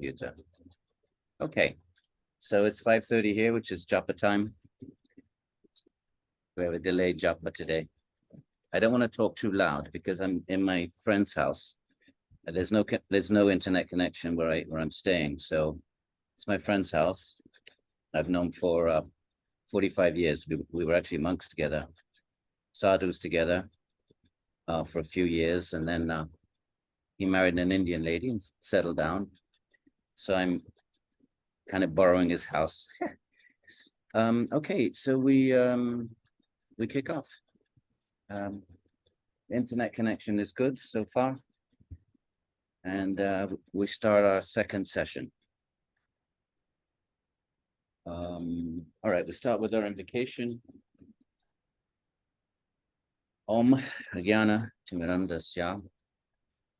computer. Okay, so it's 5:30 here, which is japa time. We have a delayed japa today. I don't want to talk too loud because I'm in my friend's house. There's no internet connection where I'm staying, so it's my friend's house. I've known for 45 years. We were actually monks together, sadhus together for a few years, and then he married an Indian lady and settled down. So I'm kind of borrowing his house. Okay, so we kick off. Internet connection is good so far. And we start our second session. All right, we start with our invocation. Om Jnana Timirandasya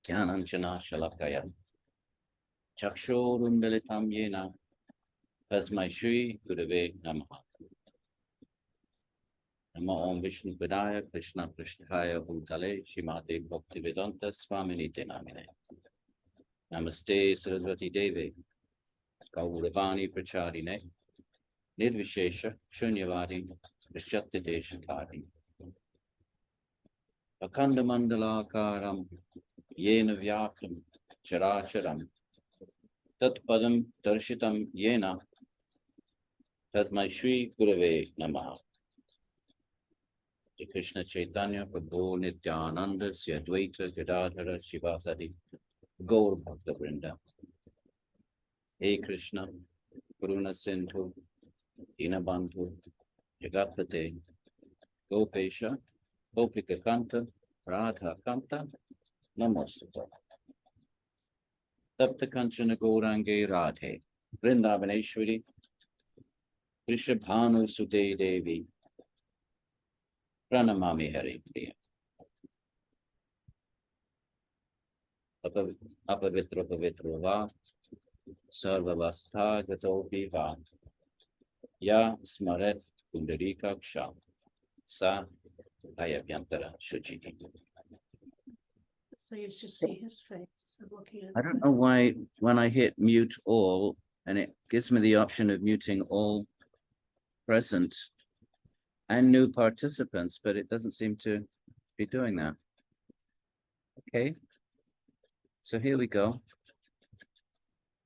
Jnananjana Shalakaya Chakshurundalitam Yena Tasmai Shri Gurave Namaha. Namo Om Vishnu Padaya Krishna Prishtaya Bhutale Shrimate Bhaktivedanta Swamini Namine. Namaste Saraswati Devi Gauravani Pracharine Nirvishesha Shunyavadi Vishyakti Deshakari Akanda Mandalakaram Yena Vyakam Characharam Tat Padam Darshitam Yena Tasmai Shri Gurave Namaha. Krishna Chaitanya Prabhu Nityananda Sri Advaita Gadadhara Shivasadi Gaur Bhakta Vrinda. Hey Krishna, Karuna Sindhu, Dinabandhu, Jagatpate, Gopesha, Gopika Kanta, Radha Kanta, Namostata. Tapta Kanchana Gaurange Radhe, Vrindavaneshwari, Rishabhanu Sude Devi, Pranamami Hari Priya. Apavitra Pavitra Va, Sarvavastha Gatopi Va, Ya Smaret Pundarika Ksha, Sa Bhayavyantara Shuchiti. So you should see his face. I don't know why when I hit mute all, and it gives me the option of muting all present and new participants, but it doesn't seem to be doing that. Okay. So here we go.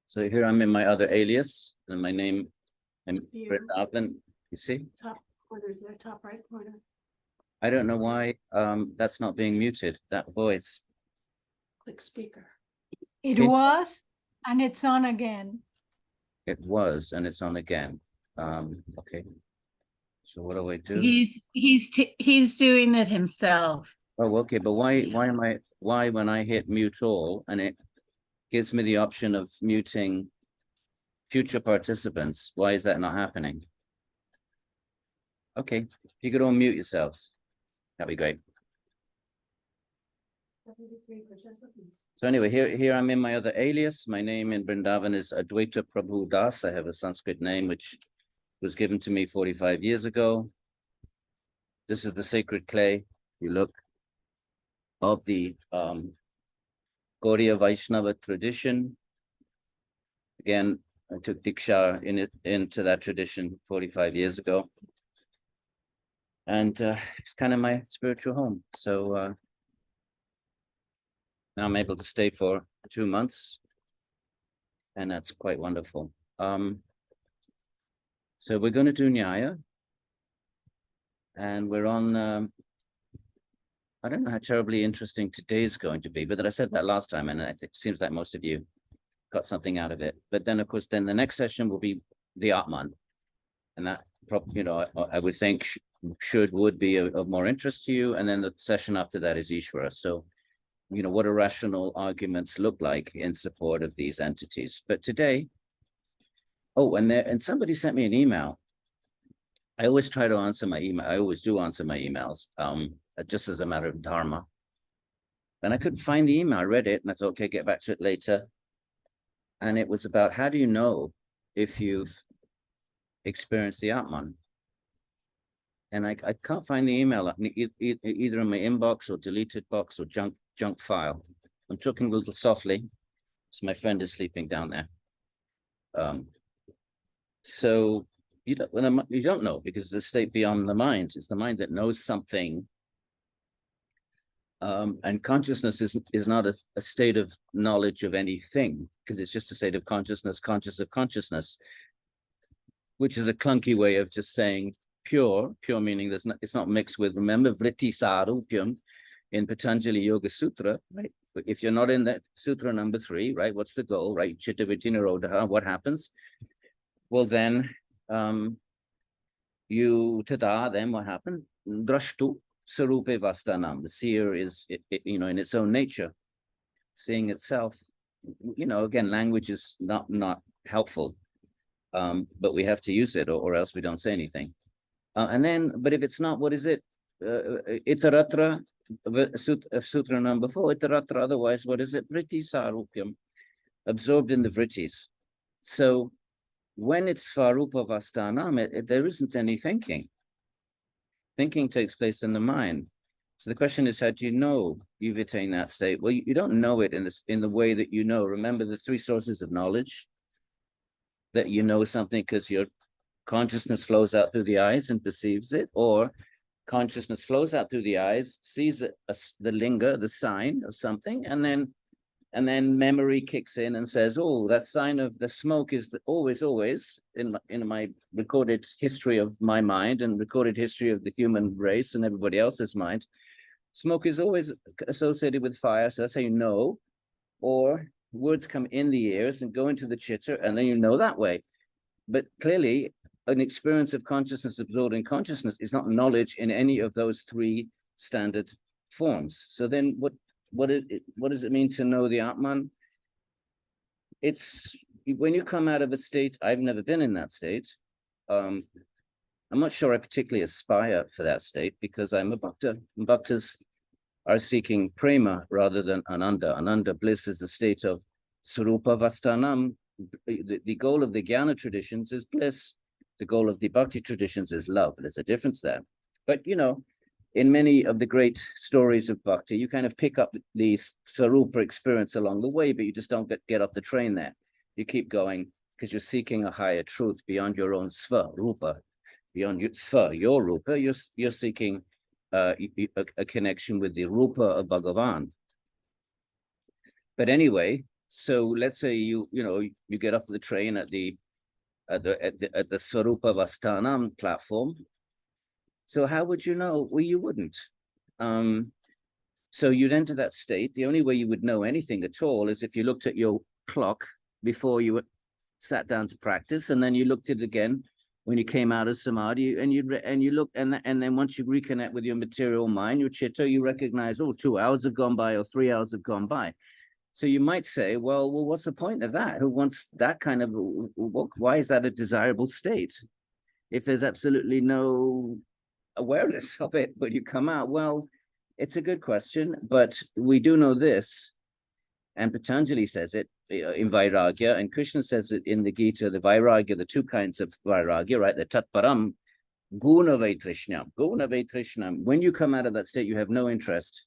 So here I'm in my other alias, and my name, I'm Vrindavan. You see? Top corner, the top right corner. I don't know why that's not being muted, that voice. Click speaker. It was, and it's on again. It was, and it's on again. Okay. So what do I do? He's doing it himself. Oh, okay. But why when I hit mute all and it gives me the option of muting future participants, why is that not happening? Okay, if you could all mute yourselves, that'd be great. So anyway, here I'm in my other alias. My name in Vrindavan is Advaita Prabhu Das. I have a Sanskrit name which was given to me 45 years ago. This is the sacred clay. You look of the Gaudiya Vaishnava tradition. Again, I took Diksha into that tradition 45 years ago. And it's kind of my spiritual home. So now I'm able to stay for 2 months. And that's quite wonderful. So we're going to do Nyaya. And we're on I don't know how terribly interesting today's going to be, but I said that last time, and I think it seems like most of you got something out of it. But then, of course, then the next session will be the Atman, and that, I would think would be of more interest to you. And then the session after that is Ishvara. So, what do rational arguments look like in support of these entities? But today, and somebody sent me an email. I always try to answer my email. I always do answer my emails. Just as a matter of dharma. And I couldn't find the email. I read it and I thought, okay, get back to it later. And it was about, how do you know if you've experienced the Atman? And I can't find the email either in my inbox or deleted box or junk file. I'm talking a little softly, so my friend is sleeping down there. So you don't know, because the state beyond the mind is the mind that knows something. And consciousness is not a state of knowledge of anything, because it's just a state of consciousness, conscious of consciousness, which is a clunky way of just saying pure meaning it's not mixed with, remember, vritti sarupyam in Patanjali Yoga Sutra, right? But if you're not in that sutra number 3, right, what's the goal, right? Chitta vritti nirodha, what happens? Well, then then what happened? Drashtu sarupe vastanam. The seer is, in its own nature, seeing itself. Again, language is not helpful, but we have to use it, or else we don't say anything. But if it's not, what is it? Itaratra, sutra number 4, itaratra, otherwise, what is it? Vritti sarupyam, absorbed in the vrittis. So when it's svarupa vastanam, there isn't any thinking. Thinking takes place in the mind. So the question is, how do you know you've attained that state? Well, you don't know it in the way that you know. Remember the 3 sources of knowledge, that you know something because your consciousness flows out through the eyes and perceives it, or consciousnness flows out through the eyes, sees the linga, the sign of something, and then memory kicks in and says, oh, that sign of the smoke is always in my recorded history of my mind and recorded history of the human race and everybody else's mind. Smoke is always associated with fire, so that's how you know. Or words come in the ears and go into the chitta, and then you know that way. But clearly, an experience of consciousness absorbed in consciousness is not knowledge in any of those 3 standard forms. So then what does it mean to know the Atman? It's when you come out of a state, I've never been in that state. I'm not sure I particularly aspire for that state, because I'm a bhakta. Bhaktas are seeking prema rather than ananda. Ananda, bliss, is the state of sarupa vastanam. The goal of the Jnana traditions is bliss. The goal of the bhakti traditions is love. There's a difference there. But, in many of the great stories of bhakti, you kind of pick up the sarupa experience along the way, but you just don't get off the train there. You keep going because you're seeking a higher truth beyond your own sva, rupa, beyond your rupa. You're seeking a connection with the rupa of Bhagavan. But anyway, so let's say you get off the train at the Swarupa Vastanam platform. So how would you know? Well, you wouldn't. So you'd enter that state. The only way you would know anything at all is if you looked at your clock before you sat down to practice, and then you looked at it again when you came out of samadhi, and you look, and then once you reconnect with your material mind, your chitta, you recognize, oh, 2 hours have gone by or 3 hours have gone by. So you might say, well, what's the point of that? Who wants that kind of? Why is that a desirable state if there's absolutely no awareness of it when you come out? Well, it's a good question, but we do know this, and Patanjali says it in Vairagya, and Krishna says it in the Gita, the Vairagya, the 2 kinds of Vairagya, right? The Tatparam, Guna Vaitrishnam, Guna Vaitrishnam. When you come out of that state, you have no interest.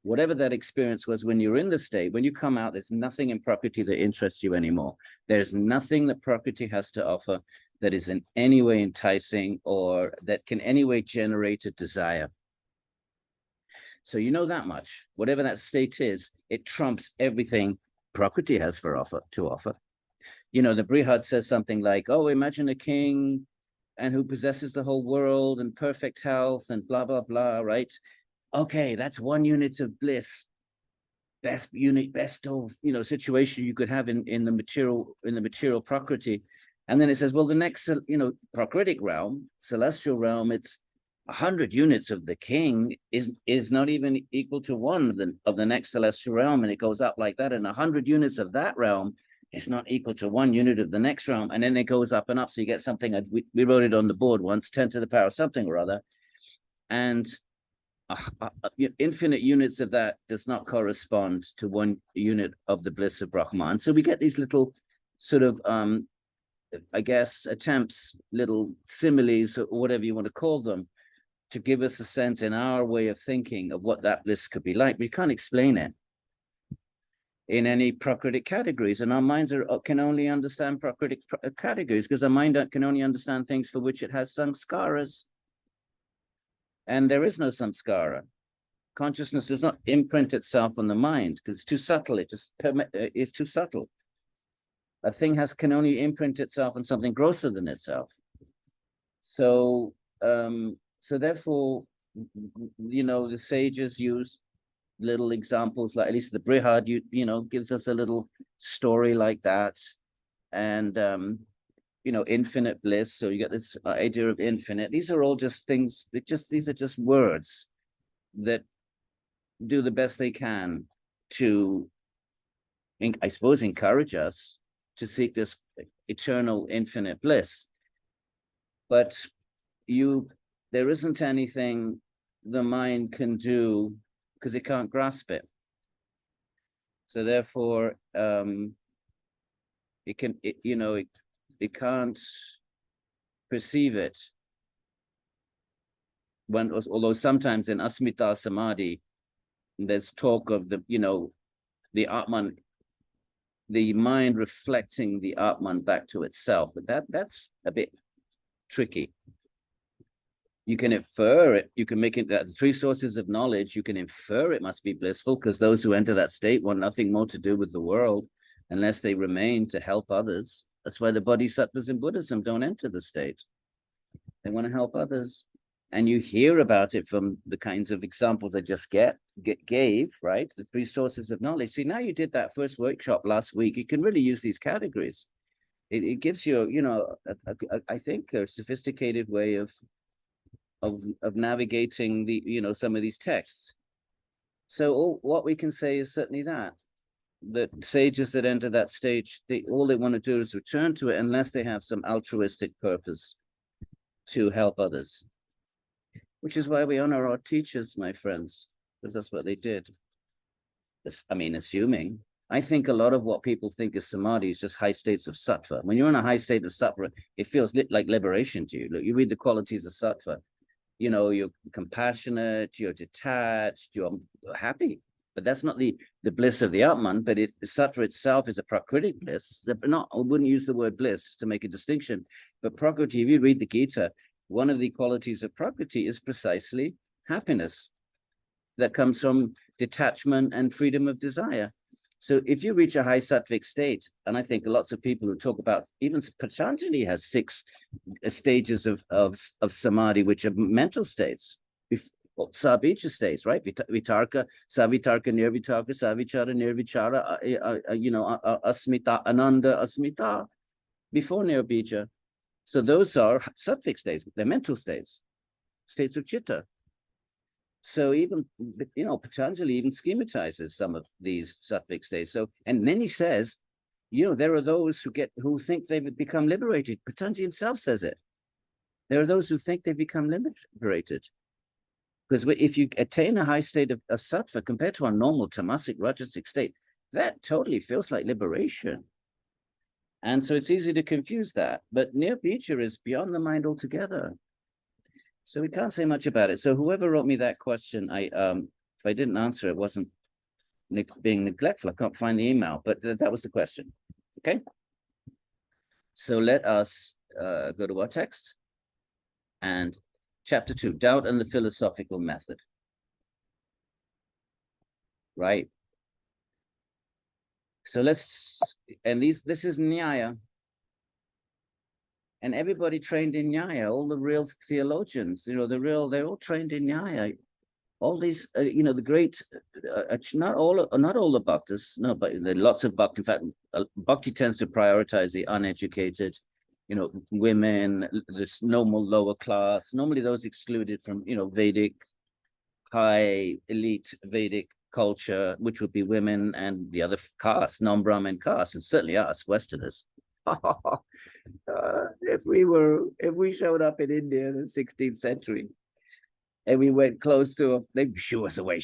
Whatever that experience was when you're in the state, when you come out, there's nothing in Prakriti that interests you anymore. There's nothing that Prakriti has to offer that is in any way enticing or that can any way generate a desire. So you know that much. Whatever that state is, it trumps everything Prakriti has to offer. The Brihad says something like, oh, imagine a king and who possesses the whole world and perfect health and blah, blah, blah, right? Okay, that's 1 unit of bliss, best of situation you could have in the material Prakriti. And then it says, well, the next Prakritic realm, celestial realm, it's 100 units of the king is not even equal to 1 of the next celestial realm, and it goes up like that. And 100 units of that realm is not equal to 1 unit of the next realm, and then it goes up and up. So you get something. We wrote it on the board once, 10 to the power something or other, and infinite units of that does not correspond to 1 unit of the bliss of Brahman. So we get these little sort of, I guess, attempts, little similes, or whatever you want to call them, to give us a sense in our way of thinking of what that bliss could be like. We can't explain it. in any Prakritic categories, and our minds can only understand Prakritic categories because our mind can only understand things for which it has samskaras, and there is no samskara. Consciousness does not imprint itself on the mind because it's too subtle. It's too subtle. A thing can only imprint itself on something grosser than itself. So, so therefore, the sages use little examples, like at least the Brihad, gives us a little story like that, and infinite bliss. So you get this idea of infinite. These are all just things. These are just words that do the best they can to, I suppose, encourage us to seek this eternal infinite bliss. But there isn't anything the mind can do because it can't grasp it. So therefore, it can't perceive it. Although sometimes in Asmita Samadhi, there's talk of the Atman, the mind reflecting the Atman back to itself, but that's a bit tricky. You can infer it, you can make it that three sources of knowledge, you can infer it must be blissful because those who enter that state want nothing more to do with the world unless they remain to help others. That's why the bodhisattvas in Buddhism don't enter the state. They want to help others. And you hear about it from the kinds of examples I just gave, right? The three sources of knowledge. See, now you did that first workshop last week. You can really use these categories. It gives you, I think, a sophisticated way of navigating some of these texts. So what we can say is certainly that sages that enter that stage, all they want to do is return to it unless they have some altruistic purpose to help others. Which is why we honor our teachers, my friends, because that's what they did. Assuming. I think a lot of what people think is samadhi is just high states of sattva. When you're in a high state of sattva, it feels like liberation to you. Look, you read the qualities of sattva. You're compassionate, you're detached, you're happy. But that's not the bliss of the Atman, but sattva itself is a prakritic bliss. I wouldn't use the word bliss to make a distinction, but prakriti, if you read the Gita, one of the qualities of prakriti is precisely happiness that comes from detachment and freedom of desire. So if you reach a high sattvic state, and I think lots of people who talk about, even Patanjali has 6 stages of samadhi, which are mental states, sabhija states, right? Vitarka, savitarka, nirvitarka, savichara, nirvichara, asmita, ananda, asmita, before nirbija. So those are sattvic states, they're mental states of chitta. So even, Patanjali even schematizes some of these sattvic states. So, and then he says, there are those who think they've become liberated. Patanjali himself says it. There are those who think they've become liberated. Because if you attain a high state of sattva compared to a normal tamasic, rajasic state, that totally feels like liberation. And so it's easy to confuse that. But nirbija is beyond the mind altogether. So we can't say much about it. So whoever wrote me that question, if I didn't answer, it wasn't being neglectful. I can't find the email, but that was the question. Okay. So let us go to our text and chapter 2, doubt and the philosophical method. Right. So this is Nyaya. And everybody trained in Nyaya, all the real theologians, they're all trained in Nyaya. All these, the great, not all the bhaktas, no, but there are lots of bhakti. In fact, bhakti tends to prioritize the uneducated, women, this normal lower class, normally those excluded from, Vedic, high elite Vedic culture, which would be women and the other caste, non-Brahmin caste, and certainly us Westerners. If we showed up in India in the 16th century and we went close to they'd shoo us away.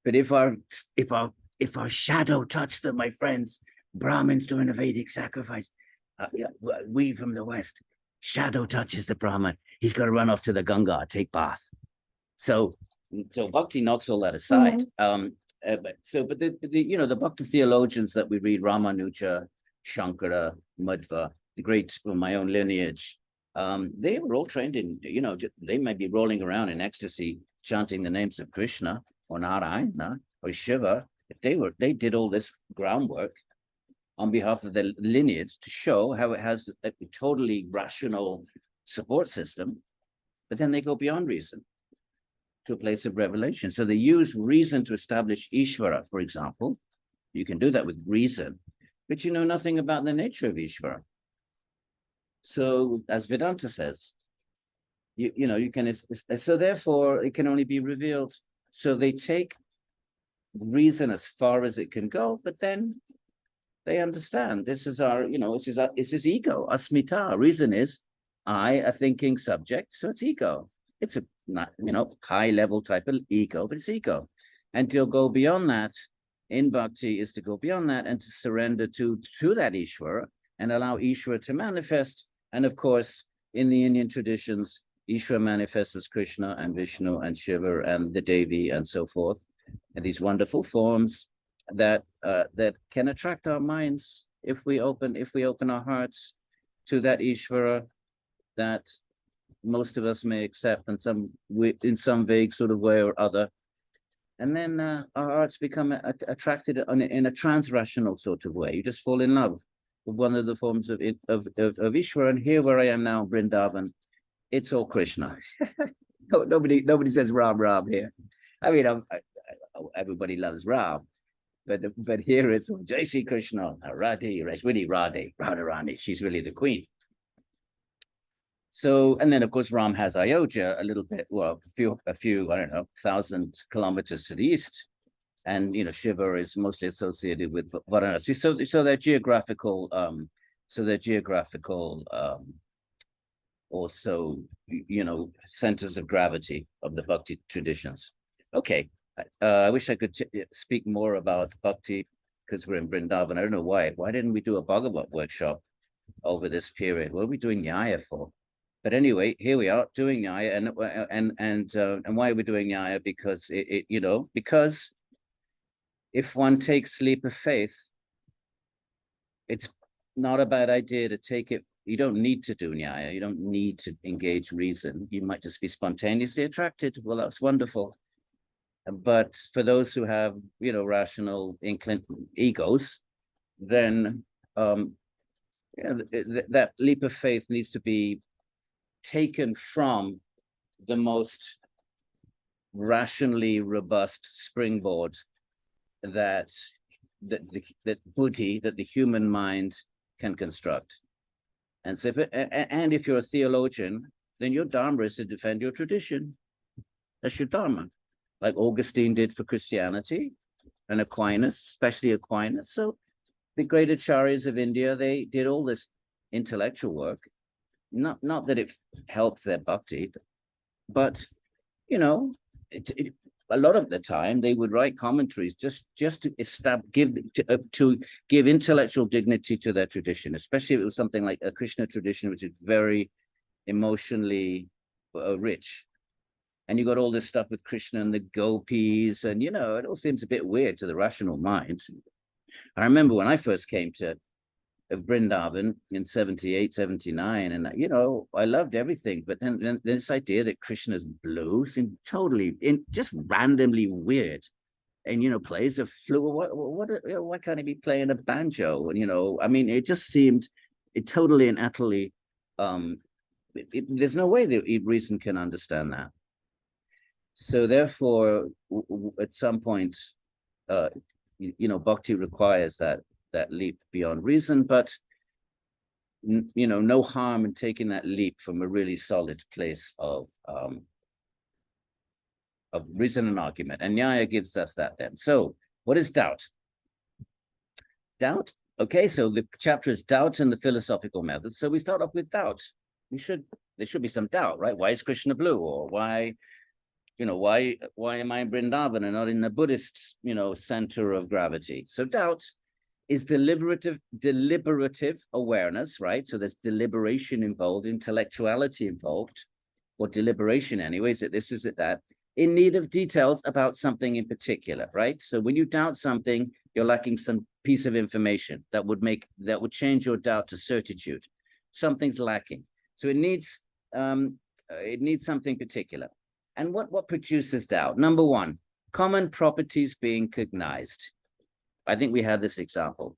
But if our shadow touched them, my friends, Brahmins doing a Vedic sacrifice, we from the West, shadow touches the Brahmin, he's got to run off to the Ganga, take bath. So bhakti knocks all that aside. but the Bhakti theologians that we read, Ramanuja, Shankara, Madhva, the great from my own lineage, they were all trained in, they might be rolling around in ecstasy, chanting the names of Krishna or Narayana or Shiva. They did all this groundwork on behalf of the lineage to show how it has a totally rational support system, but then they go beyond reason to a place of revelation. So they use reason to establish Ishvara, for example. You can do that with reason, but you know nothing about the nature of Ishvara. So as Vedanta says, you can, so therefore it can only be revealed. So they take reason as far as it can go, but then they understand this is our, this is ego, asmita. Reason is I, a thinking subject, so it's ego. It's a not, high level type of ego, but it's ego. And to go beyond that in bhakti is to go beyond that and to surrender to that Ishvara and allow Ishvara to manifest. And of course, in the Indian traditions, Ishvara manifests as Krishna and Vishnu and Shiva and the Devi and so forth, and these wonderful forms that can attract our minds if we open our hearts to that Ishvara that most of us may accept in some vague sort of way or other. And then our hearts become attracted in a trans-rational sort of way. You just fall in love with one of the forms of Ishvara. And here where I am now, Vrindavan, it's all Krishna. Nobody says Ram here. I mean, everybody loves Ram, but here it's Jai Shri Krishna, Radhe, really Radharani. She's really the queen. So, and then of course Ram has Ayodhya a little bit, well, a few, I don't know, 1,000 kilometers to the east, and Shiva is mostly associated with Varanasi. So they're geographical, also, centers of gravity of the bhakti traditions. Okay, I wish I could speak more about bhakti because we're in Vrindavan. I don't know why. Why didn't we do a Bhagavat workshop over this period? What are we doing Nyaya for? But anyway, here we are doing Nyaya, and why are we doing Nyaya? Because because if one takes leap of faith, it's not a bad idea to take it. You don't need to do Nyaya. You don't need to engage reason. You might just be spontaneously attracted. Well, that's wonderful. But for those who have, rational egos, then that leap of faith needs to be taken from the most rationally robust springboard that buddhi, that the human mind can construct. And so, if you're a theologian, then your dharma is to defend your tradition. That's your dharma, like Augustine did for Christianity, and Aquinas, especially Aquinas. So the great acharyas of India, they did all this intellectual work. Not that it helps their bhakti, but a lot of the time they would write commentaries just to give intellectual dignity to their tradition, especially if it was something like a Krishna tradition, which is very emotionally rich. And you got all this stuff with Krishna and the gopis, and it all seems a bit weird to the rational mind. I remember when I first came to Vrindavan in 78, 79, and I loved everything, but then this idea that Krishna's blue seemed totally just randomly weird, and plays a flute. Why can't he be playing a banjo? And I mean, it just seemed totally and utterly. There's no way that reason can understand that. So therefore, at some point, bhakti requires that leap beyond reason, but no harm in taking that leap from a really solid place of reason and argument. And Nyaya gives us that then. So what is doubt? Doubt. Okay, so the chapter is doubt and the philosophical method. So we start off with doubt. There should be some doubt, right? Why is Krishna blue? Or why am I in Vrindavan and not in the Buddhist, center of gravity? So doubt is deliberative awareness, right? So there's deliberation involved, intellectuality involved, or deliberation anyway. Is it this, is it that? in need of details about something in particular, right? So when you doubt something, you're lacking some piece of information that would change your doubt to certitude. Something's lacking. So it needs something particular. And what produces doubt? Number one, common properties being cognized. I think we had this example.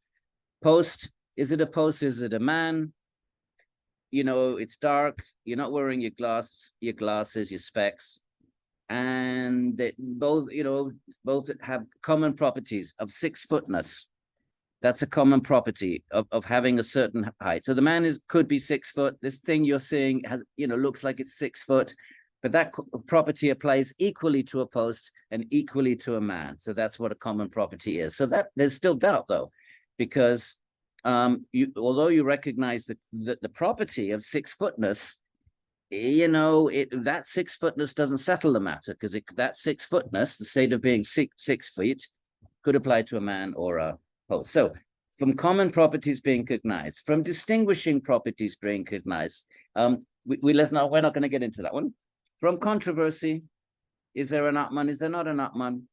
Post, is it a post? Is it a man? You know, it's dark. You're not wearing your glasses, your specs. And they both have common properties of 6-footness. That's a common property of having a certain height. So the man could be 6 foot. This thing you're seeing looks like it's 6 foot, but that property applies equally to a post and equally to a man. So that's what a common property is. So that there's still doubt though, because although you recognize the property of 6-footness, that 6-footness doesn't settle the matter, because that 6-footness, the state of being 6 feet, could apply to a man or a post. So from common properties being cognized, from distinguishing properties being cognized, we're not going to get into that one. From controversy, is there an Atman? Is there not an Atman?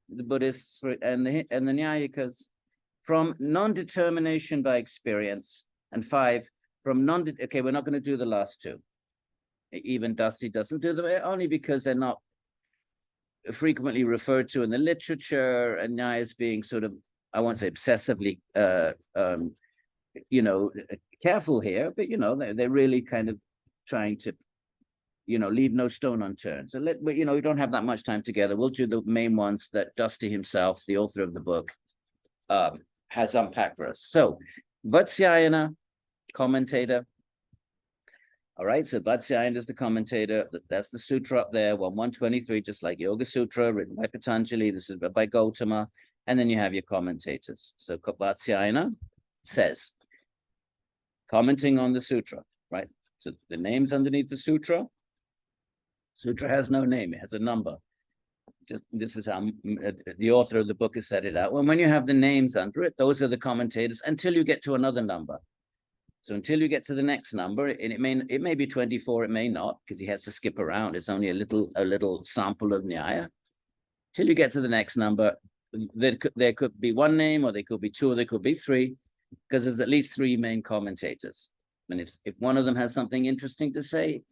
The Buddhists and the Nyayikas. From non-determination by experience, and 5, from okay, we're not going to do the last 2. Even Dusty doesn't do them, only because they're not frequently referred to in the literature, and Nyaya is being sort of, I won't say obsessively, careful here, but they're really kind of trying to, leave no stone unturned. So we don't have that much time together. We'll do the main ones that Dusty himself, the author of the book, has unpacked for us. So Vatsyayana, commentator. All right, so Vatsyayana is the commentator. That's the sutra up there, 123, just like Yoga Sutra, written by Patanjali. This is by Gautama. And then you have your commentators. So Vatsyayana says, commenting on the sutra, right? So the name's underneath the sutra. Sutra has no name, it has a number. This is how the author of the book has set it out. When you have the names under it, those are the commentators until you get to another number. So until you get to the next number, and it may be 24, it may not, because he has to skip around. It's only a little sample of Nyaya. Till you get to the next number, there could be one name, or there could be 2, or there could be 3, because there's at least 3 main commentators. And if one of them has something interesting to say,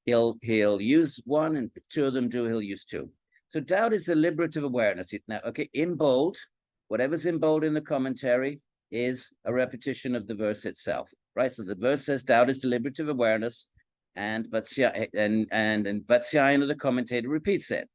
he'll use 1, and if 2 of them do, he'll use 2. So doubt is deliberative awareness. Now, okay, in bold, whatever's in bold in the commentary is a repetition of the verse itself, right? So the verse says doubt is deliberative awareness, and Vatsyayana, the commentator, repeats it.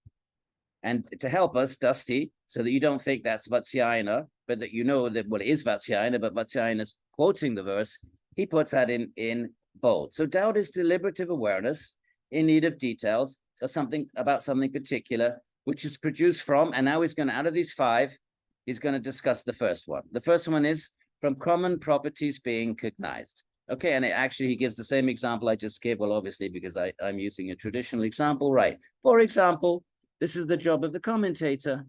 And to help us, Dusty, so that you don't think that's Vatsyayana, but that you know that, well, it is Vatsyayana, but Vatsyayana's quoting the verse, he puts that in bold. So doubt is deliberative awareness in need of details, or something about something particular, which is produced from, and now he's going to, out of these 5, he's going to discuss the first one. The first one is from common properties being cognized. Okay, and he gives the same example I just gave, well, obviously, because I'm using a traditional example, right? For example, this is the job of the commentator,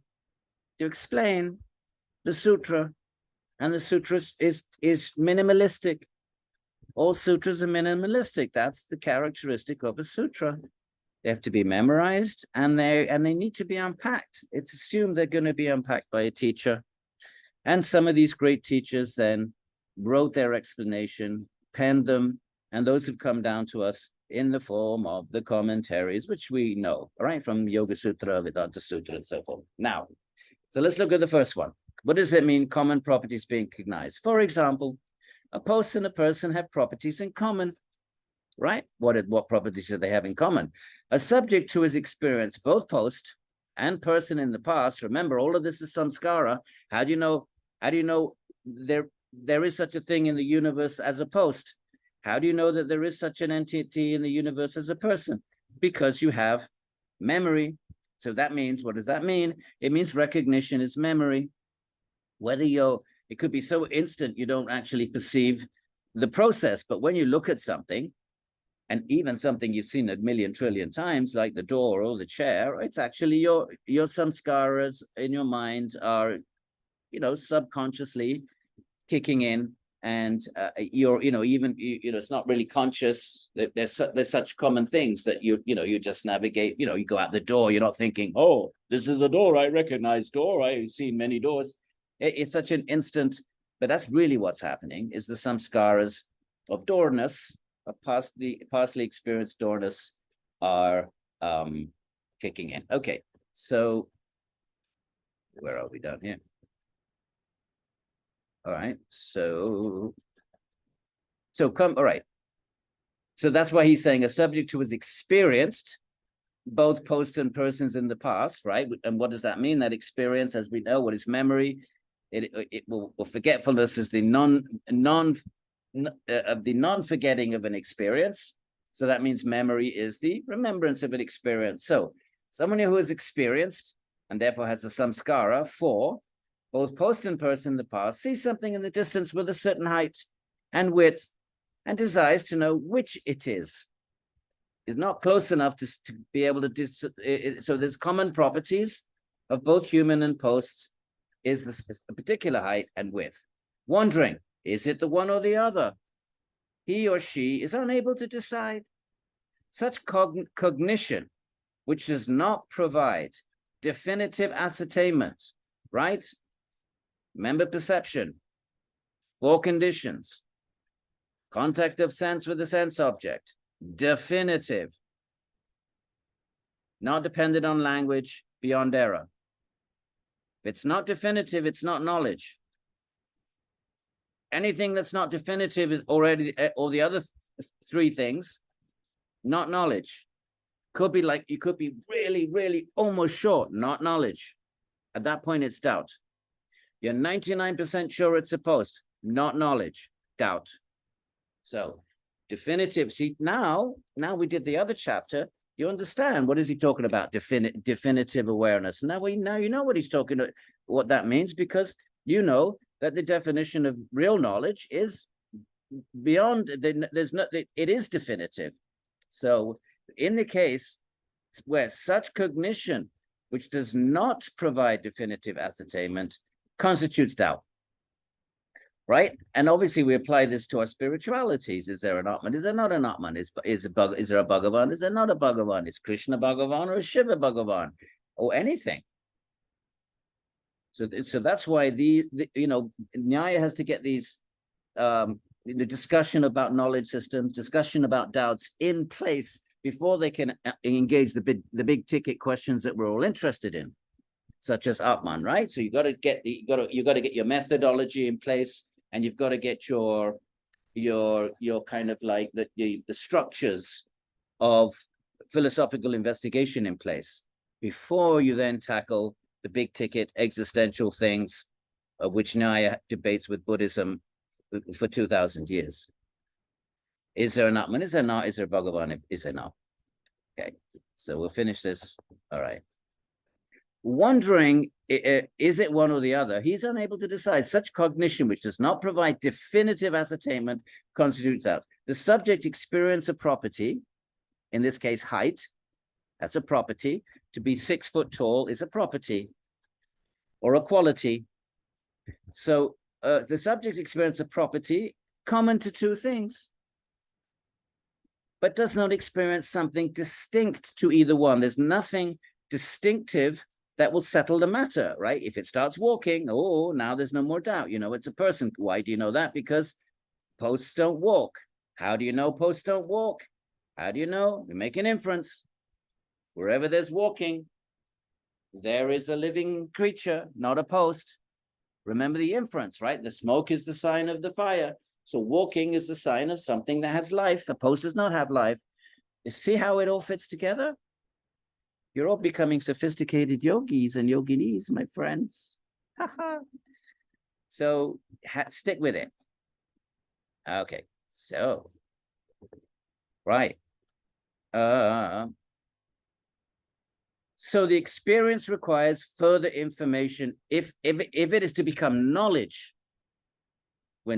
to explain the sutra, and the sutra is minimalistic. All sutras are minimalistic. That's the characteristic of a sutra. They have to be memorized, and they need to be unpacked. It's assumed they're going to be unpacked by a teacher. And some of these great teachers then wrote their explanation, penned them, and those have come down to us in the form of the commentaries, which we know, right, from Yoga Sutra, Vedanta Sutra, and so forth. Now, so let's look at the first one. What does it mean, common properties being cognized? For example, a post and a person have properties in common, right? What properties do they have in common? A subject who has experienced both post and person in the past, remember, all of this is samskara. How do you know there is such a thing in the universe as a post? How do you know that there is such an entity in the universe as a person? Because you have memory. So that means, what does that mean? It means recognition is memory. It could be so instant you don't actually perceive the process, but when you look at something, and even something you've seen a million trillion times, like the door or the chair, it's actually your samskaras in your mind are, subconsciously kicking in and you're, it's not really conscious. There's such common things that you just navigate. You go out the door. You're not thinking, oh, this is a door I recognize. Door I've seen many doors. It's such an instant. But that's really what's happening. Is the samskaras of doorness, of pastly experienced doorness, are kicking in. Okay, so where are we down here? All right, so all right. So that's why he's saying a subject who was experienced, both post and persons in the past, right? And what does that mean? That experience, as we know, what is memory? Forgetfulness is the non-forgetting of an experience. So that means memory is the remembrance of an experience. So someone who is experienced and therefore has a samskara for both post and person in the past sees something in the distance with a certain height and width and desires to know which it is not close enough to be able to so there's common properties of both human and posts. Is a particular height and width. Wondering, is it the one or the other? He or she is unable to decide. Such cognition, which does not provide definitive ascertainment, right? Remember perception, 4 conditions, contact of sense with the sense object, definitive, not dependent on language, beyond error. If it's not definitive, it's not knowledge. Anything that's not definitive is already, or the other 3 things, not knowledge. Could be like, you could be really, really almost sure, not knowledge. At that point, it's doubt. You're 99% sure it's a post, not knowledge, doubt. So definitive, see, now we did the other chapter. You understand what is he talking about? Definitive awareness. Now you know what he's talking about, what that means, because you know that the definition of real knowledge is beyond. It is definitive. So in the case where such cognition, which does not provide definitive ascertainment, constitutes doubt. Right, and obviously we apply this to our spiritualities. Is there an Atman? Is there not an Atman? Is there a Bhagavan? Is there not a Bhagavan? Is Krishna Bhagavan or is Shiva Bhagavan or anything? So that's why Nyaya has to get these the discussion about knowledge systems, discussion about doubts in place before they can engage the big ticket questions that we're all interested in, such as Atman. Right, so you got to get your methodology in place. And you've got to get your kind of like the structures of philosophical investigation in place before you then tackle the big ticket existential things, which Nyaya debates with Buddhism for 2,000 years. Is there an Atman? Is there not? Is there Bhagavan? Is there not? Okay, so we'll finish this. All right. Wondering, is it one or the other? He's unable to decide. Such cognition, which does not provide definitive ascertainment, constitutes doubt. The subject experience a property, in this case, height. That's a property. To be 6 foot tall is a property or a quality. So the subject experience a property common to 2 things, but does not experience something distinct to either one. There's nothing distinctive that will settle the matter, right? If it starts walking, oh, now there's no more doubt. You know, it's a person. Why do you know that? Because posts don't walk. How do you know posts don't walk? How do you know? You make an inference. Wherever there's walking, there is a living creature, not a post. Remember the inference, right? The smoke is the sign of the fire. So walking is the sign of something that has life. A post does not have life. You see how it all fits together? You're all becoming sophisticated yogis and yoginis, my friends. So stick with it. Okay, so, right. So the experience requires further information if it is to become knowledge.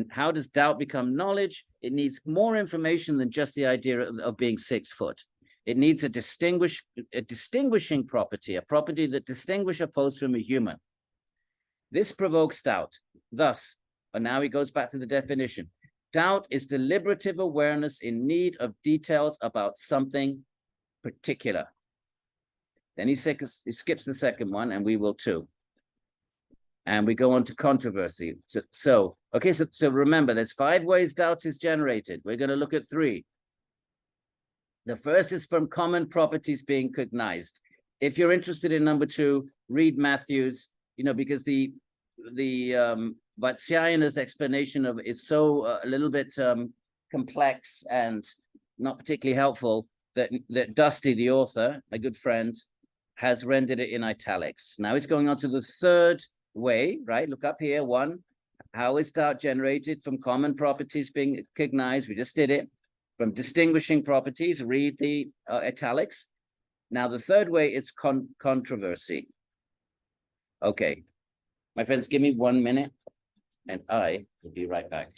How does doubt become knowledge? It needs more information than just the idea of being 6 foot. It needs a distinguishing property, a property that distinguishes a post from a human. This provokes doubt. Thus, And now he goes back to the definition. Doubt is deliberative awareness in need of details about something particular. Then he skips the second one, and we will too. And we go on to controversy. So remember, there's 5 ways doubt is generated. We're going to look at 3. The first is from common properties being cognized. If you're interested in number 2, read Matthew's, because the Vatsyayana's explanation of it is so a little bit complex and not particularly helpful that Dusty, the author, my good friend, has rendered it in italics. Now it's going on to the 3rd way, right? Look up here. 1, how is doubt generated? From common properties being cognized. We just did it. From distinguishing properties, read the italics. Now the 3rd way is controversy. Okay, my friends, give me 1 minute and I will be right back.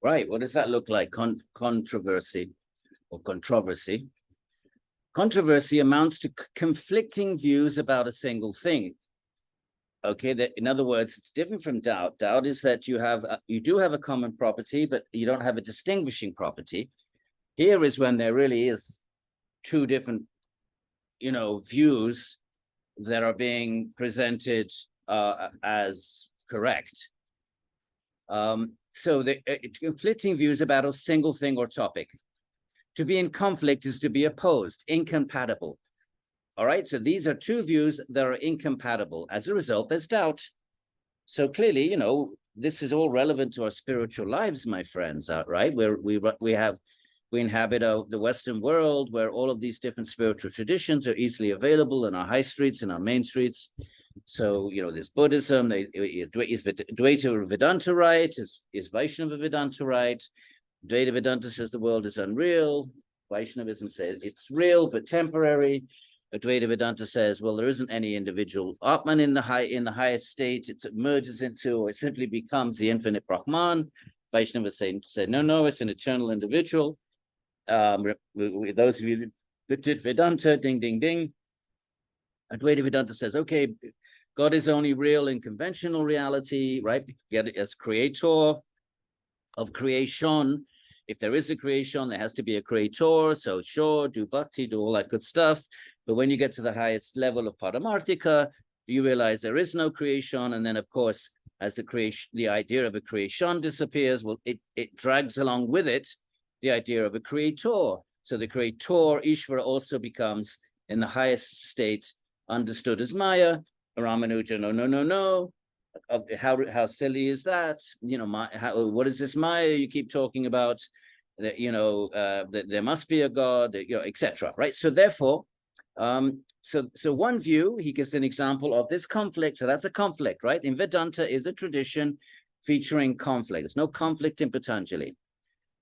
Right, what does that look like? Controversy or controversy. Controversy amounts to conflicting views about a single thing. Okay, that in other words, it's different from doubt. Doubt is that you do have a common property, but you don't have a distinguishing property. Here is when there really is 2 different, views that are being presented as correct. So the conflicting views about a single thing or topic. To be in conflict is to be opposed, incompatible. All right, so these are 2 views that are incompatible. As a result, there's doubt. So clearly, this is all relevant to our spiritual lives, my friends, right? Where we inhabit the Western world, where all of these different spiritual traditions are easily available in our high streets and our main streets. So, there's Buddhism, is Dvaita Vedanta right? Is Vaishnava Vedanta right? Dvaita Vedanta says the world is unreal. Vaishnavism says it's real, but temporary. Advaita Vedanta says, well, there isn't any individual Atman in the highest state. It merges into, or it simply becomes the infinite Brahman. Vaishnava say no, it's an eternal individual. Those of you that did Vedanta, ding, ding, ding. Advaita Vedanta says, okay, God is only real in conventional reality, right? Get it as creator of creation. If there is a creation, there has to be a creator. So sure, do bhakti, do all that good stuff. But when you get to the highest level of Paramarthika, you realize there is no creation. And then, of course, as the idea of a creation disappears, well, it drags along with it the idea of a creator. So the creator, Ishvara, also becomes, in the highest state, understood as Maya. Ramanuja, no. How silly is that? What is this Maya you keep talking about? that, that there must be a God, etc. Right? So therefore, so one view, he gives an example of this conflict. So that's a conflict, right? In Vedanta is a tradition featuring conflict. There's no conflict in Patanjali,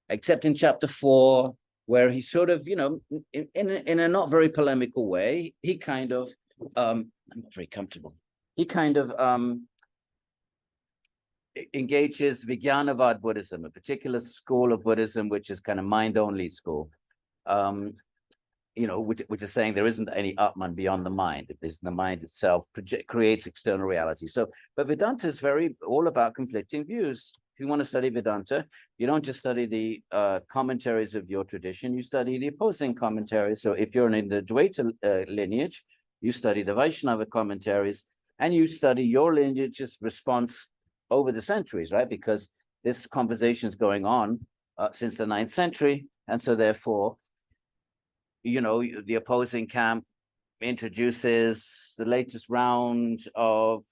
except in chapter 4, where he sort of, in a not very polemical way, he kind of, I'm not very comfortable. He kind of engages Vijnanavad Buddhism, a particular school of Buddhism, which is kind of mind-only school. Which is saying there isn't any Atman beyond the mind. If there's the mind itself creates external reality. So, but Vedanta is all about conflicting views. If you want to study Vedanta, you don't just study the commentaries of your tradition, you study the opposing commentaries. So if you're in the Dvaita lineage, you study the Vaishnava commentaries, and you study your lineage's response over the centuries, right? Because this conversation is going on since the 9th century, and so therefore, the opposing camp introduces the latest round of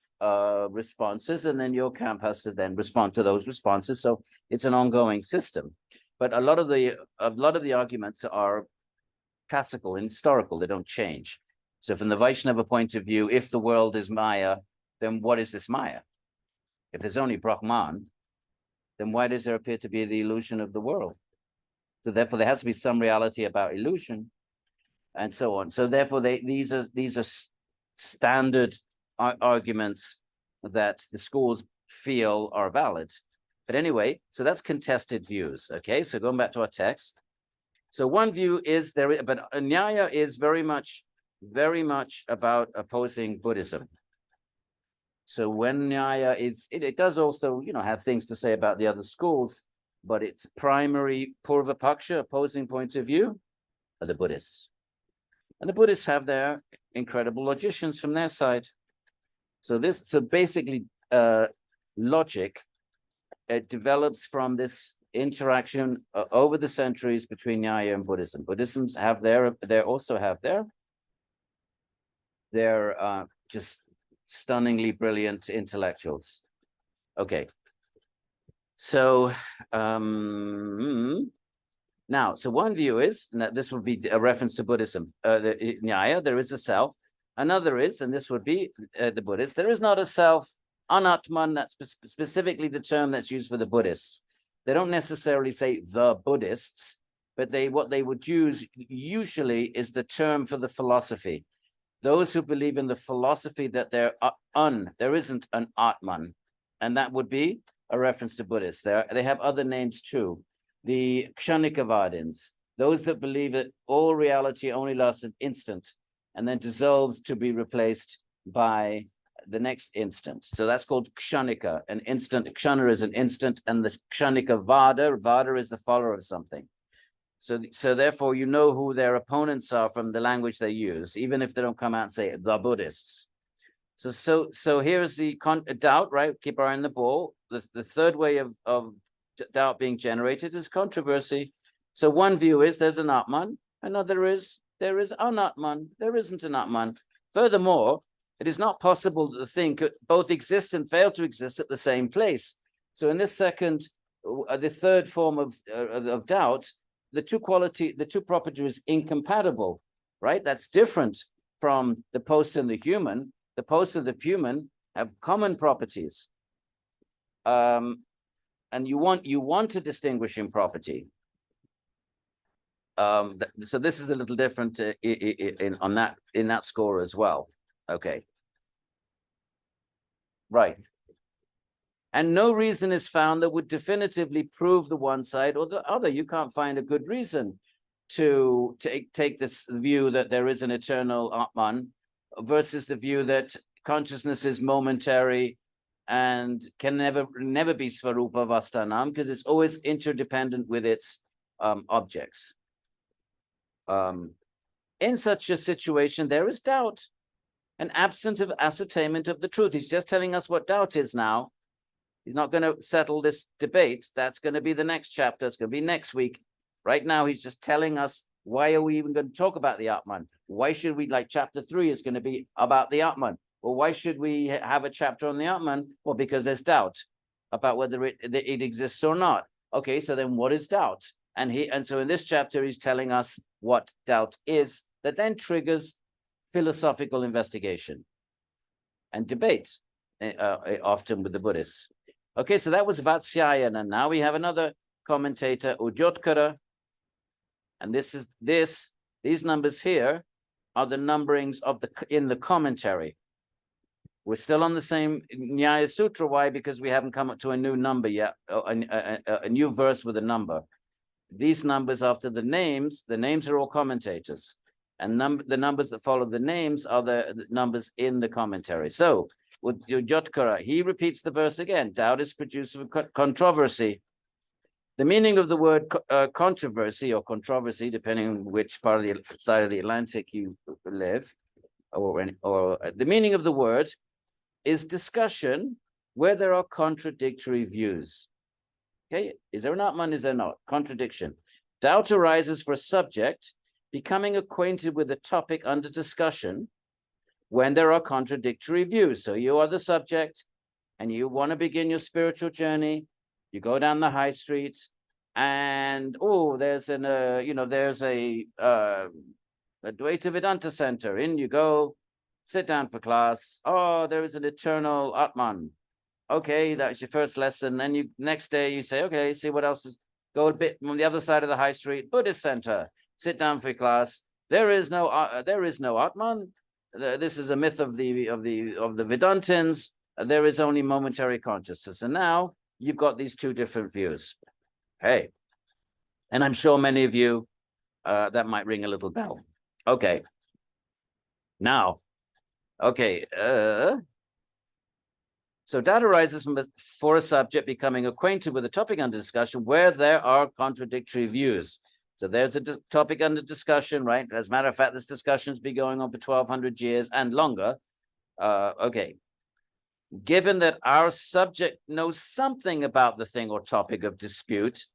responses, and then your camp has to then respond to those responses. So it's an ongoing system. But a lot of the arguments are classical and historical; they don't change. So from the Vaishnava point of view, if the world is Maya, then what is this Maya? If there's only Brahman, then why does there appear to be the illusion of the world? So therefore, there has to be some reality about illusion, and so on. So therefore, these are standard arguments that the schools feel are valid. But anyway, so that's contested views. Okay, so going back to our text. So one view is but Nyaya is very much about opposing Buddhism. So when Nyaya it does also, have things to say about the other schools, but its primary Purva Paksha, opposing point of view, are the Buddhists. And the Buddhists have their incredible logicians from their side. So basically, logic, it develops from this interaction over the centuries between Nyaya and Buddhism. Buddhisms have they're just stunningly brilliant intellectuals. Okay. So now, so one view is, and that this would be a reference to Buddhism, the Nyaya, there is a self. Another is, and this would be the Buddhist, there is not a self, anatman, that's specifically the term that's used for the Buddhists. They don't necessarily say the Buddhists, but what they would use usually is the term for the philosophy. Those who believe in the philosophy that there isn't an Atman, and that would be a reference to Buddhists. They have other names too. The Kshanikavadins, those that believe that all reality only lasts an instant and then dissolves to be replaced by the next instant. So that's called Kshanika, an instant. Kshana is an instant, and the Kshanika Vada is the follower of something. So therefore, who their opponents are from the language they use, even if they don't come out and say the Buddhists. So here's the doubt, right? Keep our eye on the ball. The third way of doubt being generated is controversy. So one view is there's an Atman, another is there is an Atman, there isn't an Atman. Furthermore, it is not possible to think both exist and fail to exist at the same place. So in this the third form of doubt, the two properties incompatible, right? That's different from the post and the human. The post and the human have common properties. And you want to distinguish in property. So this is a little different in that score as well. Okay. Right. And no reason is found that would definitively prove the one side or the other. You can't find a good reason to take this view that there is an eternal Atman versus the view that consciousness is momentary and can never be Svarupa Vastanam, because it's always interdependent with its objects. In such a situation, there is doubt, an absence of ascertainment of the truth. He's just telling us what doubt is now. He's not going to settle this debate. That's going to be the next chapter. It's going to be next week. Right now, he's just telling us, why are we even going to talk about the Atman? Why should we, like chapter 3 is going to be about the Atman? Well, why should we have a chapter on the Atman? Well, because there's doubt about whether it exists or not. Okay, so then what is doubt? And so in this chapter, he's telling us what doubt is, that then triggers philosophical investigation and debate, often with the Buddhists. Okay, so that was Vatsyayana. Now we have another commentator, Udyotkara, and these numbers here are the numberings of in the commentary. We're still on the same Nyaya Sutra. Why? Because we haven't come up to a new number yet, a new verse with a number. These numbers after the names are all commentators. And the numbers that follow the names are the numbers in the commentary. So with Yotkara, he repeats the verse again. Doubt is producer of controversy. The meaning of the word controversy or controversy, depending on which part of the side of the Atlantic you live, or the meaning of the word is discussion where there are contradictory views. Okay, is there an Atman? Is there not? Contradiction. Doubt arises for a subject becoming acquainted with a topic under discussion when there are contradictory views. So you are the subject and you want to begin your spiritual journey. You go down the high street and, oh, there's there's a Advaita Vedanta center. In you go, sit down for class. Oh, there is an eternal Atman. Okay, that's your first lesson. Then you next day you say, okay, see what else is. Go a bit on the other side of the high street, Buddhist center. Sit down for class. There is no Atman. This is a myth of the Vedantins. There is only momentary consciousness. And now you've got these two different views. Hey, and I'm sure many of you that might ring a little bell. Okay. Now, okay. So doubt arises for a subject becoming acquainted with a topic under discussion where there are contradictory views. So there's a topic under discussion, right? As a matter of fact, this discussion's been going on for 1,200 years and longer. Okay. Given that our subject knows something about the thing or topic of dispute,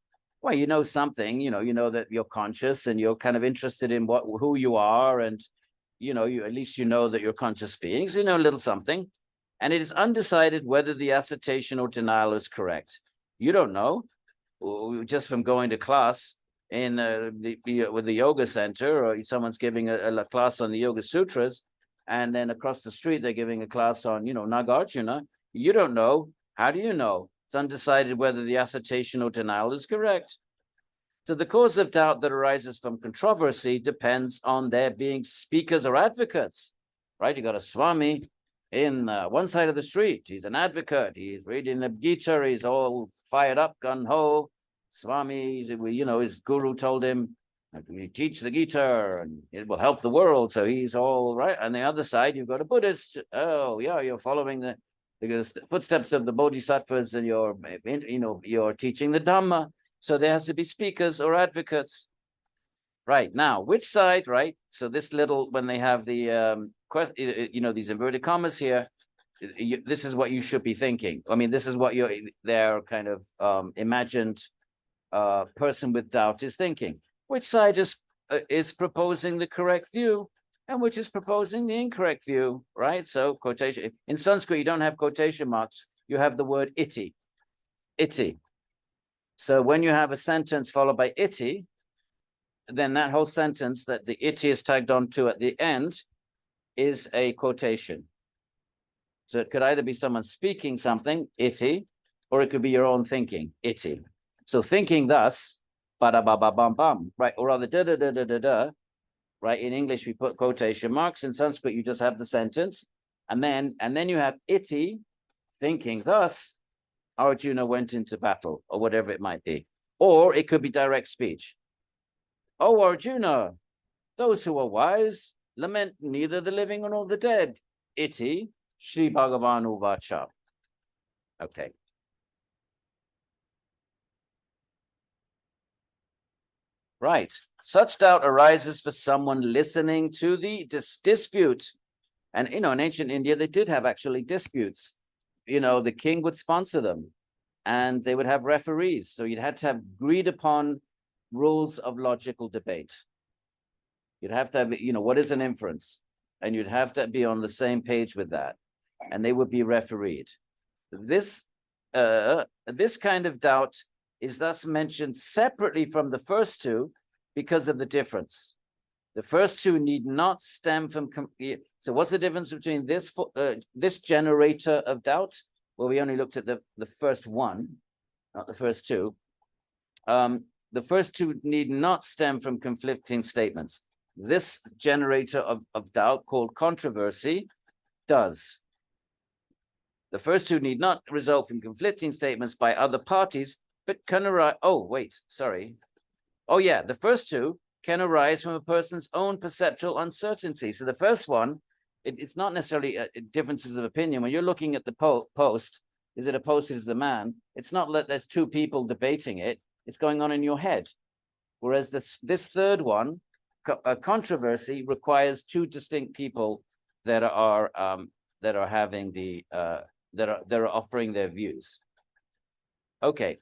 well, you know something, you know that you're conscious and you're kind of interested in who you are, and at least you know that you're conscious beings, you know a little something. And it is undecided whether the assertion or denial is correct. You don't know, just from going to class in with the yoga center, or someone's giving a class on the Yoga Sutras, and then across the street they're giving a class on, Nagarjuna. You don't know. How do you know? It's undecided whether the assertion or denial is correct. So the cause of doubt that arises from controversy depends on there being speakers or advocates, right? You got a Swami in one side of the street. He's an advocate. He's reading the Gita. He's all fired up, gun-ho. Swami, his guru told him, you teach the Gita and it will help the world. So he's all right. On the other side, you've got a Buddhist. Oh, yeah, you're following the footsteps of the Bodhisattvas and you're teaching the Dhamma. So there has to be speakers or advocates. Right, now, which side, right? So this little, when they have the these inverted commas here, this is what you should be thinking. I mean, this is what their kind of imagined person with doubt is thinking. Which side is proposing the correct view and which is proposing the incorrect view, right? So quotation, in Sanskrit, you don't have quotation marks. You have the word iti, iti. So when you have a sentence followed by iti, then that whole sentence that the iti is tagged onto at the end is a quotation. So it could either be someone speaking something, iti, or it could be your own thinking, iti. So thinking thus, ba-da-ba-ba-bam-bam, right? Or rather, da-da-da-da-da-da, right? In English, we put quotation marks. In Sanskrit, you just have the sentence. And then you have iti, thinking thus, Arjuna went into battle, or whatever it might be. Or it could be direct speech. Oh, Arjuna, those who are wise lament neither the living nor the dead. Iti, Sri Bhagavan Uvacha. Okay. Right. Such doubt arises for someone listening to the dispute. And, in ancient India, they did have actually disputes. The king would sponsor them and they would have referees. So you'd had to have agreed upon rules of logical debate. You'd have to have, what is an inference? And you'd have to be on the same page with that. And they would be refereed. This kind of doubt is thus mentioned separately from the first two because of the difference. The first two need not stem from. So what's the difference between this generator of doubt? Well, we only looked at the first one, not the first two. The first two need not stem from conflicting statements. This generator of doubt, called controversy, does. The first two need not result from conflicting statements by other parties, but can arise. Oh, wait, sorry. Oh, yeah, the first two can arise from a person's own perceptual uncertainty. So the first one, it's not necessarily differences of opinion. When you're looking at the post, is it a post, is it a man? It's not that there's two people debating it. It's going on in your head. Whereas this third one, controversy, requires two distinct people that are having the that are offering their views. Okay,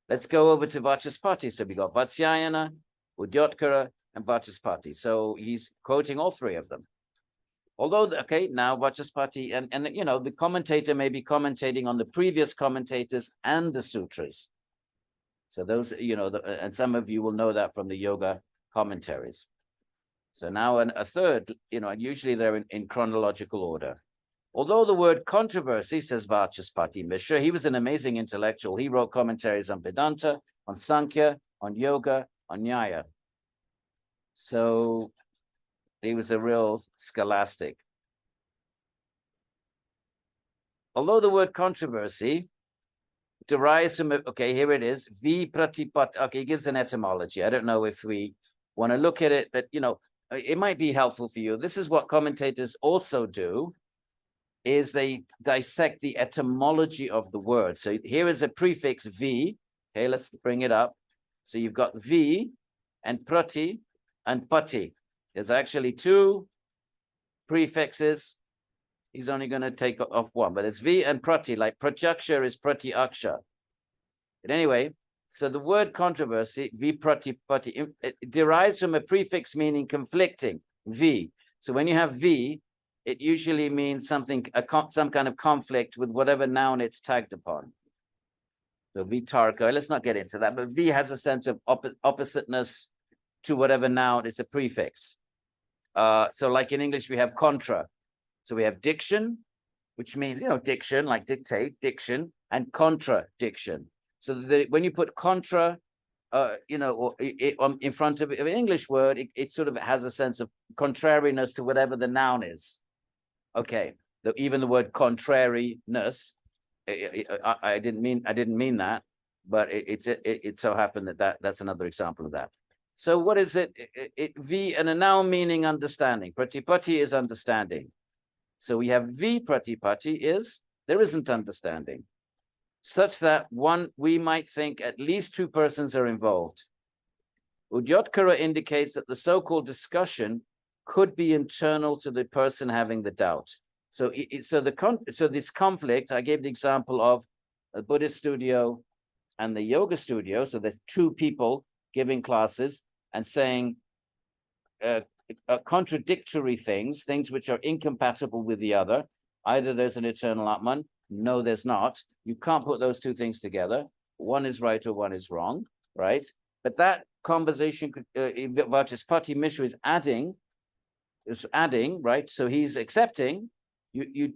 let's go over to Vachaspati. So we got Vatsyayana, Udyotkara, and Vachaspati. So he's quoting all three of them. Although, okay, now Vachaspati, and you know, the commentator may be commentating on the previous commentators and the sutras. So those, you know, and some of you will know that from the yoga commentaries. So now a third, you know, and usually they're in chronological order. Although the word controversy, says Vachaspati Mishra, he was an amazing intellectual. He wrote commentaries on Vedanta, on Sankhya, on yoga, on Nyaya. So he was a real scholastic. Although the word controversy derives from, okay, here it is, vi pratipat. Okay, he gives an etymology. I don't know if we want to look at it, but, you know, it might be helpful for you. This is what commentators also do, is they dissect the etymology of the word. So here is a prefix vi. Okay, let's bring it up. So you've got vi and prati and pati. There's actually two prefixes. He's only going to take off one, but it's vi and prati, like pratyaksha is pratyaksha. But anyway, so the word controversy, vi prati pati, it derives from a prefix meaning conflicting, vi. So when you have vi, it usually means something, some kind of conflict with whatever noun it's tagged upon. So vitarka, let's not get into that, but vi has a sense of oppositeness to whatever noun is a prefix. So like in English, we have contra. So we have diction, which means, you know, diction, like dictate, diction, and contradiction. So when you put contra, you know, or in front of an English word, it sort of has a sense of contrariness to whatever the noun is. Okay, even the word contrariness, I didn't mean that, but it so happened that's another example of that. So what is it? V and a noun meaning understanding. Pratipati is understanding. So we have V pratipati is there isn't understanding, such that we might think at least two persons are involved. Udyotkara indicates that the so-called discussion could be internal to the person having the doubt. So this conflict, I gave the example of a Buddhist studio and the yoga studio. So there's two people giving classes and saying contradictory things which are incompatible with the other. Either there's an eternal Atman, no, there's not. You can't put those two things together. One is right or one is wrong, right? But that conversation, Vachaspati Mishra is adding, right? So he's accepting. You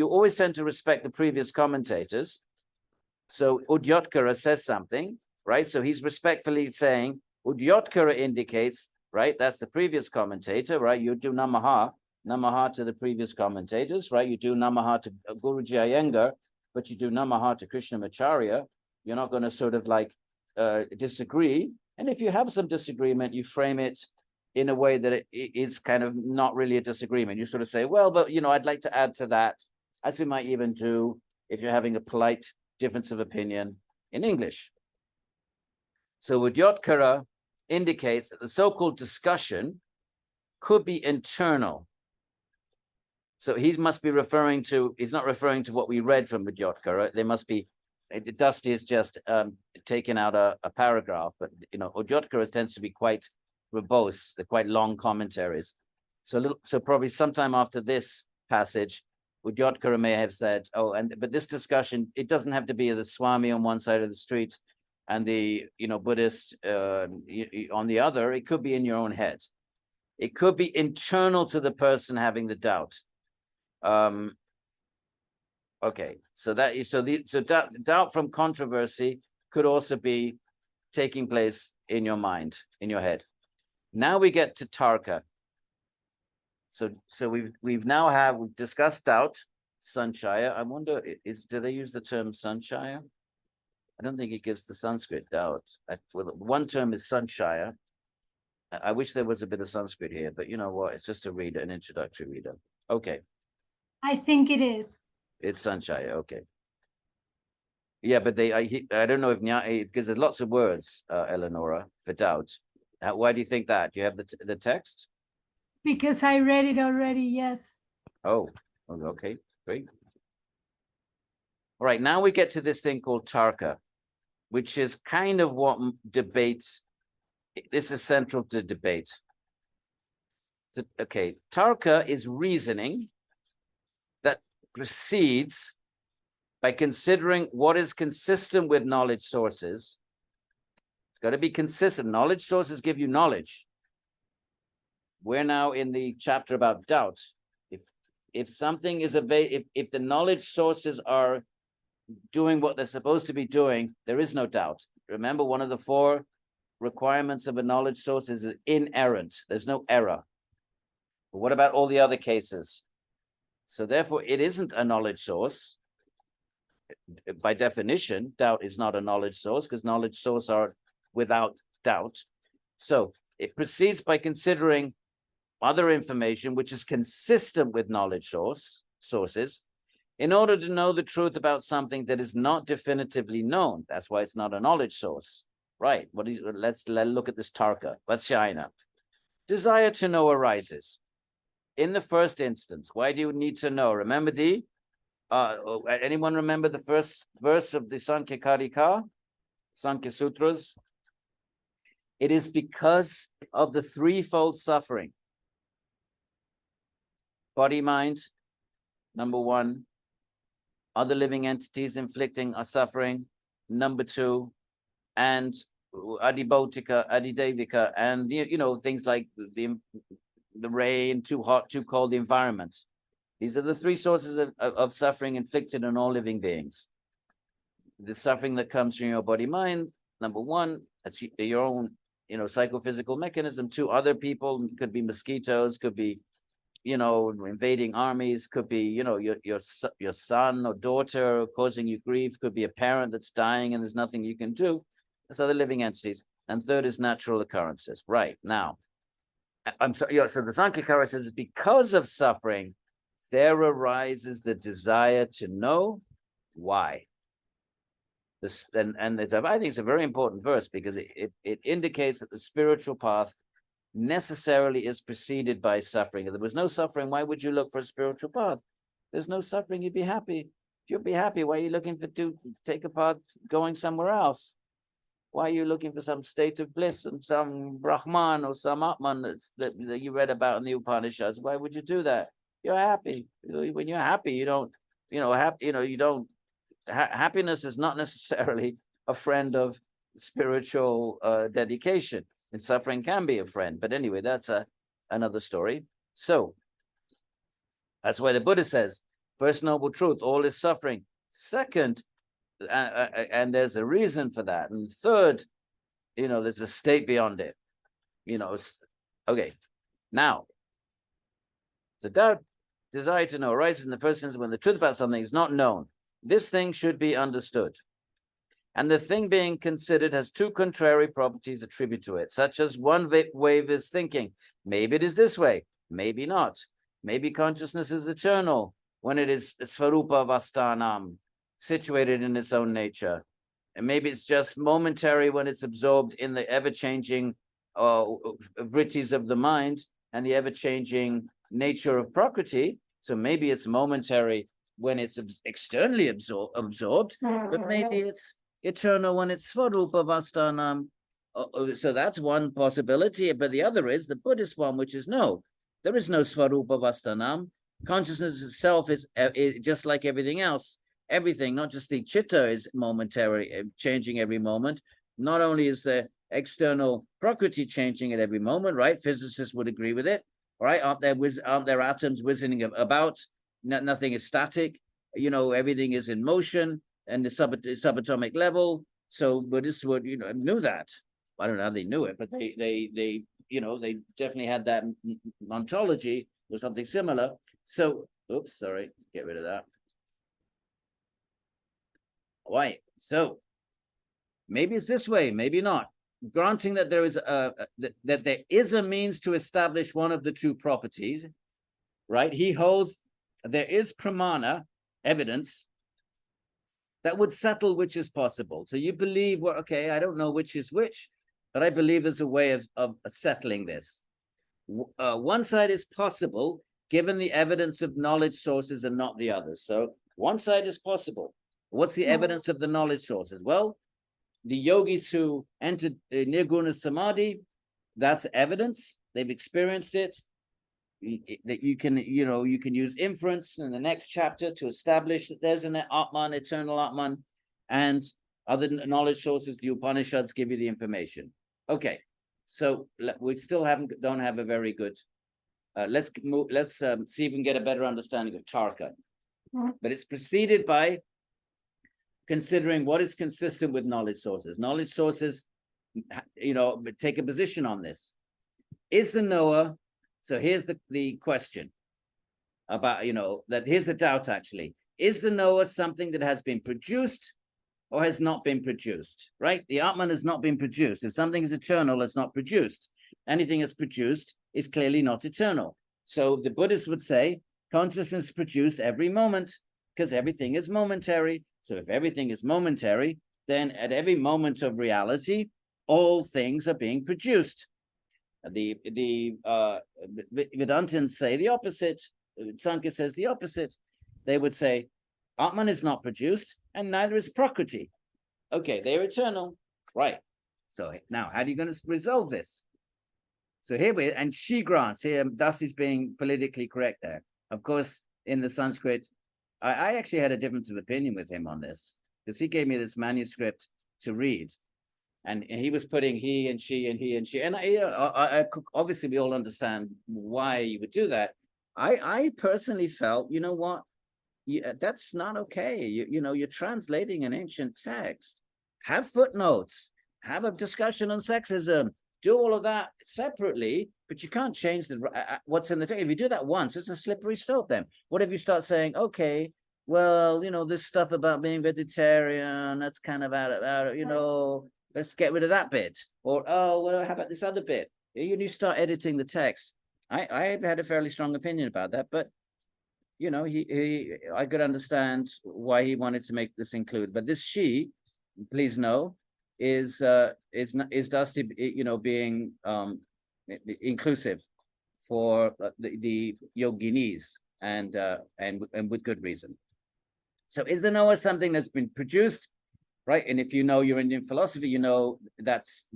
always tend to respect the previous commentators. So Udyotkara says something, right? So he's respectfully saying, Udyotkara indicates, right? That's the previous commentator, right? You do namaha to the previous commentators, right? You do namaha to Guruji Iyengar, but you do namaha to Krishnamacharya. You're not going to sort of like disagree. And if you have some disagreement, you frame it in a way that it is kind of not really a disagreement. You sort of say, well, but, you know, I'd like to add to that, as we might even do if you're having a polite difference of opinion in English. So Udyotkara indicates that the so-called discussion could be internal. So he must be referring to, he's not referring to what we read from Udyotkara. There must be, Dusty has just taken out a paragraph, but, you know, Udyotkara tends to be quite verbose, they're quite long commentaries. So probably sometime after this passage, Udyotkara may have said, oh, but this discussion, it doesn't have to be the Swami on one side of the street and the Buddhist on the other, it could be in your own head. It could be internal to the person having the doubt. Okay, so doubt from controversy could also be taking place in your mind, in your head. Now we get to tarka. So we've discussed doubt, Samshaya. I wonder, do they use the term Samshaya? I don't think it gives the Sanskrit doubt. Well, one term is Samshaya. I wish there was a bit of Sanskrit here, but you know what? It's just a reader, an introductory reader. Okay. I think it is. It's Samshaya. Okay. Yeah, but I don't know if because there's lots of words, Eleonora, for doubt. Why do you think that? Do you have the text? Because I read it already, yes. Oh, okay, great. All right, now we get to this thing called tarka, which is kind of what debates. This is central to debate. So, okay, tarka is reasoning that proceeds by considering what is consistent with knowledge sources. It's got to be consistent. Knowledge sources give you knowledge. We're now in the chapter about doubt. If something is if the knowledge sources are doing what they're supposed to be doing, there is no doubt. Remember, one of the 4 requirements of a knowledge source is inerrant. There's no error. But what about all the other cases? So therefore, it isn't a knowledge source. By definition, doubt is not a knowledge source because knowledge sources are without doubt. So it proceeds by considering other information which is consistent with knowledge sources in order to know the truth about something that is not definitively known. That's why it's not a knowledge source. Right. Let's look at this tarka. Vatsyayana. Desire to know arises. In the first instance, why do you need to know? Remember anyone remember the first verse of the Sankhya Karika, Sankhya Sutras? It is because of the threefold suffering. Body, mind, number 1. Other living entities inflicting a suffering, number 2. And adibautika, adidevika, and things like the rain, too hot, too cold environment. These are the 3 sources of suffering inflicted on all living beings. The suffering that comes from your body, mind, number 1, that's your own, psychophysical mechanism. 2, other people, could be mosquitoes, could be, invading armies, could be, your son or daughter causing you grief, could be a parent that's dying and there's nothing you can do. That's other living entities. And 3rd is natural occurrences. Right now, I'm sorry. So the Sankhya says, because of suffering, there arises the desire to know why. I think it's a very important verse because it indicates that the spiritual path necessarily is preceded by suffering. If there was no suffering, why would you look for a spiritual path? There's no suffering, you'd be happy. If you'd be happy, why are you looking take a path going somewhere else? Why are you looking for some state of bliss and some Brahman or some Atman that you read about in the Upanishads? Why would you do that? You're happy. When you're happy, you don't, happiness is not necessarily a friend of spiritual dedication. And suffering can be a friend. But anyway, that's another story. So that's why the Buddha says, first noble truth, all is suffering. Second, and there's a reason for that. And 3rd, there's a state beyond it. Okay. Now, so doubt, desire to know arises in the first instance when the truth about something is not known. This thing should be understood. And the thing being considered has 2 contrary properties attributed to it, such as one wave is thinking, maybe it is this way, maybe not. Maybe consciousness is eternal when it is svarupa vastanam, situated in its own nature. And maybe it's just momentary when it's absorbed in the ever-changing vrittis of the mind and the ever-changing nature of Prakriti. So maybe it's momentary when it's externally absorbed, but maybe it's eternal when it's svarupa vastanam. So that's one possibility, but the other is the Buddhist one, which is no, there is no svarupa vastanam. Consciousness itself is just like everything else. Everything, not just the chitta, is momentary, changing every moment, not only is the external Prakriti changing at every moment, right? Physicists would agree with it, right? Aren't there atoms whizzing about? Nothing is static. You know, everything is in motion and the subatomic level. So Buddhists would, you know, knew that. I don't know how they knew it, but they you know, they definitely had that ontology or something similar. So, oops, sorry, get rid of that. Right. So maybe it's this way, maybe not. Granting that there is that there is a means to establish one of the two properties, right? He holds there is pramana, evidence, that would settle which is possible. So you believe, well, okay, I don't know which is which, but I believe there's a way of settling this. One side is possible, given the evidence of knowledge sources and not the others. So one side is possible. What's the evidence of the knowledge sources? Well, the yogis who entered Nirguna Samadhi, that's evidence. They've experienced it. That you can, you know, you can use inference in the next chapter to establish that there's an Atman, eternal Atman, and other knowledge sources, the Upanishads give you the information. Okay, so we still don't have a very good. Let's see if we can get a better understanding of Tarka. But it's preceded by considering what is consistent with knowledge sources. Knowledge sources, you know, take a position on this. Is the knower? So here's the question about, you know, that here's the doubt actually. Is the knower something that has been produced or has not been produced, right? The Atman has not been produced. If something is eternal, it's not produced. Anything that's produced is clearly not eternal. So the Buddhists would say consciousness is produced every moment because everything is momentary. So if everything is momentary, then at every moment of reality, all things are being produced. The Vedantins say the opposite. Sankhya says the opposite. They would say Atman is not produced and neither is Prakriti. Okay, they're eternal, right? So now, how are you going to resolve this? So here and she grants here. Dusty's being politically correct there. Of course, in the Sanskrit, I actually had a difference of opinion with him on this because he gave me this manuscript to read. And he was putting he and she and he and she. And I obviously we all understand why you would do that. I personally felt, you know what, that's not okay. You know, you're translating an ancient text. Have footnotes. Have a discussion on sexism. Do all of that separately, but you can't change what's in the text. If you do that once, it's a slippery slope then. What if you start saying, okay, well, you know, this stuff about being vegetarian, that's kind of out of, you know, let's get rid of that bit. Or, oh, well, how about this other bit? You start editing the text. I had a fairly strong opinion about that, but, you know, I could understand why he wanted to make this include. But this she, please know, is Dusty, you know, being inclusive for the yoginis and with good reason. So is the knower something that's been produced, right? And if you know your Indian philosophy, you know that's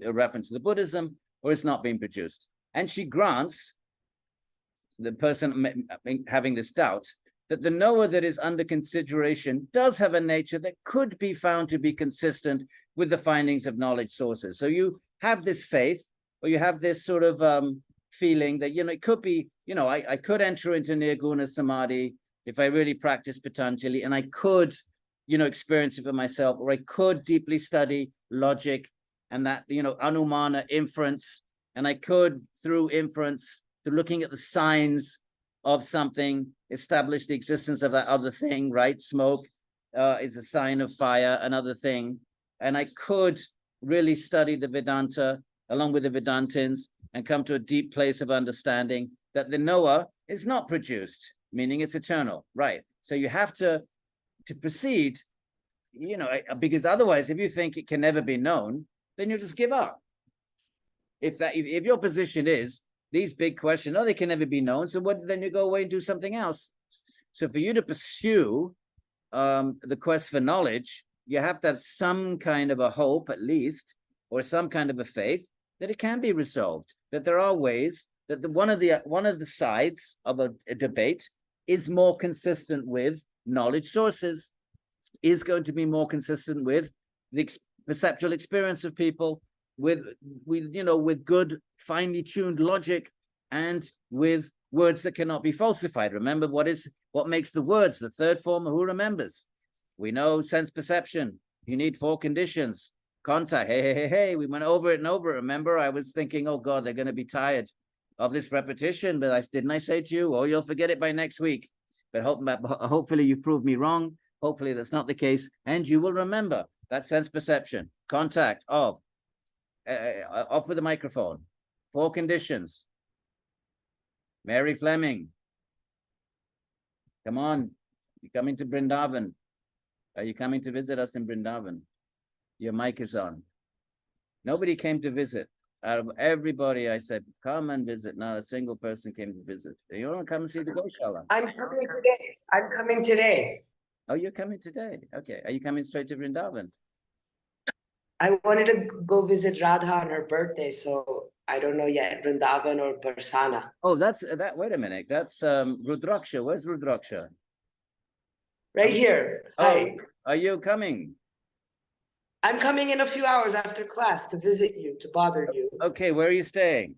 a reference to the Buddhism, or it's not being produced. And she grants the person having this doubt that the knower that is under consideration does have a nature that could be found to be consistent with the findings of knowledge sources. So you have this faith, or you have this sort of feeling that, you know, it could be, you know, I could enter into Nirguna Samadhi if I really practice Patanjali, and I could, you know, experience it for myself, or I could deeply study logic and that, you know, anumana, inference, and I could, through inference, through looking at the signs of something, establish the existence of that other thing, right? Smoke is a sign of fire, another thing. And I could really study the Vedanta along with the Vedantins and come to a deep place of understanding that the knower is not produced, meaning it's eternal, right? So you have to proceed, you know, because otherwise, if you think it can never be known, then you just give up. If your position is these big questions, they can never be known, so then you go away and do something else. So for you to pursue the quest for knowledge, you have to have some kind of a hope, at least, or some kind of a faith that it can be resolved, that there are ways that one of the sides of a debate is more consistent with knowledge sources, is going to be more consistent with the perceptual experience of people with good, finely tuned logic and with words that cannot be falsified. Remember what makes the words, the third form, who remembers? We know sense perception. You need 4 conditions. Contact. Hey. We went over it and over it. Remember, I was thinking, oh God, they're going to be tired of this repetition, but didn't I say to you, oh, you'll forget it by next week. But hopefully you proved me wrong. Hopefully that's not the case. And you will remember that sense perception. Contact. Off with the microphone. 4 conditions. Mary Fleming. Come on. You're coming to Brindavan. Are you coming to visit us in Brindavan? Your mic is on. Nobody came to visit. Out of everybody, I said, come and visit. Not a single person came to visit. You want to come and see the Goshala? I'm coming today. I'm coming today. Oh, you're coming today. Okay. Are you coming straight to Vrindavan? I wanted to go visit Radha on her birthday, so I don't know yet, Vrindavan or Barsana. Oh, that's that. Wait a minute. That's Rudraksha. Where's Rudraksha? Right here. Oh, Hi. are you coming? I'm coming in a few hours after class to visit you, to bother you. Okay, where are you staying?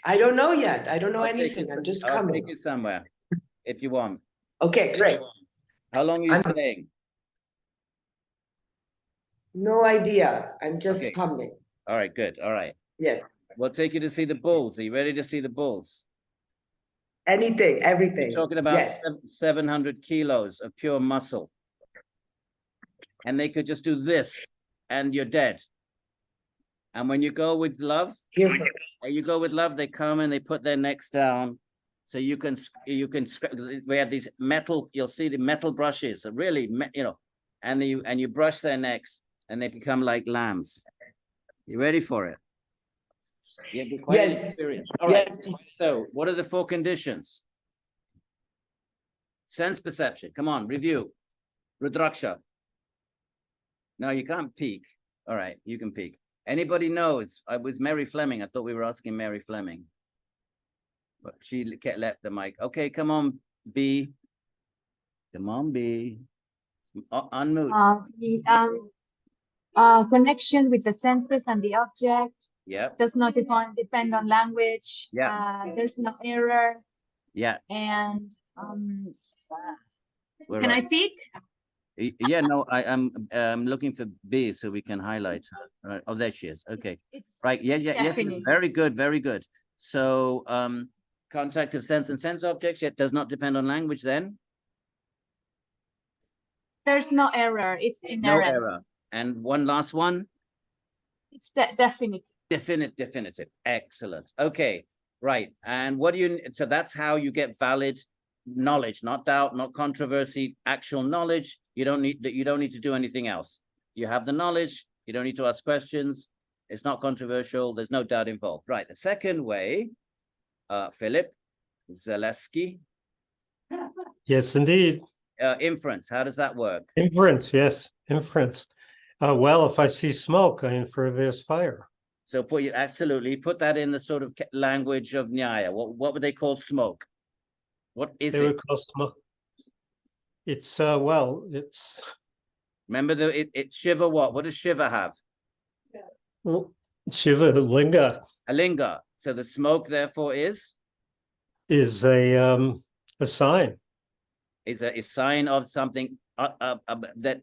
I don't know yet. I don't know I'll take anything. you- I'm just I'll coming. take you somewhere if you want. Okay, great. How long are you I'm- staying? No idea. I'm just Okay. coming. All right, good. All right. Yes. We'll take you to see the bulls. Are you ready to see the bulls? Anything, everything. You're talking about Yes. 700 kilos of pure muscle. And they could just do this and you're dead. And when you go with love, Here. they come and they put their necks down. So you can, we have these metal, you'll see the metal brushes, really, and you brush their necks and they become like lambs. You ready for it? It'll be quite an Yes. experience. All right. Yes. So what are the 4 conditions? Sense perception. Come on, review. Rudraksha. No, you can't peek. All right, you can peek. Anybody knows? I was Mary Fleming. I thought we were asking Mary Fleming. But she left the mic. Okay, come on, B. Come on, B. Unmute. Connection with the senses and the object Yeah, does not depend on language. Yeah. There's no error. yeah. And We're can I right. peek? Yeah, no, I'm looking for B so we can highlight her. All right. Oh, there she is. Okay. It's Right. Yes. definite. Very good. Very good. So, contact of sense and sense objects yet does not depend on language. Then There's no error. It's no inherent. error. And one last one. It's definite. Definitive. Excellent. Okay. Right. And what do you? So that's how you get valid knowledge, not doubt, not controversy. Actual knowledge. You don't need to do anything else. You have the knowledge. You don't need to ask questions. It's not controversial. There's no doubt involved. Right. The second way, Philip Zaleski, Yes, indeed. inference. How does that work? Inference, yes, inference. Well, if I see smoke, I infer there's fire. So put that in the sort of language of Nyaya. What would they call smoke? What is They it? would call smoke. It's it's Remember it's Shiva what? What does Shiva have? Shiva Linga A linga. So the smoke therefore is a sign. Is a sign of something that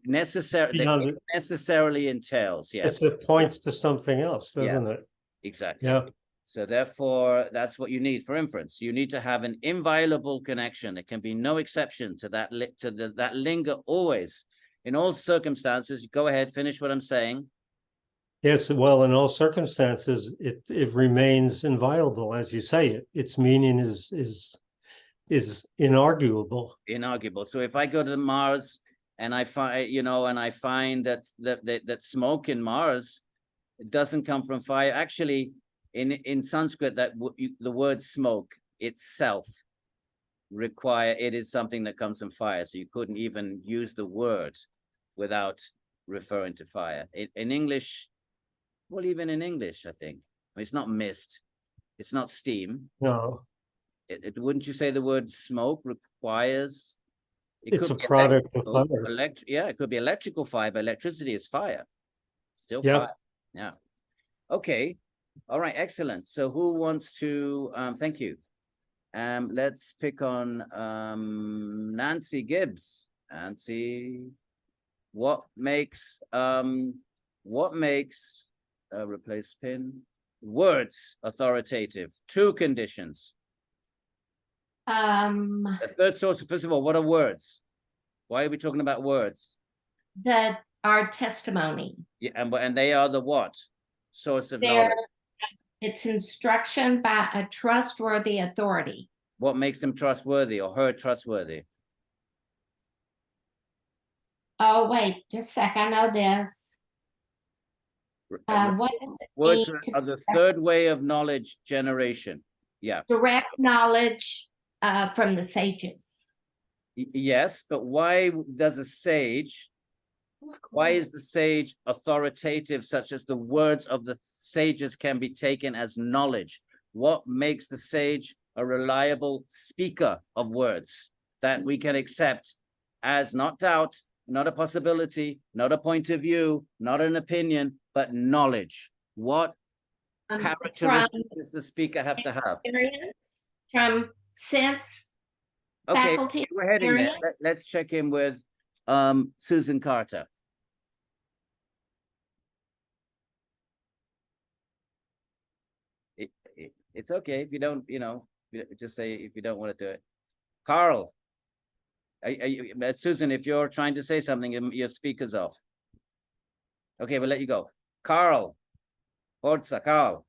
Beyond necessarily entails. Yes, it points to something else, doesn't it? exactly. Yeah. So therefore, that's what you need for inference. You need to have an inviolable connection. There can be no exception to that. That linga always, in all circumstances. Go ahead, finish what I'm saying. Yes, well, in all circumstances, it remains inviolable, as you say. Its meaning is inarguable. Inarguable. So if I go to Mars and I find that smoke in Mars doesn't come from fire. Actually, in Sanskrit, the word smoke itself it is something that comes from fire. So you couldn't even use the word without referring to fire. In English, well, even in English, I think it's not mist, it's not steam. No. Wouldn't you say the word smoke requires It It's could a be product of electrical, fire. yeah, it could be electrical fire, but electricity is fire. Still Yeah. fire. Yeah. Okay. All right. Excellent. So who wants to, thank you. Let's pick on Nancy Gibbs. Nancy, what makes replace pin words authoritative? Two conditions. The third source, first of all, what are words? Why are we talking about words? That our testimony. Yeah, and they are the what? Source of They're, knowledge. it's instruction by a trustworthy authority. What makes them trustworthy or her trustworthy? Oh, wait, just a sec, I know this. What does it Words mean are to the third way of knowledge generation. Yeah. direct knowledge from the sages? Yes, but why does a sage, why is the sage authoritative such as the words of the sages can be taken as knowledge? What makes the sage a reliable speaker of words that we can accept as not doubt, not a possibility, not a point of view, not an opinion, but knowledge? What characteristics does the speaker have to have? Experience, from sense, Okay, faculty we're heading there. experience. Let's check in with Susan Carter. It's okay if you don't, just say if you don't want to do it. Carl, Susan, if you're trying to say something, your speaker's off. Okay, we'll let you go. Carl, Forza, Carl.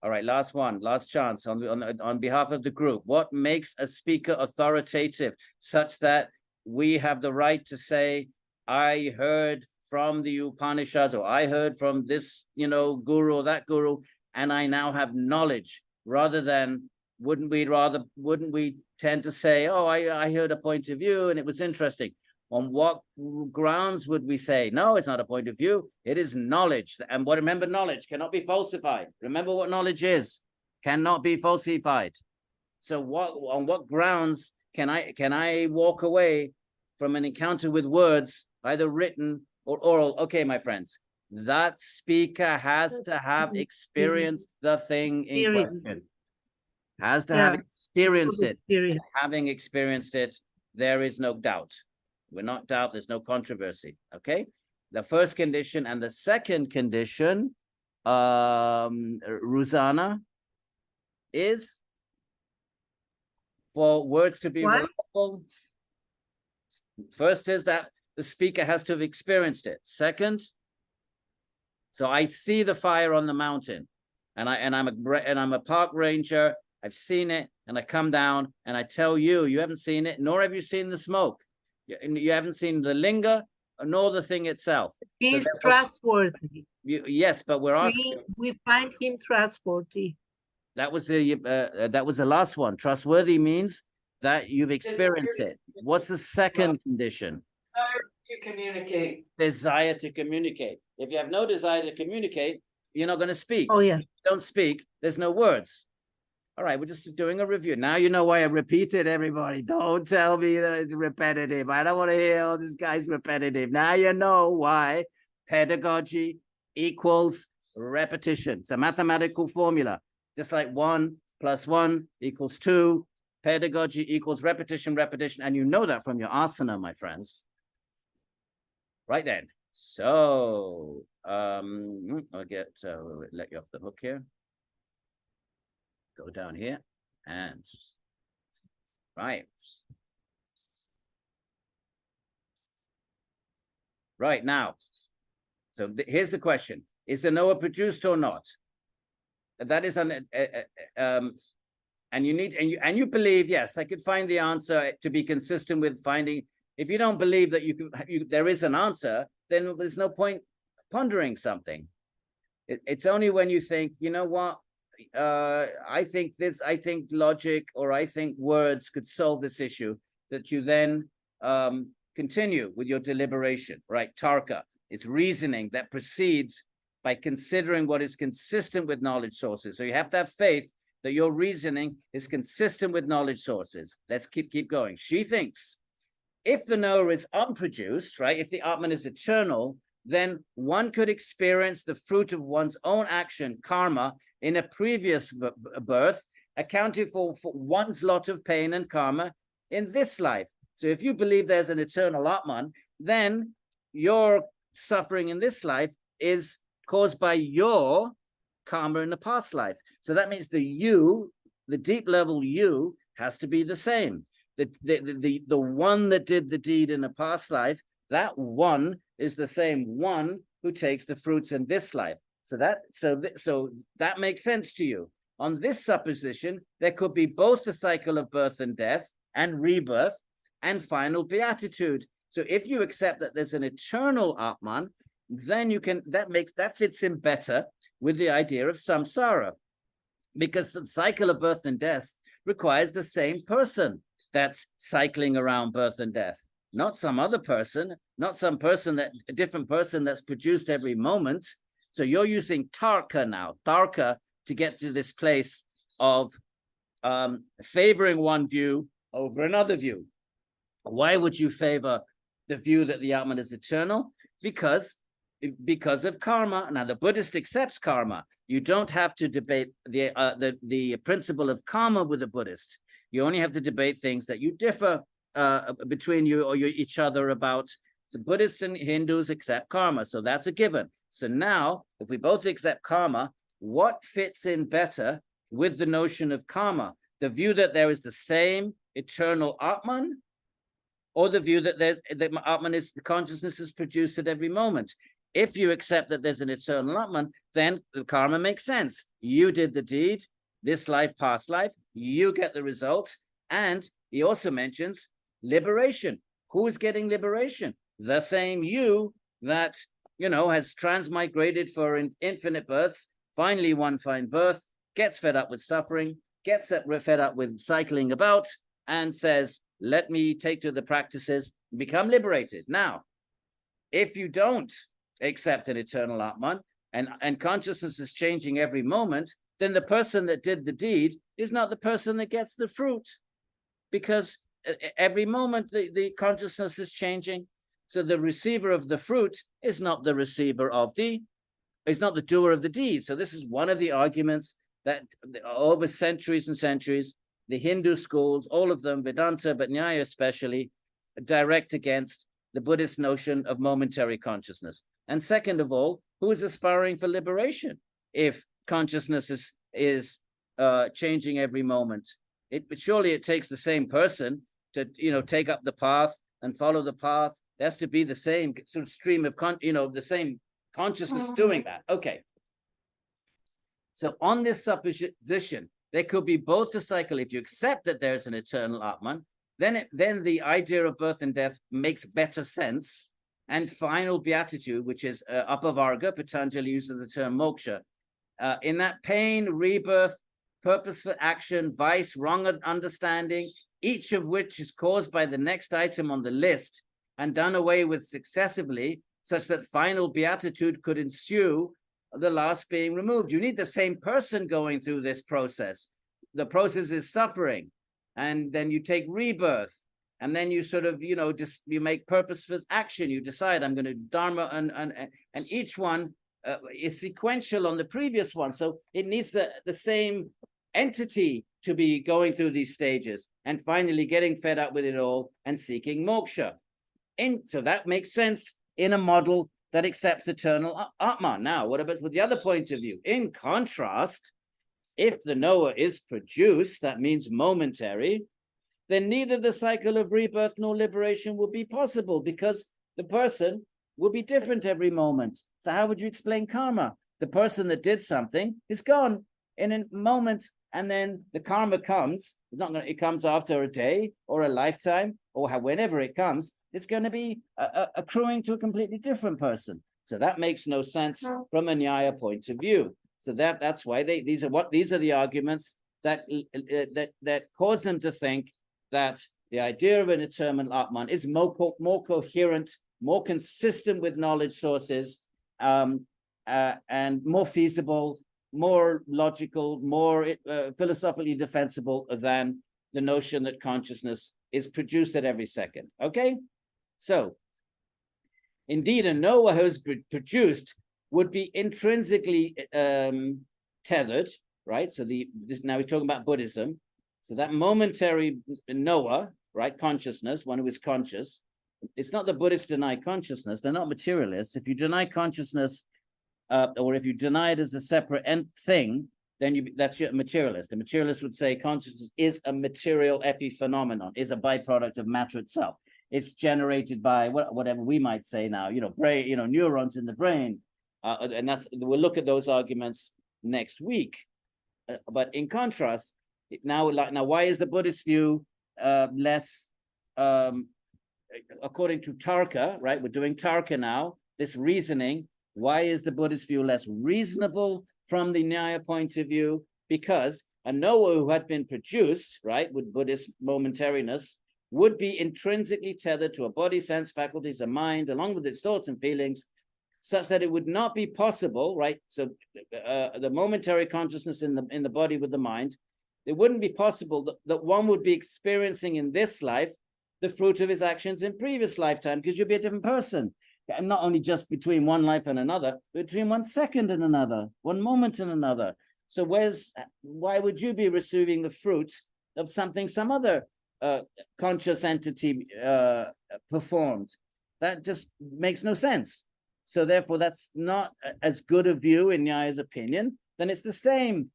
All right, last one, last chance on behalf of the group. What makes a speaker authoritative such that we have the right to say, I heard from the Upanishads, or I heard from this, guru or that guru, and I now have knowledge, rather than, wouldn't we tend to say, oh, I heard a point of view and it was interesting. On what grounds would we say, no, it's not a point of view, it is knowledge. And remember, knowledge cannot be falsified. Remember what knowledge is, cannot be falsified. So on what grounds can I walk away from an encounter with words, either written or oral? Okay, my friends, that speaker has to have experienced the thing in question. Has to have experienced it. Having experienced it, there is no doubt. We're not doubt, there's no controversy. Okay. The first condition and the second condition, Ruzana, is for words to be reliable. First is that the speaker has to have experienced it. Second, so I see the fire on the mountain, and I'm a park ranger. I've seen it, and I come down and I tell you, you haven't seen it, nor have you seen the smoke. You haven't seen the linga, nor the thing itself. He's So trustworthy. yes, but we're asking. We find him trustworthy. That was the last one. Trustworthy means that you've experienced it. What's the second condition? To communicate. Desire to communicate. If you have no desire to communicate, you're not going to speak. Oh, yeah. If you don't speak, there's no words. All right, we're just doing a review. Now you know why I repeated, everybody. Don't tell me that it's repetitive. I don't want to hear, oh, this guy's repetitive. Now you know why pedagogy equals repetition. It's a mathematical formula. Just like 1 + 1 = 2. Pedagogy equals repetition, repetition. And you know that from your asana, my friends. Right then. So, we'll let you off the hook here. Go down here and right. Right now. So here's the question. Is the Noah produced or not? That is and you believe, yes, I could find the answer to be consistent with finding. If you don't believe that there is an answer, then there's no point pondering something. It's only when you think, you know what, I think logic, or I think words could solve this issue, that you then continue with your deliberation, right? Tarka is reasoning that proceeds by considering what is consistent with knowledge sources. So you have to have faith that your reasoning is consistent with knowledge sources. Let's keep going. She thinks if the knower is unproduced, right, if the Atman is eternal, then one could experience the fruit of one's own action, karma, in a previous birth, accounting for one's lot of pain and karma in this life. So if you believe there's an eternal Atman, then your suffering in this life is caused by your karma in the past life. So that means the you, the deep level you, has to be the same. The one that did the deed in a past life, that one is the same one who takes the fruits in this life. So that makes sense to you. On this supposition, there could be both the cycle of birth and death and rebirth and final beatitude. So if you accept that there's an eternal Atman, then you can, that fits in better with the idea of samsara, because the cycle of birth and death requires the same person that's cycling around birth and death, not some other person, not some person that a different person that's produced every moment. So you're using tarka now, tarka, to get to this place of favoring one view over another view. Why would you favor the view that the Atman is eternal? Because of karma. Now the Buddhist accepts karma. You don't have to debate the principle of karma with a Buddhist. You only have to debate things that you differ between you or each other about. So Buddhists and Hindus accept karma, so that's a given. So now, if we both accept karma, what fits in better with the notion of karma? The view that there is the same eternal Atman, or the view that the Atman is, the consciousness is produced at every moment? If you accept that there's an eternal Atman, then the karma makes sense. You did the deed, this life, past life, you get the result. And he also mentions liberation. Who is getting liberation? The same you that, has transmigrated for infinite births. Finally, one fine birth, gets fed up with suffering, gets fed up with cycling about, and says, let me take to the practices, become liberated. Now, if you don't accept an eternal Atman, and consciousness is changing every moment, then the person that did the deed is not the person that gets the fruit, because every moment the consciousness is changing. So the receiver of the fruit is not the receiver of is not the doer of the deed. So this is one of the arguments that over centuries and centuries, the Hindu schools, all of them, Vedanta, but Nyaya especially, direct against the Buddhist notion of momentary consciousness. And second of all, who is aspiring for liberation if consciousness is changing every moment? Surely it takes the same person to take up the path and follow the path. There has to be the same sort of stream of the same consciousness doing that. Okay. So on this supposition, there could be both the cycle. If you accept that there's an eternal Atman, then the idea of birth and death makes better sense. And final beatitude, which is apavarga, Patanjali uses the term moksha. In that pain, rebirth, purpose for action, vice, wrong understanding, each of which is caused by the next item on the list and done away with successively, such that final beatitude could ensue, the last being removed. You need the same person going through this process. The process is suffering, and then you take rebirth, and then you sort of, you make purpose for action. You decide, I'm going to dharma, and each one is sequential on the previous one. So it needs the same entity to be going through these stages and finally getting fed up with it all and seeking moksha. So that makes sense in a model that accepts eternal Atman. Now, what about with the other point of view? In contrast, if the knower is produced, that means momentary, then neither the cycle of rebirth nor liberation will be possible, because the person will be different every moment. So how would you explain karma? The person that did something is gone in a moment, and then the karma comes. It comes after a day or a lifetime, or whenever it comes. It's going to be accruing to a completely different person. So that makes no sense from a Nyaya point of view. So that's why these are the arguments that cause them to think that the idea of an eternal Atman is more coherent, more consistent with knowledge sources, and more feasible, more logical, more philosophically defensible than the notion that consciousness is produced at every second. Okay, so indeed, a knower who's produced would be intrinsically tethered, right? So now he's talking about Buddhism. So that momentary knower, right, consciousness, one who is conscious. It's not the Buddhists deny consciousness; they're not materialists. If you deny consciousness, or if you deny it as a separate thing, then that's your materialist. A materialist would say consciousness is a material epiphenomenon, is a byproduct of matter itself. It's generated by whatever we might say now, brain, neurons in the brain, and we'll look at those arguments next week. But in contrast, now why is the Buddhist view less? According to Tarka, right? We're doing Tarka now. This reasoning. Why is the Buddhist view less reasonable from the Nyaya point of view? Because a knower who had been produced, right, with Buddhist momentariness, would be intrinsically tethered to a body, sense, faculties, a mind, along with its thoughts and feelings, such that it would not be possible, right? So the momentary consciousness in the body with the mind, it wouldn't be possible that one would be experiencing in this life the fruit of his actions in previous lifetime, because you'd be a different person. And not only just between one life and another, but between 1 second and another, 1 moment and another. So why would you be receiving the fruit of something some other conscious entity performed? That just makes no sense. So therefore, that's not as good a view in Nyaya's opinion. Then it's the same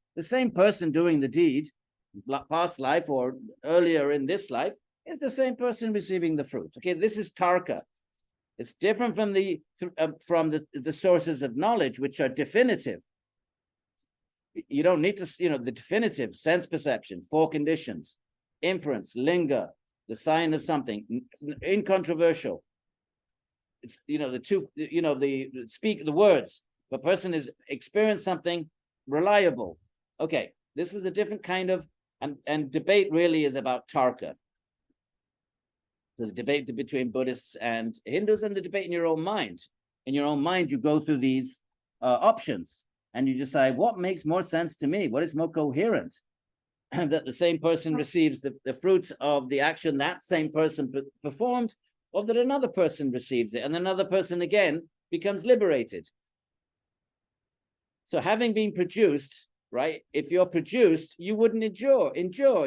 person doing the deed, past life or earlier in this life, is the same person receiving the fruit. Okay, this is Tarka. It's different from the sources of knowledge, which are definitive. You don't need to, the definitive sense perception, 4 conditions, inference, linga, the sign of something, incontroversial. It's the words. The person is experienced something reliable. Okay, this is a different kind of, and debate really is about Tarka. So the debate between Buddhists and Hindus, and the debate in your own mind. In your own mind, you go through these options and you decide what makes more sense to me, what is more coherent. And that the same person receives the fruits of the action that same person performed, or that another person receives it, and another person again becomes liberated. So having been produced, right, if you're produced, you wouldn't endure,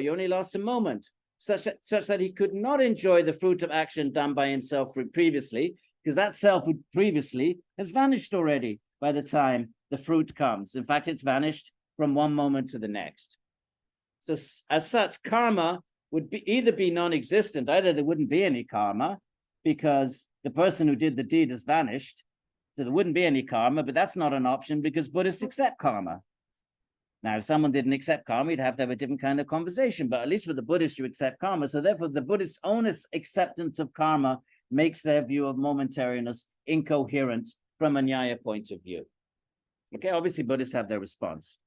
you only last a moment. Such that he could not enjoy the fruit of action done by himself previously, because that self previously has vanished already by the time the fruit comes. In fact, it's vanished from one moment to the next. So as such, karma would either be non-existent, either there wouldn't be any karma because the person who did the deed has vanished, so there wouldn't be any karma, but that's not an option because Buddhists accept karma. Now, if someone didn't accept karma, you'd have to have a different kind of conversation. But at least with the Buddhists, you accept karma. So therefore, the Buddhists' own acceptance of karma makes their view of momentariness incoherent from a Nyaya point of view. Okay, obviously, Buddhists have their response.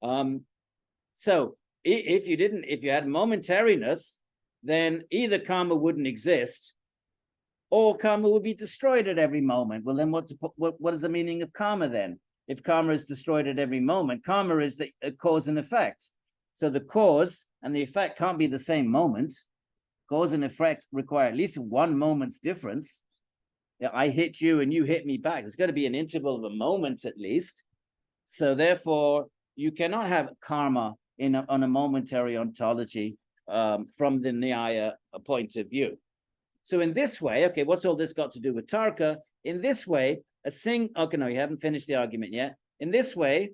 So if you had momentariness, then either karma wouldn't exist, or karma would be destroyed at every moment. Well, then what is the meaning of karma then? If karma is destroyed at every moment, karma is the cause and effect. So the cause and the effect can't be the same moment. Cause and effect require at least 1 moment's difference. I hit you and you hit me back. There's got to be an interval of a moment at least. So therefore, you cannot have karma on a momentary ontology from the Nyaya point of view. So in this way, okay, what's all this got to do with Tarka? In this way, okay, no, you haven't finished the argument yet. In this way,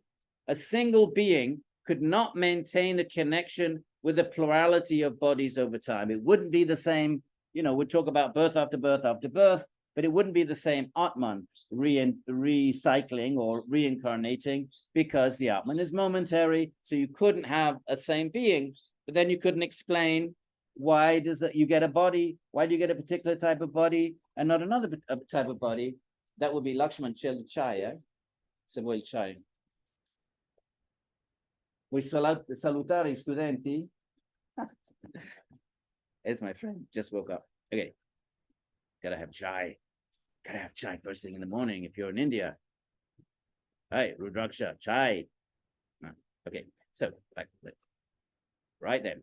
a single being could not maintain a connection with a plurality of bodies over time. It wouldn't be the same, we'd talk about birth after birth after birth, but it wouldn't be the same Atman recycling or reincarnating because the Atman is momentary. So you couldn't have a same being, but then you couldn't explain why you get a body? Why do you get a particular type of body and not another type of body? That would be Lakshman Chaya. Se vuoi il chai. Vuoi salutare I studenti? It's my friend, just woke up. Okay. Gotta have chai. Gotta have chai first thing in the morning if you're in India. Right, Rudraksha, chai. Okay, so right then.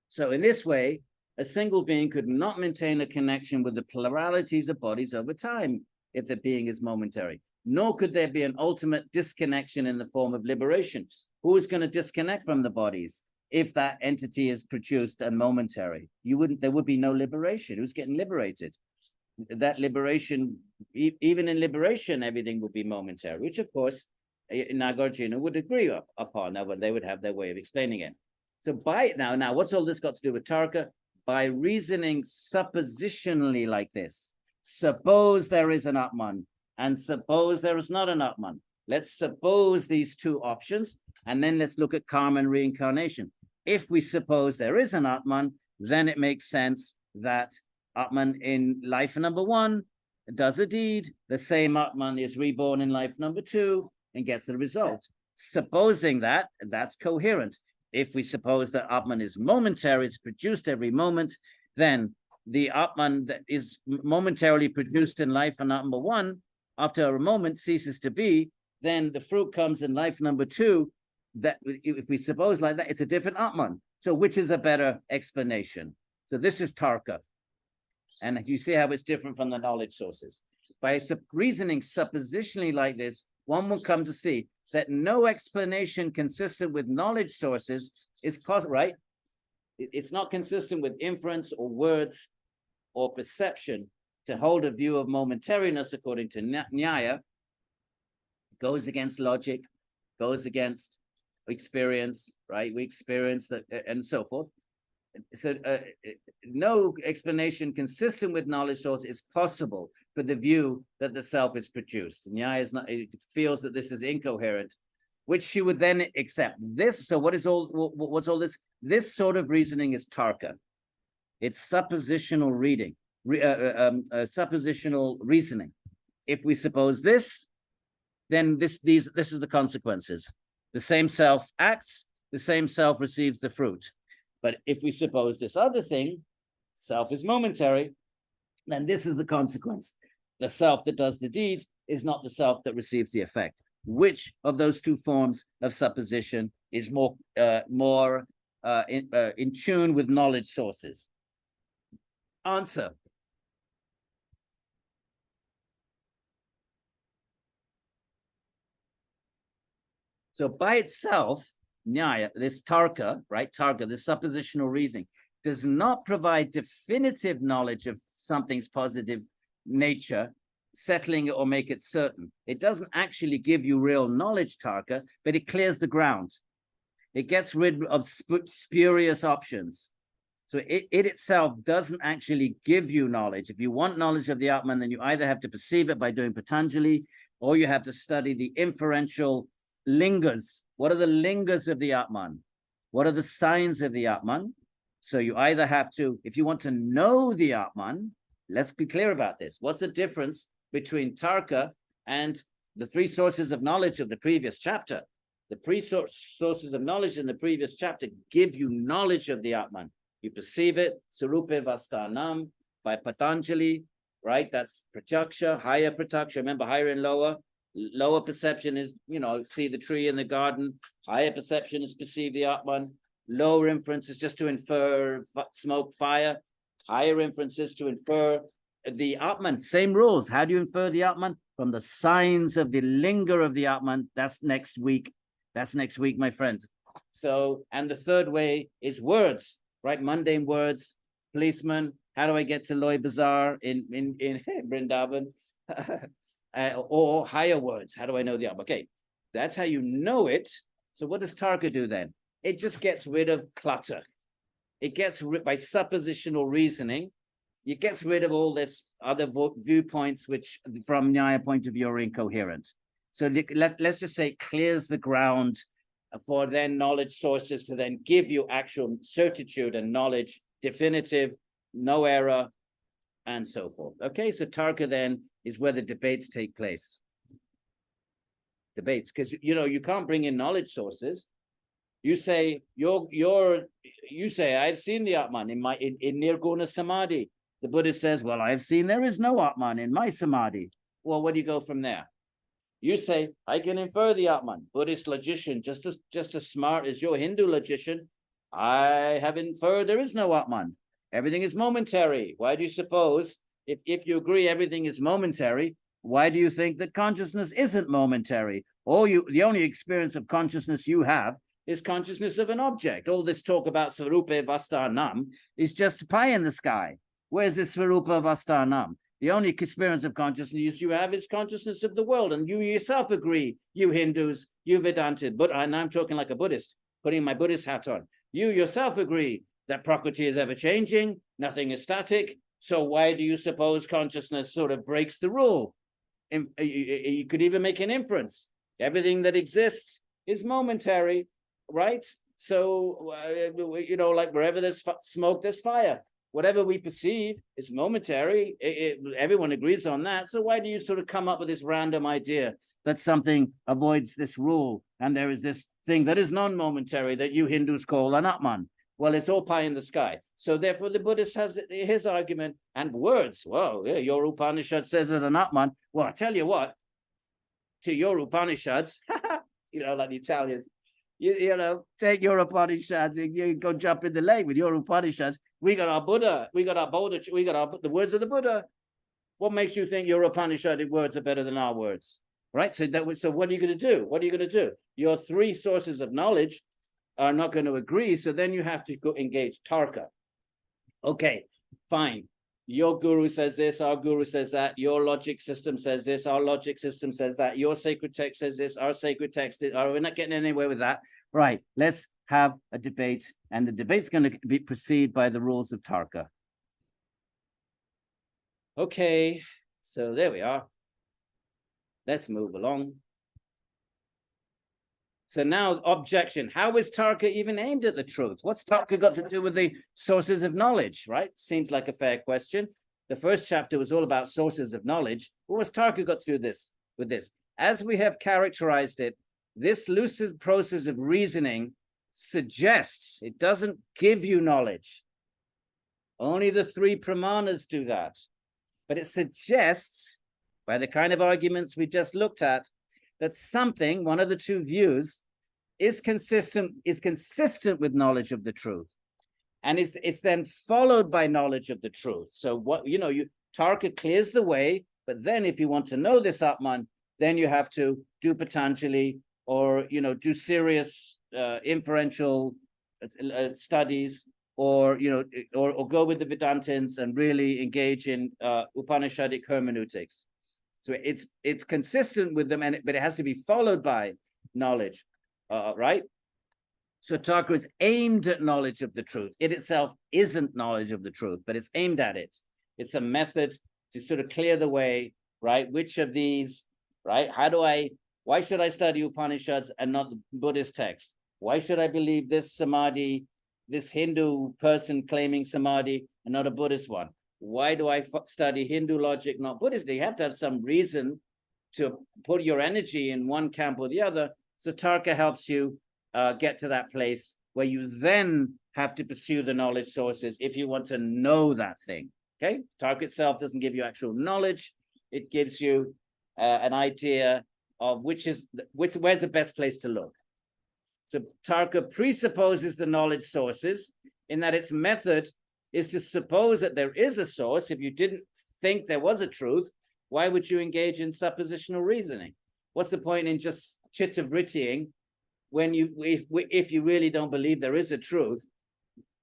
So in this way, a single being could not maintain a connection with the pluralities of bodies over time if the being is momentary, nor could there be an ultimate disconnection in the form of liberation. Who is going to disconnect from the bodies if that entity is produced and momentary? There would be no liberation. Who's getting liberated? That liberation, even in liberation, everything will be momentary, which of course Nagarjuna would agree upon. Now, when they would have their way of explaining it. So now, what's all this got to do with Tarka? By reasoning suppositionally like this, suppose there is an Atman and suppose there is not an Atman. Let's suppose these two options, and then let's look at karma and reincarnation. If we suppose there is an Atman, then it makes sense that Atman in life number 1 does a deed. The same Atman is reborn in life number 2 and gets the result. Supposing that, that's coherent. If we suppose that Atman is momentary, it's produced every moment, then the Atman that is momentarily produced in life number 1, after a moment ceases to be, then the fruit comes in life number 2. That if we suppose like that, it's a different Atman. So which is a better explanation? So this is Tarka. And you see how it's different from the knowledge sources. By reasoning suppositionally like this, one will come to see that no explanation consistent with knowledge sources is right. It's not consistent with inference or words or perception to hold a view of momentariness according to Nyaya. Goes against logic, goes against experience, right? We experience that and so forth. So no explanation consistent with knowledge source is possible for the view that the self is produced. Nyaya is not, it feels that this is incoherent, which she would then accept. This, so what's all this? This sort of reasoning is Tarka. It's suppositional reading, suppositional reasoning. If we suppose this, then this is the consequences. The same self acts, the same self receives the fruit. But if we suppose this other thing, self is momentary, then this is the consequence. The self that does the deed is not the self that receives the effect. Which of those two forms of supposition is more in tune with knowledge sources? Answer. So by itself, Nyaya, this Tarka, right? Tarka, this suppositional reasoning, does not provide definitive knowledge of something's positive nature, settling it or make it certain. It doesn't actually give you real knowledge, Tarka, but it clears the ground. It gets rid of spurious options. So it itself doesn't actually give you knowledge. If you want knowledge of the Atman, then you either have to perceive it by doing Patanjali, or you have to study the inferential lingers. What are the lingers of the Atman? What are the signs of the Atman? So you either have to, if you want to know the Atman, let's be clear about this. What's the difference between Tarka and the 3 sources of knowledge of the previous chapter? The sources of knowledge in the previous chapter give you knowledge of the Atman. You perceive it, Sarupe Vastanam, by Patanjali, right? That's Pratyaksha, higher Pratyaksha. Remember, higher and lower. Lower perception is, see the tree in the garden. Higher perception is perceive the Atman. Lower inference is just to infer smoke, fire. Higher inference is to infer the Atman. Same rules. How do you infer the Atman? From the signs of the linger of the Atman. That's next week. That's next week, my friends. So, and the third way is words, right? Mundane words. Policeman, how do I get to Loy Bazaar in Vrindavan? Or higher words. How do I know the Atman? Okay, that's how you know it. So what does Tarka do then? It just gets rid of clutter. It gets rid by suppositional reasoning. It gets rid of all this other viewpoints, which from Nyaya point of view are incoherent. So let's just say it clears the ground for then knowledge sources to then give you actual certitude and knowledge, definitive, no error, and so forth. Okay, so Tarka then is where the debates take place. Debates, because you can't bring in knowledge sources. You say you say I've seen the Atman in Nirguna Samadhi. The Buddha says, well, I've seen there is no Atman in my Samadhi. Well, where do you go from there? You say, I can infer the Atman. Buddhist logician, just as smart as your Hindu logician, I have inferred there is no Atman. Everything is momentary. Why do you suppose, if you agree everything is momentary, why do you think that consciousness isn't momentary? The only experience of consciousness you have is consciousness of an object. All this talk about Svarupa Vastanam is just pie in the sky. Where's this Svarupa Vastanam? The only experience of consciousness you have is consciousness of the world. And you yourself agree, you Hindus, you Vedantin, but and I'm talking like a Buddhist, putting my Buddhist hat on. You yourself agree that Prakriti is ever changing, nothing is static. So why do you suppose consciousness sort of breaks the rule? You could even make an inference. Everything that exists is momentary, right? So, like wherever there's smoke, there's fire. Whatever we perceive is momentary. Everyone agrees on that. So why do you sort of come up with this random idea that something avoids this rule and there is this thing that is non-momentary that you Hindus call an Atman? Well, it's all pie in the sky. So therefore, the Buddhist has his argument and words. Well, yeah, your Upanishad says it an Atman. Well, I tell you what, to your Upanishads, like the Italians, you take your Upanishads and you go jump in the lake with your Upanishads. We got our Buddha, we got the words of the Buddha. What makes you think your Upanishadic words are better than our words? Right? So what are you going to do? What are you going to do? Your three sources of knowledge are not going to agree, so then you have to go engage Tarka. Okay, fine. Your guru says this, our guru says that, your logic system says this, our logic system says that, your sacred text says this, our sacred text is, we're not getting anywhere with that. Right, let's have a debate, and the debate's going to be proceed by the rules of Tarka. Okay, so there we are. Let's move along. So now, objection. How is Tarka even aimed at the truth? What's Tarka got to do with the sources of knowledge, right? Seems like a fair question. The first chapter was all about sources of knowledge. What was Tarka got to do with this? As we have characterized it, this lucid process of reasoning suggests, it doesn't give you knowledge. Only the three pramanas do that. But it suggests, by the kind of arguments we just looked at, that something, one of the two views, is consistent with knowledge of the truth. And it's then followed by knowledge of the truth. So Tarka clears the way, but then if you want to know this Atman, then you have to do Patanjali or do serious inferential studies, or go with the Vedantins and really engage in Upanishadic hermeneutics. So it's consistent with them, but it has to be followed by knowledge, right? So Tarka is aimed at knowledge of the truth. It itself isn't knowledge of the truth, but it's aimed at it. It's a method to sort of clear the way, right? Which of these, right? Why should I study Upanishads and not the Buddhist text? Why should I believe this samadhi, this Hindu person claiming samadhi and not a Buddhist one? Why do I study Hindu logic, not Buddhist? You have to have some reason to put your energy in one camp or the other. So Tarka helps you get to that place where you then have to pursue the knowledge sources if you want to know that thing. Okay, Tarka itself doesn't give you actual knowledge. It gives you an idea of where's the best place to look. So Tarka presupposes the knowledge sources in that its method is to suppose that there is a source. If you didn't think there was a truth, why would you engage in suppositional reasoning? What's the point in just chitta-vrittying when if you really don't believe there is a truth?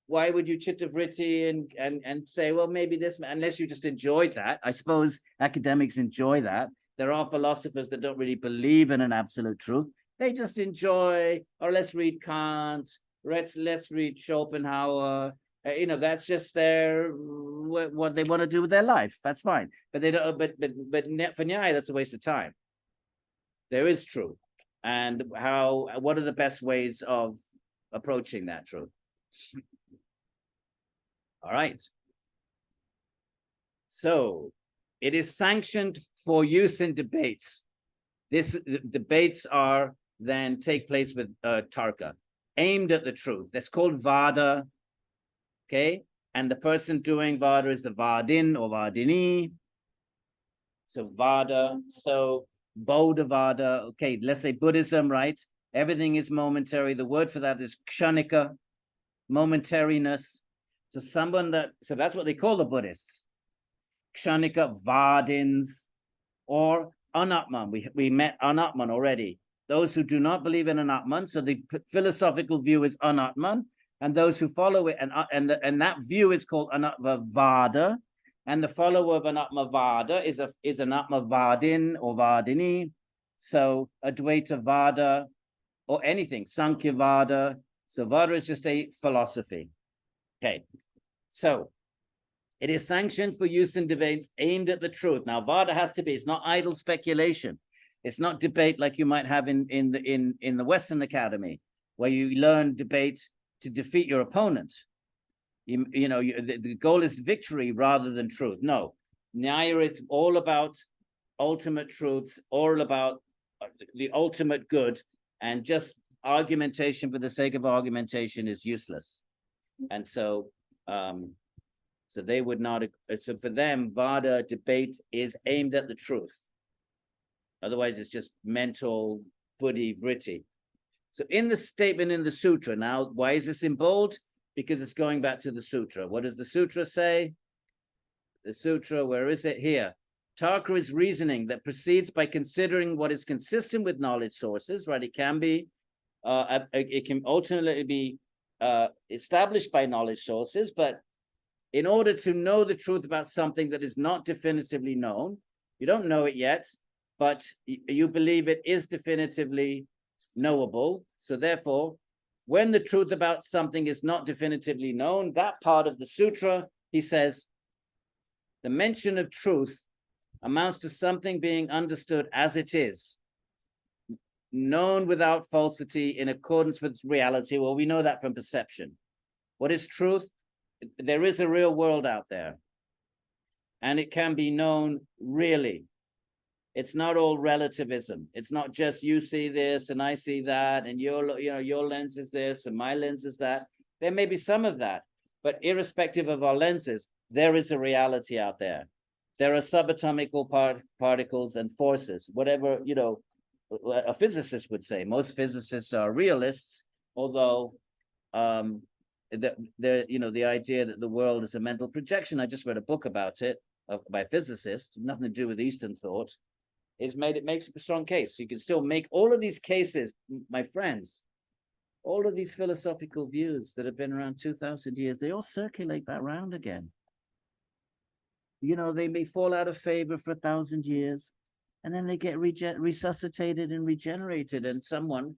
Why would you chitta-vritti and say, well, maybe this, unless you just enjoyed that? I suppose academics enjoy that. There are philosophers that don't really believe in an absolute truth. They just enjoy, or let's read Kant, let's read Schopenhauer. That's just what they want to do with their life. That's fine. But they don't. But for Nyaya, that's a waste of time. There is truth, and what are the best ways of approaching that truth? All right. So it is sanctioned for use in debates. Debates are then take place with Tarka, aimed at the truth. That's called Vada. Okay, and the person doing Vada is the Vadin or Vadini. So Vada. So Bodhavada. Okay, let's say Buddhism, right? Everything is momentary. The word for that is kshanika, momentariness. So so that's what they call the Buddhists. Kshanika Vardins or Anatman. We met Anatman already. Those who do not believe in Anatman, so the philosophical view is Anatman, and those who follow it, and that view is called Anatmavada, and the follower of Anatmavada is Anatmavadin or Vardini. So Advaita Vada or anything, Sankhya Vada. So Vada is just a philosophy. Okay, so it is sanctioned for use in debates aimed at the truth. Now, Vada has to be, it's not idle speculation. It's not debate like you might have in the Western Academy, where you learn debate to defeat your opponent. The goal is victory rather than truth. No, Nyaya is all about ultimate truths, all about the ultimate good, and just argumentation for the sake of argumentation is useless. And so, so they would not. So for them, Vada debate is aimed at the truth. Otherwise, it's just mental buddhi vritti. So in the statement in the sutra, now, why is this in bold? Because it's going back to the sutra. What does the sutra say? The sutra, where is it? Here. Tarka is reasoning that proceeds by considering what is consistent with knowledge sources, right? It can be, it can ultimately be established by knowledge sources, but in order to know the truth about something that is not definitively known, you don't know it yet, but you believe it is definitively knowable. So therefore, when the truth about something is not definitively known, that part of the sutra, he says, the mention of truth amounts to something being understood as it is, known without falsity in accordance with reality. Well, we know that from perception. What is truth? There is a real world out there, and it can be known really. It's not all relativism. It's not just you see this and I see that, and your lens is this and my lens is that. There may be some of that, but irrespective of our lenses, there is a reality out there. There are subatomic particles and forces, whatever, a physicist would say. Most physicists are realists, although the idea that the world is a mental projection. I just read a book about it by a physicist, nothing to do with Eastern thought. It makes a strong case. You can still make all of these cases, my friends, all of these philosophical views that have been around 2,000 years, they all circulate back around again. They may fall out of favor for 1,000 years, and then they get resuscitated and regenerated, and someone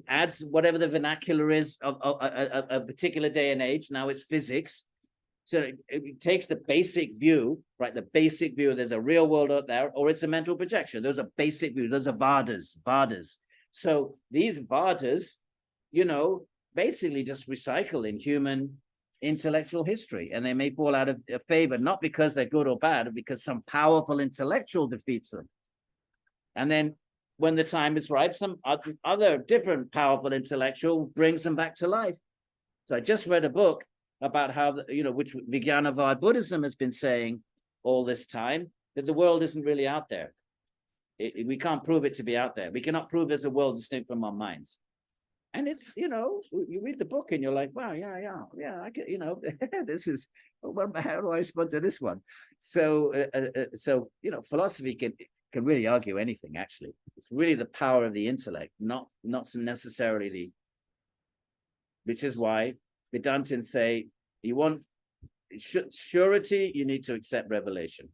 adds whatever the vernacular is of a particular day and age. Now it's physics. So it takes the basic view, right? The basic view, there's a real world out there, or it's a mental projection. Those are basic views. Those are Vadas. So these Vadas, basically just recycle in human intellectual history, and they may fall out of favor, not because they're good or bad, but because some powerful intellectual defeats them. And then when the time is right, some other different powerful intellectual brings them back to life. So I just read a book about how, which Vijnanavad Buddhism has been saying all this time, that the world isn't really out there. We can't prove it to be out there. We cannot prove there's a world distinct from our minds. And it's, you read the book and you're like, wow, yeah, I get, this is, how do I respond to this one? So, philosophy can really argue anything, actually. It's really the power of the intellect, not necessarily which is why Vedantins say, you want surety, you need to accept revelation.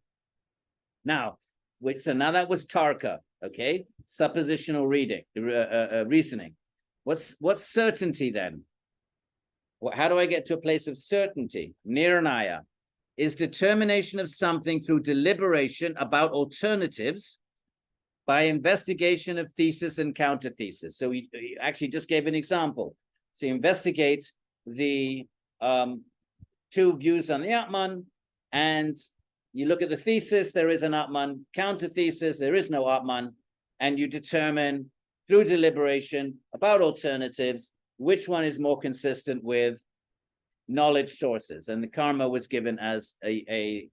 Now, now that was Tarka, okay? Suppositional reasoning. What's certainty then? How do I get to a place of certainty? Nirnaya is determination of something through deliberation about alternatives by investigation of thesis and counter-thesis. So he actually just gave an example. So he investigates the two views on the Atman, and you look at the thesis, there is an Atman, counter-thesis, there is no Atman, and you determine through deliberation about alternatives, which one is more consistent with knowledge sources. And the karma was given as a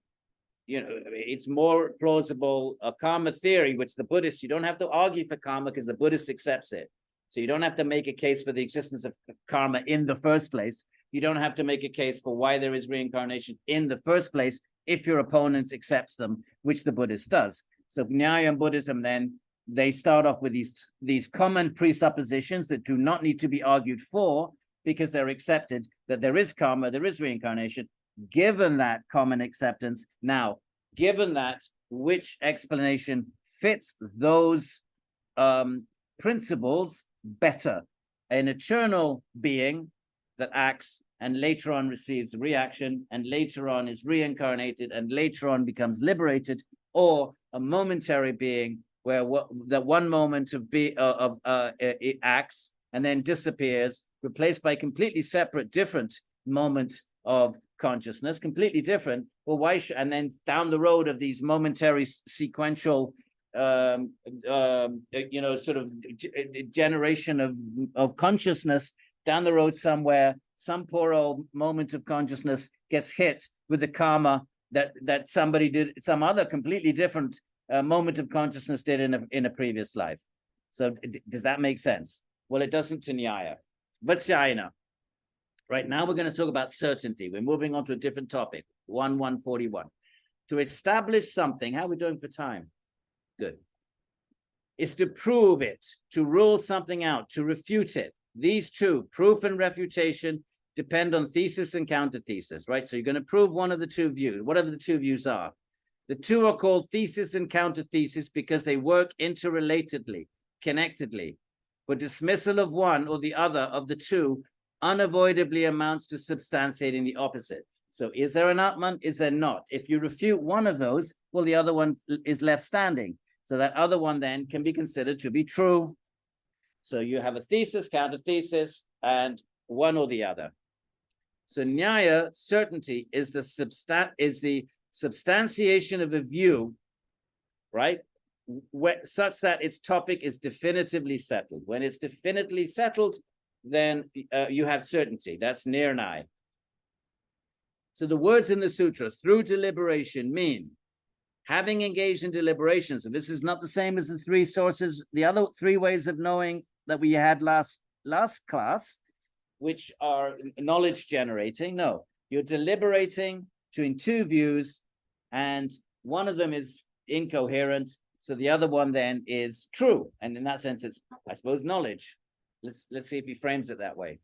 you know, it's more plausible a karma theory, which the Buddhists, you don't have to argue for karma because the Buddhist accepts it. So you don't have to make a case for the existence of karma in the first place. You don't have to make a case for why there is reincarnation in the first place if your opponent accepts them, which the Buddhist does. So Nyaya and Buddhism, then, they start off with these common presuppositions that do not need to be argued for because they're accepted that there is karma, there is reincarnation. Given that common acceptance, now, given that, which explanation fits those principles better? An eternal being that acts and later on receives reaction and later on is reincarnated and later on becomes liberated, or a momentary being where that one moment of it acts and then disappears, replaced by completely separate, different moment of consciousness, completely different. Well, why should, and then down the road of these momentary sequential you know, sort of generation of consciousness, down the road somewhere, some poor old moment of consciousness gets hit with the karma that somebody did, some other completely different moment of consciousness did in a previous life. So does that make sense? Well, it doesn't to Nyaya. But China. Right now, we're going to talk about certainty. We're moving on to a different topic, 141. To establish something, how are we doing for time? Good. Is to prove it, to rule something out, to refute it. These two, proof and refutation, depend on thesis and counter-thesis, right? So you're going to prove one of the two views, whatever the two views are. The two are called thesis and counter-thesis because they work interrelatedly, connectedly. But dismissal of one or the other of the two unavoidably amounts to substantiating the opposite. So is there an Atman? Is there not? If you refute one of those, well, the other one is left standing. So that other one then can be considered to be true. So you have a thesis, counter-thesis, and one or the other. So Nyaya, certainty, is the substantiation of a view, right? Such that its topic is definitively settled. When it's definitively settled, then you have certainty. That's nirnai. So the words in the sutra, through deliberation, mean having engaged in deliberation. So this is not the same as the three sources, the other three ways of knowing that we had last class, which are knowledge generating. No, you're deliberating between two views, and one of them is incoherent. So the other one then is true. And in that sense, it's, I suppose, knowledge. Let's see if he frames it that way.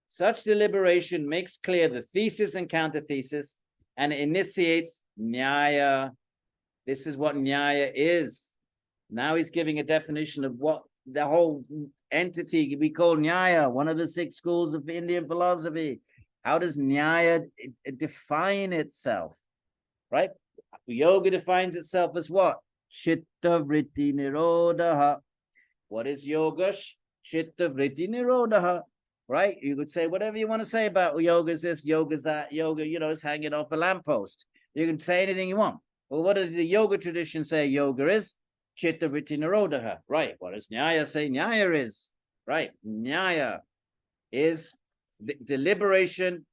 Such deliberation makes clear the thesis and counter-thesis and initiates Nyaya. This is what Nyaya is. Now he's giving a definition of what the whole entity we call Nyaya, one of the 6 schools of Indian philosophy. How does Nyaya define itself? Right? Yoga defines itself as what? Chitta vritti nirodha. What is yoga? Chitta vritti nirodha. Right? You could say whatever you want to say about yoga is this, yoga is that, yoga, you know, is hanging off a lamppost. You can say anything you want. Well, what does the yoga tradition say yoga is? Chitta vritti nirodha. Right. What does Nyaya say Nyaya is? Right. Nyaya is the deliberation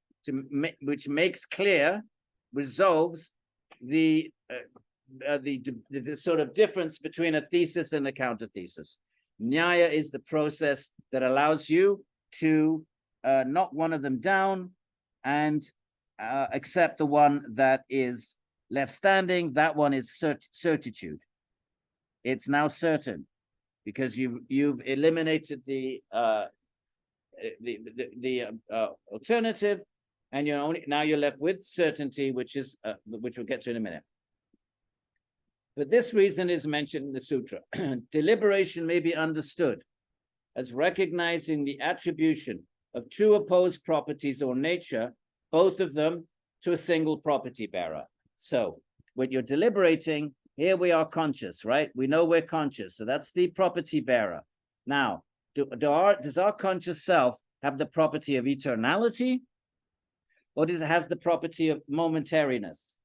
which makes clear, resolves the sort of difference between a thesis and a counter-thesis. Nyaya is the process that allows you to knock one of them down and accept the one that is left standing. That one is certitude. It's now certain because you've eliminated the alternative, and you're left with certainty, which we'll get to in a minute. For this reason is mentioned in the sutra. Deliberation may be understood as recognizing the attribution of two opposed properties or nature, both of them to a single property bearer. So when you're deliberating, here we are conscious, right? We know we're conscious, so that's the property bearer. Now, does our conscious self have the property of eternality, or does it have the property of momentariness?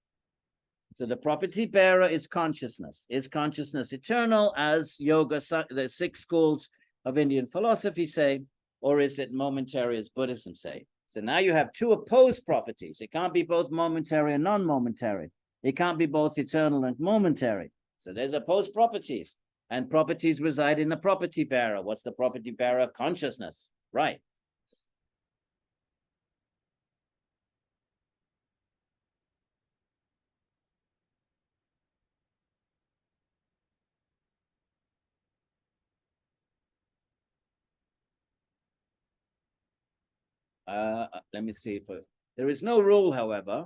So the property bearer is consciousness. Is consciousness eternal, as yoga, the 6 schools of Indian philosophy say, or is it momentary, as Buddhism say? So now you have two opposed properties. It can't be both momentary and non-momentary. It can't be both eternal and momentary. So there's opposed properties, and properties reside in the property bearer. What's the property bearer? Consciousness, right? Let me see if there is no rule, however,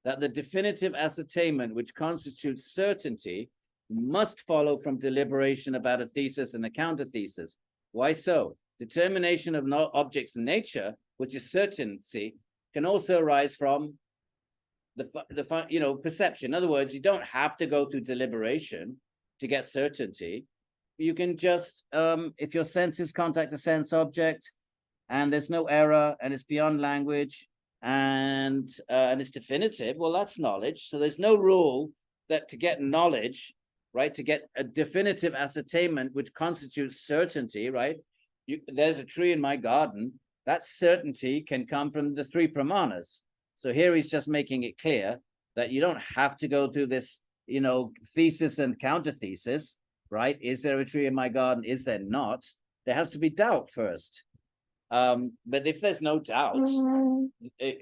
that the definitive ascertainment which constitutes certainty must follow from deliberation about a thesis and a counter-thesis. Why so? Determination of objects' nature, which is certainty, can also arise from the perception. In other words, you don't have to go through deliberation to get certainty. You can just, if your senses contact a sense object, and there's no error, and it's beyond language, and it's definitive, well, that's knowledge. So there's no rule that to get knowledge, right, to get a definitive ascertainment which constitutes certainty, right? There's a tree in my garden. That certainty can come from the three pramanas. So here he's just making it clear that you don't have to go through this, thesis and counter-thesis, right? Is there a tree in my garden? Is there not? There has to be doubt first. But if there's no doubt,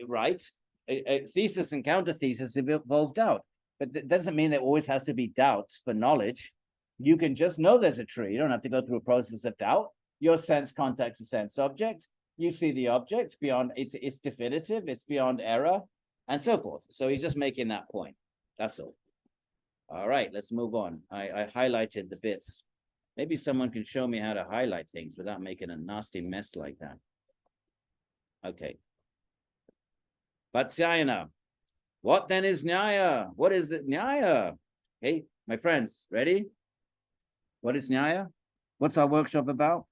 right, a thesis and counter-thesis involve doubt. But that doesn't mean there always has to be doubt for knowledge. You can just know there's a tree. You don't have to go through a process of doubt. Your sense contacts a sense object. You see the object beyond, it's definitive, it's beyond error, and so forth. So he's just making that point. That's all. All right, let's move on. I highlighted the bits. Maybe someone can show me how to highlight things without making a nasty mess like that. Okay. Vatsyayana. What then is Nyaya? What is it, Nyaya? Hey, my friends, ready? What is Nyaya? What's our workshop about?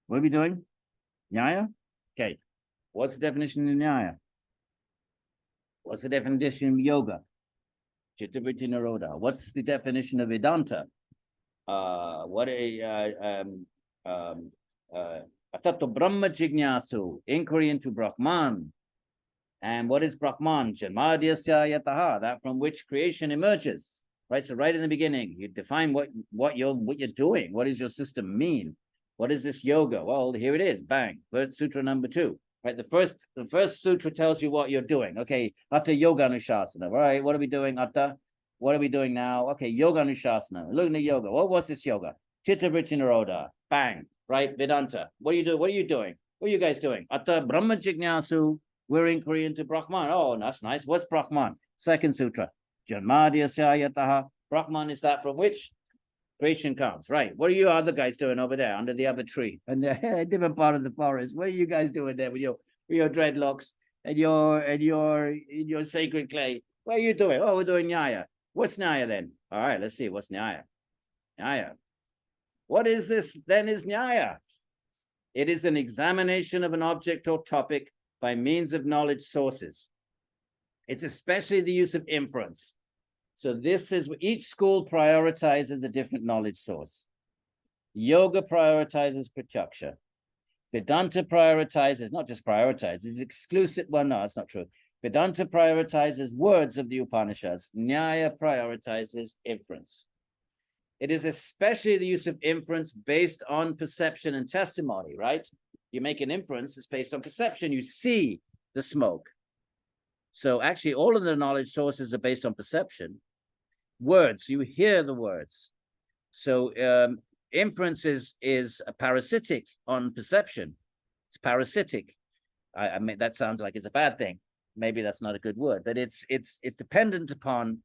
What are we doing? Nyaya? Okay. What's the definition of Nyaya? What's the definition of yoga? Chitta-vritti Nirodha. What's the definition of Vedanta? Atato Brahma Jignasu, inquiry into Brahman. And what is Brahman? Janmadhyasya yataha, that from which creation emerges. Right. So right in the beginning, you define what you're doing. What does your system mean? What is this yoga? Well, here it is. Bang. First sutra number 2. Right. The first sutra tells you what you're doing. Okay. Atta yoga anushasana. All right. What are we doing, Atta? What are we doing now? Okay, yoga anushasana. Looking at yoga. What's this yoga? Chitta-vritti Nirodha. Bang. Right? Vedanta. What do you do? What are you doing? What are you guys doing? Atta Brahma Jignasu. We're inquiry into Brahman. Oh, that's nice. What's Brahman? Second sutra. Janmadhyasya yataha. Brahman is that from which creation comes. Right. What are you other guys doing over there under the other tree? And a different part of the forest. What are you guys doing there with your dreadlocks and your sacred clay? What are you doing? Oh, we're doing Nyaya. What's Nyaya then? All right, let's see. What's Nyaya? Nyaya. What is this then is Nyaya? It is an examination of an object or topic by means of knowledge sources. It's especially the use of inference. So this is, each school prioritizes a different knowledge source. Yoga prioritizes pratyaksha. Vedanta prioritizes, not just prioritizes, it's exclusive. Well, no, that's not true. Vedanta prioritizes words of the Upanishads. Nyaya prioritizes inference. It is especially the use of inference based on perception and testimony, right? You make an inference, it's based on perception. You see the smoke. So actually, all of the knowledge sources are based on perception. Words, you hear the words. So inference is a parasitic on perception. It's parasitic. I mean, that sounds like it's a bad thing. Maybe that's not a good word, but it's dependent upon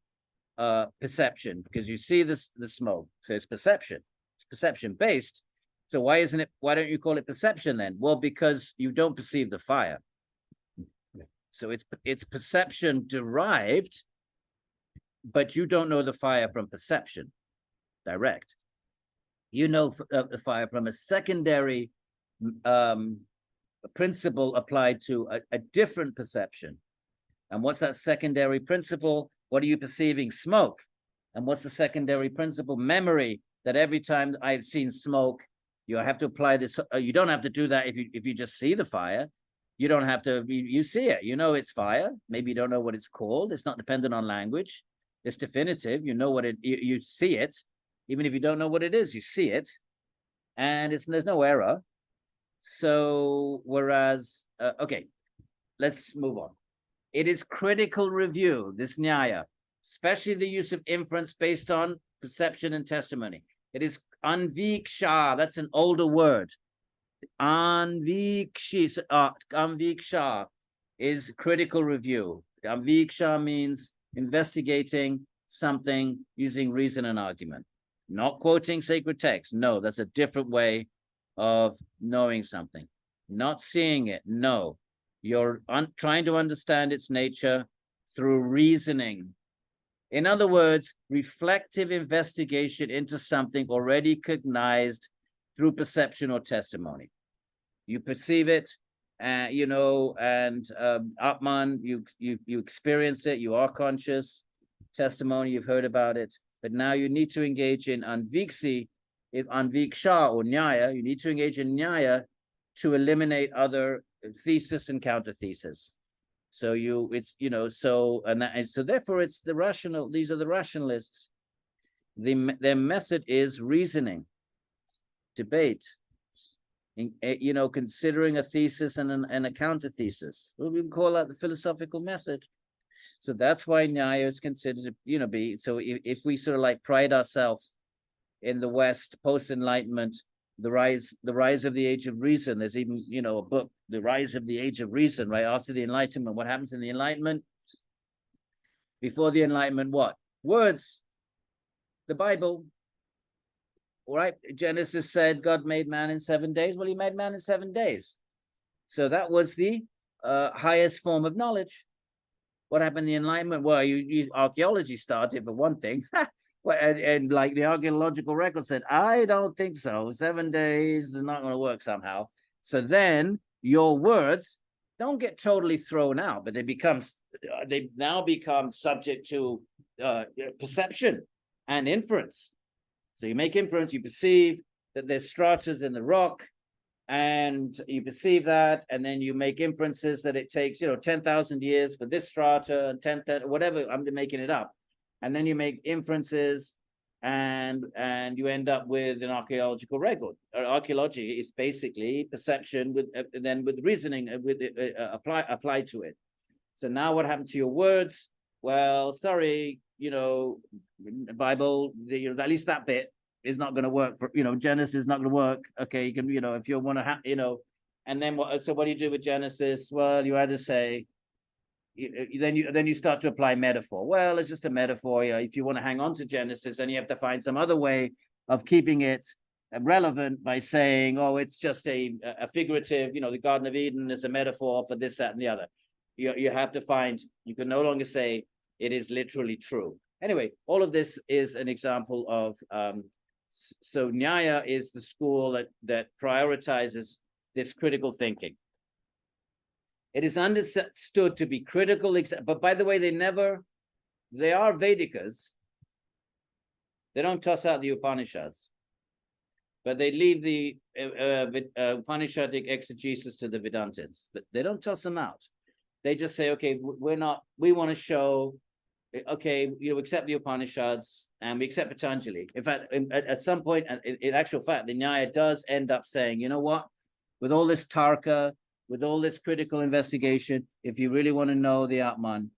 perception, because you see the smoke. So it's perception. It's perception based. So why don't you call it perception then? Well, because you don't perceive the fire. So it's perception derived, but you don't know the fire from perception direct. You know the fire from a secondary principle applied to a different perception. And what's that secondary principle? What are you perceiving? Smoke. And what's the secondary principle? Memory, that every time I've seen smoke, you have to apply this. You don't have to do that if you just see the fire. You don't have to, you see it, you know it's fire. Maybe you don't know what it's called. It's not dependent on language. It's definitive. You know what you see it. Even if you don't know what it is, you see it. And there's no error. So, whereas, okay, let's move on. It is critical review, this Nyaya, especially the use of inference based on perception and testimony. It is anviksha, that's an older word. Anviksha is critical review. Anviksha means investigating something using reason and argument, not quoting sacred text. No, that's a different way of knowing something. Not seeing it. No, you're trying to understand its nature through reasoning. In other words, reflective investigation into something already cognized through perception or testimony. You perceive it, you know, and Atman, you experience it, you are conscious. Testimony, you've heard about it, but now you need to engage in anviksha or nyaya. You need to engage in nyaya to eliminate other thesis and counter thesis. So so therefore it's the rational. These are the rationalists. Their method is reasoning, debate, you know, considering a thesis and a counter thesis. Well, we can call that the philosophical method. So that's why Nyaya is considered to, you know, be. So if we sort of like pride ourselves in the West, post-Enlightenment, the rise of the age of reason. There's even, you know, a book, The Rise of the Age of Reason, right? After the Enlightenment, what happens in the Enlightenment? Before the Enlightenment, what? Words. The Bible. All right. Genesis said God made man in 7 days. Well, he made man in 7 days. So that was the highest form of knowledge. What happened in the Enlightenment? Well, archaeology started for one thing. And like the archaeological record said, I don't think so. 7 days is not going to work somehow. So then your words don't get totally thrown out, but they now become subject to perception and inference. So you make inference, you perceive that there's stratas in the rock, and you perceive that, and then you make inferences that it takes, you know, 10,000 years for this strata, and 10,000, whatever, I'm making it up. And then you make inferences, and you end up with an archaeological record. Archaeology is basically perception with then with reasoning applied to it. So now what happened to your words? Well, sorry, you know, Bible, at least that bit is not going to work for, you know, Genesis is not going to work. Okay, you can, you know, if you want to you know, and then what? So what do you do with Genesis? Well, you either say, then you start to apply metaphor. Well, it's just a metaphor. If you want to hang on to Genesis, then you have to find some other way of keeping it relevant by saying, oh, it's just a figurative, you know, the Garden of Eden is a metaphor for this, that, and the other. You have to find, you can no longer say it is literally true. Anyway, all of this is an example of, so Nyaya is the school that prioritizes this critical thinking. It is understood to be critical, but by the way, they are Vedikas. They don't toss out the Upanishads, but they leave the Upanishadic exegesis to the Vedantists, but they don't toss them out. They just say, okay, we want to show, okay, you know, accept the Upanishads and we accept Patanjali. In fact, at some point, in actual fact, the Nyaya does end up saying, you know what, with all this Tarka, with all this critical investigation, if you really want to know the Atman,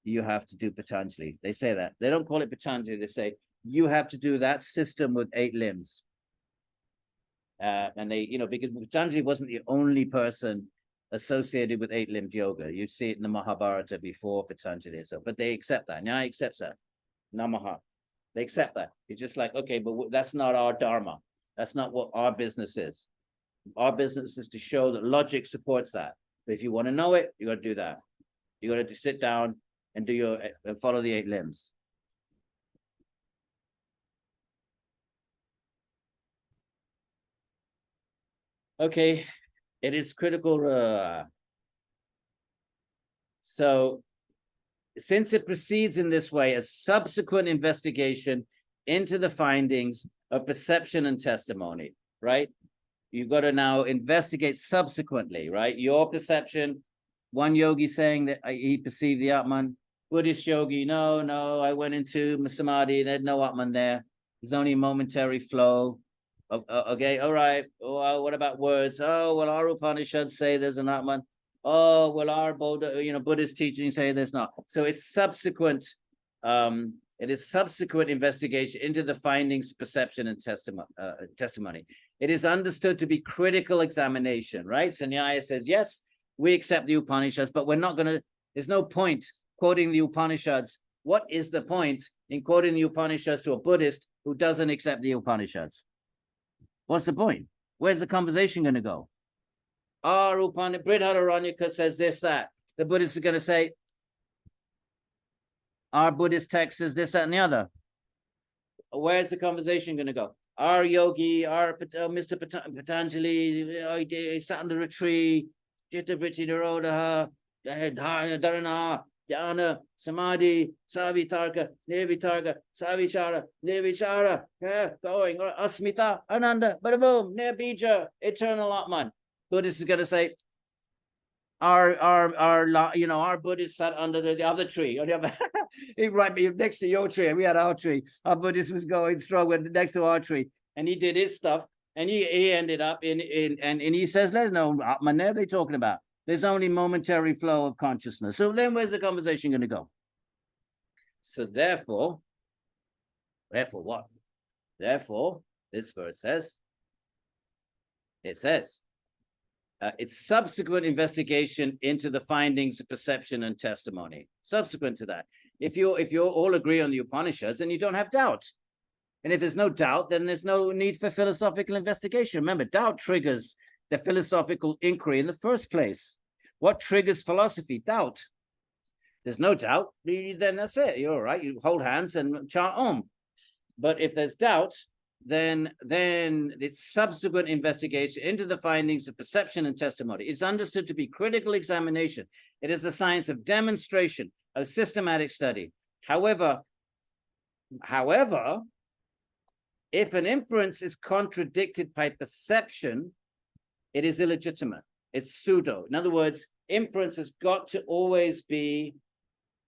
you have to do Patanjali. They say that. They don't call it Patanjali. They say, you have to do that system with 8 limbs. And they, you know, because Patanjali wasn't the only person associated with 8-limbed yoga. You see it in the Mahabharata before Patanjali. So, but they accept that. Nyaya accepts that. Namaha. They accept that. It's just like, okay, but that's not our dharma. That's not what our business is. Our business is to show that logic supports that. But if you want to know it, you got to do that. You got to sit down and do follow the 8 limbs. Okay, it is critical. So, since it proceeds in this way, a subsequent investigation into the findings of perception and testimony, right? you've got to now investigate subsequently, right? Your perception, one yogi saying that he perceived the Atman, Buddhist yogi, no, I went into Samadhi, there's no Atman there. There's only momentary flow. Okay, all right. Oh, what about words? Oh, well, our Upanishads say there's an Atman. Oh, well, our Buddhist teachings say there's not. So it's subsequent, it is subsequent investigation into the findings, perception, and testimony. It is understood to be critical examination, right? So Nyaya says, yes, we accept the Upanishads, but we're not going to, there's no point quoting the Upanishads. What is the point in quoting the Upanishads to a Buddhist who doesn't accept the Upanishads? What's the point? Where's the conversation going to go? Our Brihadaranyaka says this, that. The Buddhists are going to say, our Buddhist text says this, that, and the other. Where's the conversation going to go? Our yogi, our Mr. Patanjali, he sat under a tree, Chitta Vritti Nirodha, Dharana, Dhyana, Samadhi, Savitarka, Nirvitarka, Savichara, Nirvichara, going, or Asmita, Ananda, bada boom, Nirbija, eternal Atman. Buddhist is going to say, our Buddhist sat under the other tree, or the other, right next to your tree, and we had our tree. Our Buddhist was going strong next to our tree, and he did his stuff, and he ended up and he says, there's no Atman there, they're talking about. There's only momentary flow of consciousness. So then where's the conversation going to go? So therefore what? Therefore, this verse says, it's subsequent investigation into the findings of perception and testimony. Subsequent to that. If you all agree on the Upanishads, then you don't have doubt. And if there's no doubt, then there's no need for philosophical investigation. Remember, doubt triggers the philosophical inquiry in the first place. What triggers philosophy? Doubt. There's no doubt, then that's it. You're all right. You hold hands and chant Om. But if there's doubt, then it's subsequent investigation into the findings of perception and testimony. It's understood to be critical examination. It is the science of demonstration, of systematic study. However, if an inference is contradicted by perception, it is illegitimate. It's pseudo. In other words, inference has got to always be,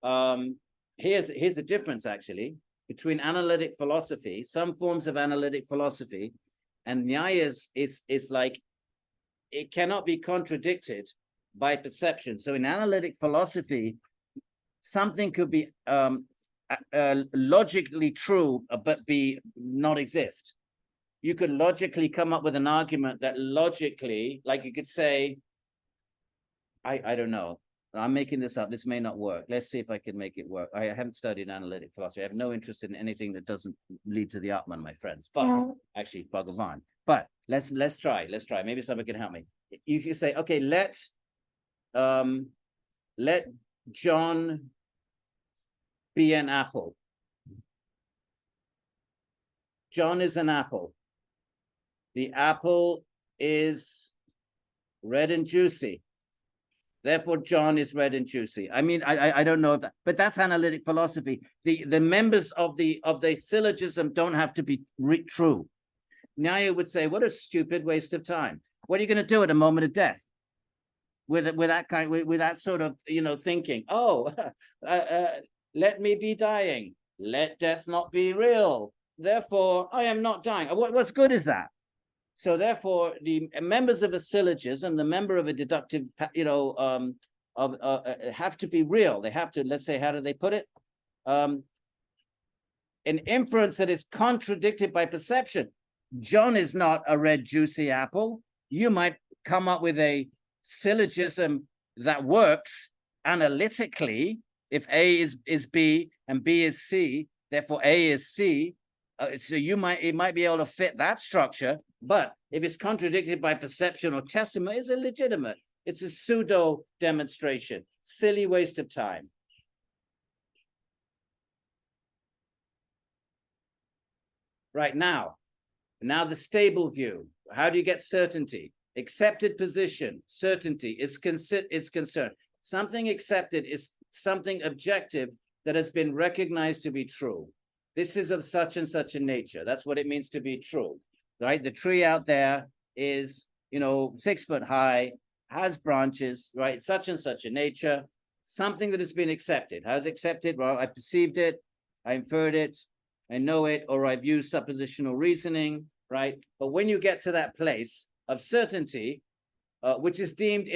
here's a difference actually between analytic philosophy, some forms of analytic philosophy, and Nyaya's is like, it cannot be contradicted by perception. So in analytic philosophy, something could be logically true, but be not exist. You could logically come up with an argument that logically, like you could say, I don't know, I'm making this up, this may not work. Let's see if I can make it work. I haven't studied analytic philosophy. I have no interest in anything that doesn't lead to the Atman, my friends, but actually Bhagavan. But let's try. Maybe someone can help me. You can say, okay, let John be an apple. John is an apple. The apple is red and juicy. Therefore, John is red and juicy. I mean, I don't know if that, but that's analytic philosophy. The members of the syllogism don't have to be true. Nyaya would say, what a stupid waste of time. What are you going to do at a moment of death? With that sort of thinking. Oh, let me be dying. Let death not be real. Therefore, I am not dying. What's good is that? So therefore, the members of a syllogism, the member of a deductive, have to be real. They have to, let's say, how do they put it? An inference that is contradicted by perception. John is not a red, juicy apple. You might come up with a syllogism that works analytically. If A is B and B is C, therefore A is C. So it might be able to fit that structure, but if it's contradicted by perception or testimony, it's illegitimate. It's a pseudo demonstration, silly waste of time. Right now the stable view. How do you get certainty? Accepted position, certainty is concerned. Something accepted is something objective that has been recognized to be true. This is of such and such a nature. That's what it means to be true, right? The tree out there is, 6 foot high, has branches, right? Such and such a nature, something that has been accepted. How's accepted? Well, I perceived it, I inferred it, I know it, or I've used suppositional reasoning, right? But when you get to that place of certainty, which is deemed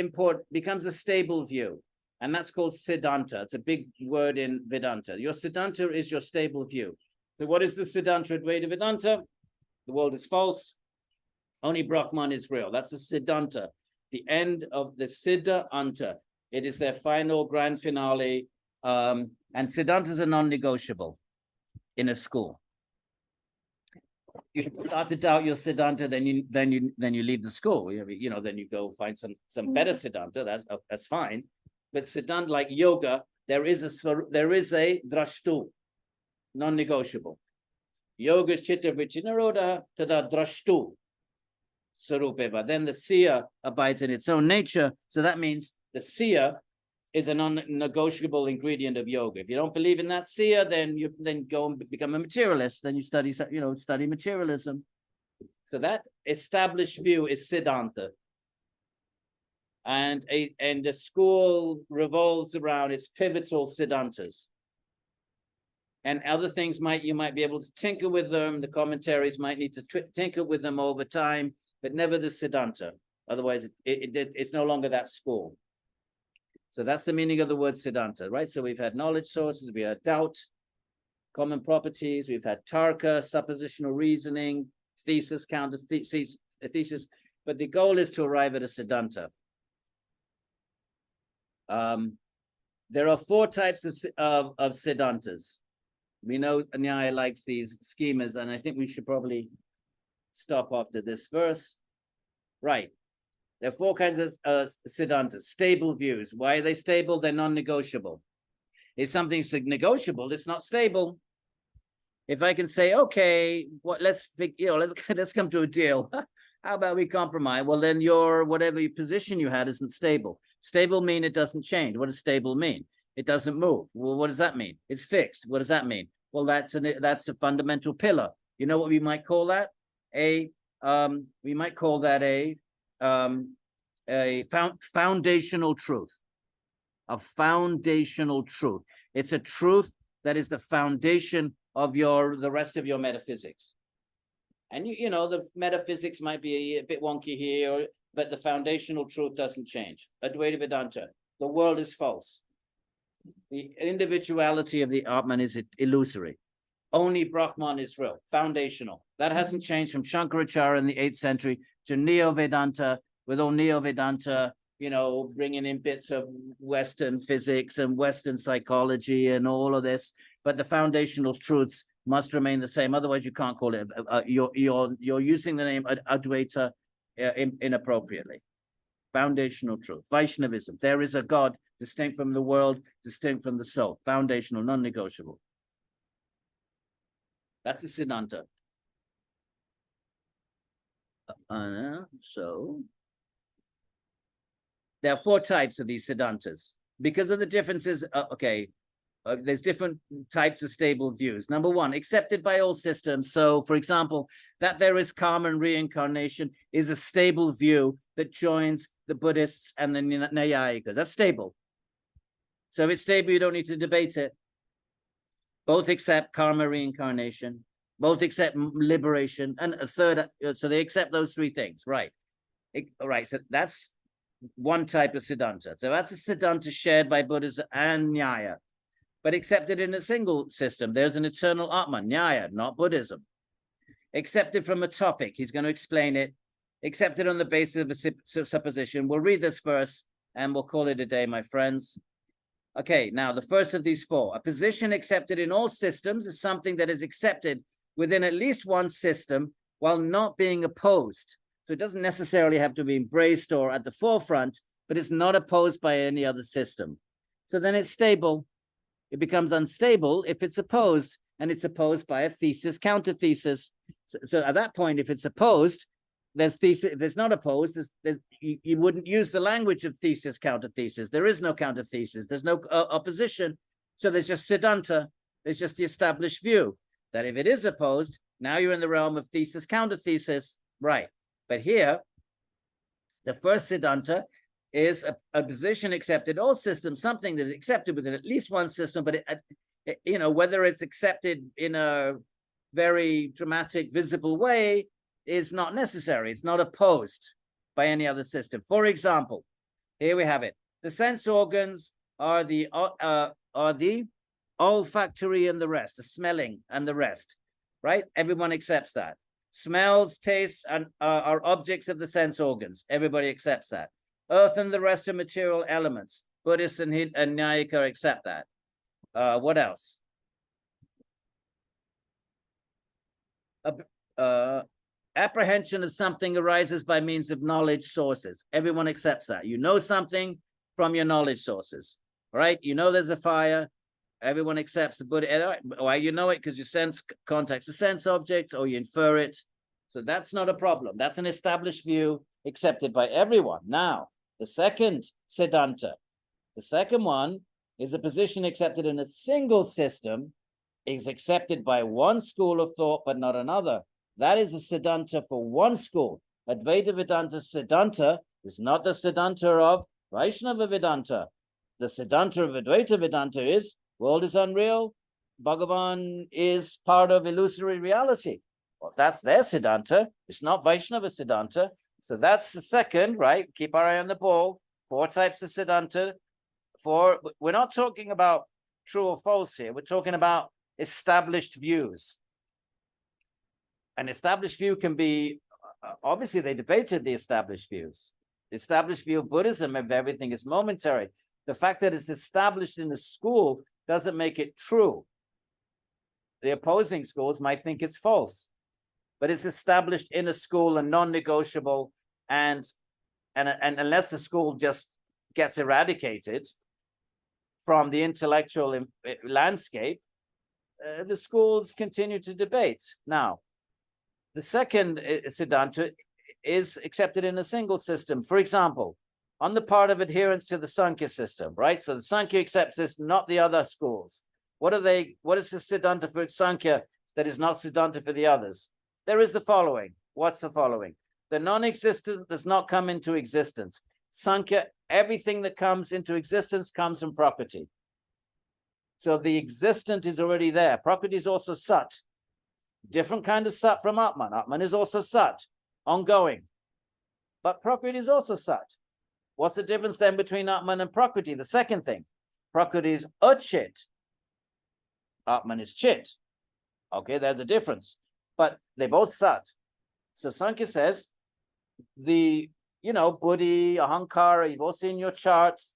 becomes a stable view. And that's called Siddhanta. It's a big word in Vedanta. Your Siddhanta is your stable view. So what is the Siddhanta Advaita Vedanta? The world is false. Only Brahman is real. That's the Siddhanta. The end of the Siddha Anta. It is their final grand finale. And Siddhantas are non-negotiable in a school. You start to doubt your Siddhanta, then you leave the school. Then you go find some better Siddhanta. That's fine. But Siddhanta, like yoga, there is a drashtu, non-negotiable. Yoga is chitta vichinaroda tada drashtu sarupeva. Then the seer abides in its own nature. So that means the seer is a non-negotiable ingredient of yoga. If you don't believe in that seer, then you go and become a materialist. Then you study materialism. So that established view is Siddhanta. And the school revolves around its pivotal Siddhantas. And other things you might be able to tinker with them. The commentaries might need to tinker with them over time, but never the Siddhanta. Otherwise, it's no longer that school. So that's the meaning of the word Siddhanta, right? So we've had knowledge sources, we had doubt, common properties, we've had tarka, suppositional reasoning, thesis, counter thesis, but the goal is to arrive at a Siddhanta. There are 4 types of Siddhantas. We know Nyaya likes these schemas, and I think we should probably stop after this verse. Right. There are 4 kinds of Siddhantas. Stable views. Why are they stable? They're non-negotiable. If something's negotiable, it's not stable. If I can say, okay, let's come to a deal. How about we compromise? Well, then whatever your position you had isn't stable. Stable mean it doesn't change. What does stable mean? It doesn't move. Well, what does that mean? It's fixed. What does that mean? Well, that's a fundamental pillar. You know what we might call that? We might call that a foundational truth. A foundational truth. It's a truth that is the foundation of the rest of your metaphysics. And the metaphysics might be a bit wonky here, but the foundational truth doesn't change. Advaita Vedanta, the world is false. The individuality of the Atman is illusory. Only Brahman is real, foundational. That hasn't changed from Shankaracharya in the 8th century to Neo-Vedanta, with all Neo-Vedanta, bringing in bits of Western physics and Western psychology and all of this. But the foundational truths must remain the same. Otherwise, you can't call it. You're using the name Advaita inappropriately. Foundational truth. Vaishnavism. There is a God distinct from the world, distinct from the soul. Foundational, non-negotiable. That's the Siddhanta. So there are 4 types of these Siddhantas. Because of the differences, there's different types of stable views. Number 1, accepted by all systems. So, for example, that there is karma and reincarnation is a stable view that joins the Buddhists and the Nyayikas. That's stable. So if it's stable, you don't need to debate it. Both accept karma, reincarnation. Both accept liberation. And a third, so they accept those 3 things, right? So that's one type of Siddhanta. So that's a Siddhanta shared by Buddhism and Nyaya, but accepted in a single system. There's an eternal Atman, Nyaya, not Buddhism. Accepted from a topic. He's going to explain it. Accepted on the basis of a supposition. We'll read this verse and we'll call it a day, my friends. Okay, now the first of these 4. A position accepted in all systems is something that is accepted within at least one system while not being opposed. So it doesn't necessarily have to be embraced or at the forefront, but it's not opposed by any other system. So then it's stable. It becomes unstable if it's opposed, and it's opposed by a thesis, counter-thesis. So at that point, if it's opposed, there's thesis. If it's not opposed, you wouldn't use the language of thesis, counter-thesis. There is no counter-thesis. There's no opposition. So there's just Siddhanta. There's just the established view that if it is opposed, now you're in the realm of thesis, counter-thesis, right? But here, The first Siddhanta is a position accepted all systems, something that is accepted within at least one system, but you know, whether it's accepted in a very dramatic, visible way is not necessary. It's not opposed by any other system. For example, here we have it. The sense organs are the olfactory and the rest, the smelling and the rest, right? Everyone accepts that. Smells, tastes, and are objects of the sense organs. Everybody accepts that. Earth and the rest are material elements. Buddhists and Nyaya accept that. What else? Apprehension of something arises by means of knowledge sources. Everyone accepts that. You know something from your knowledge sources, right? You know there's a fire. Everyone accepts the Buddha. Why you know it? Because you sense contacts the sense objects, or you infer it. So that's not a problem. That's an established view accepted by everyone. Now, the second Siddhanta, the second one is a position accepted in a single system, is accepted by one school of thought, but not another. That is a Siddhanta for one school. Advaita Vedanta Siddhanta is not the Siddhanta of Vaishnava Vedanta. The Siddhanta of Advaita Vedanta is world is unreal, Bhagavan is part of illusory reality. Well, that's their Siddhanta. It's not Vaishnava Siddhanta. So that's the second, right? Keep our eye on the ball. 4 types of Siddhanta. We're not talking about true or false here. We're talking about established views. An established view can be, obviously they debated the established views. The established view of Buddhism of everything is momentary. The fact that it's established in the school doesn't make it true. The opposing schools might think it's false, but it's established in a school and non-negotiable, and unless the school just gets eradicated from the intellectual landscape, the schools continue to debate. Now, the second Siddhanta is accepted in a single system. For example, on the part of adherence to the Sankhya system, right? So the Sankhya accepts this, not the other schools. What is the Siddhanta for Sankhya that is not Siddhanta for the others? There is the following. What's the following? The non-existent does not come into existence. Sankhya, everything that comes into existence comes from Prakriti. So the existent is already there. Prakriti is also Sat. Different kind of Sat from Atman. Atman is also Sat, ongoing. But Prakriti is also Sat. What's the difference then between Atman and Prakriti? The second thing. Prakriti is Achit. Atman is Chit. Okay, there's a difference. But they're both Sat. So Sankhya says, Buddhi, Ahankara, you've all seen your charts,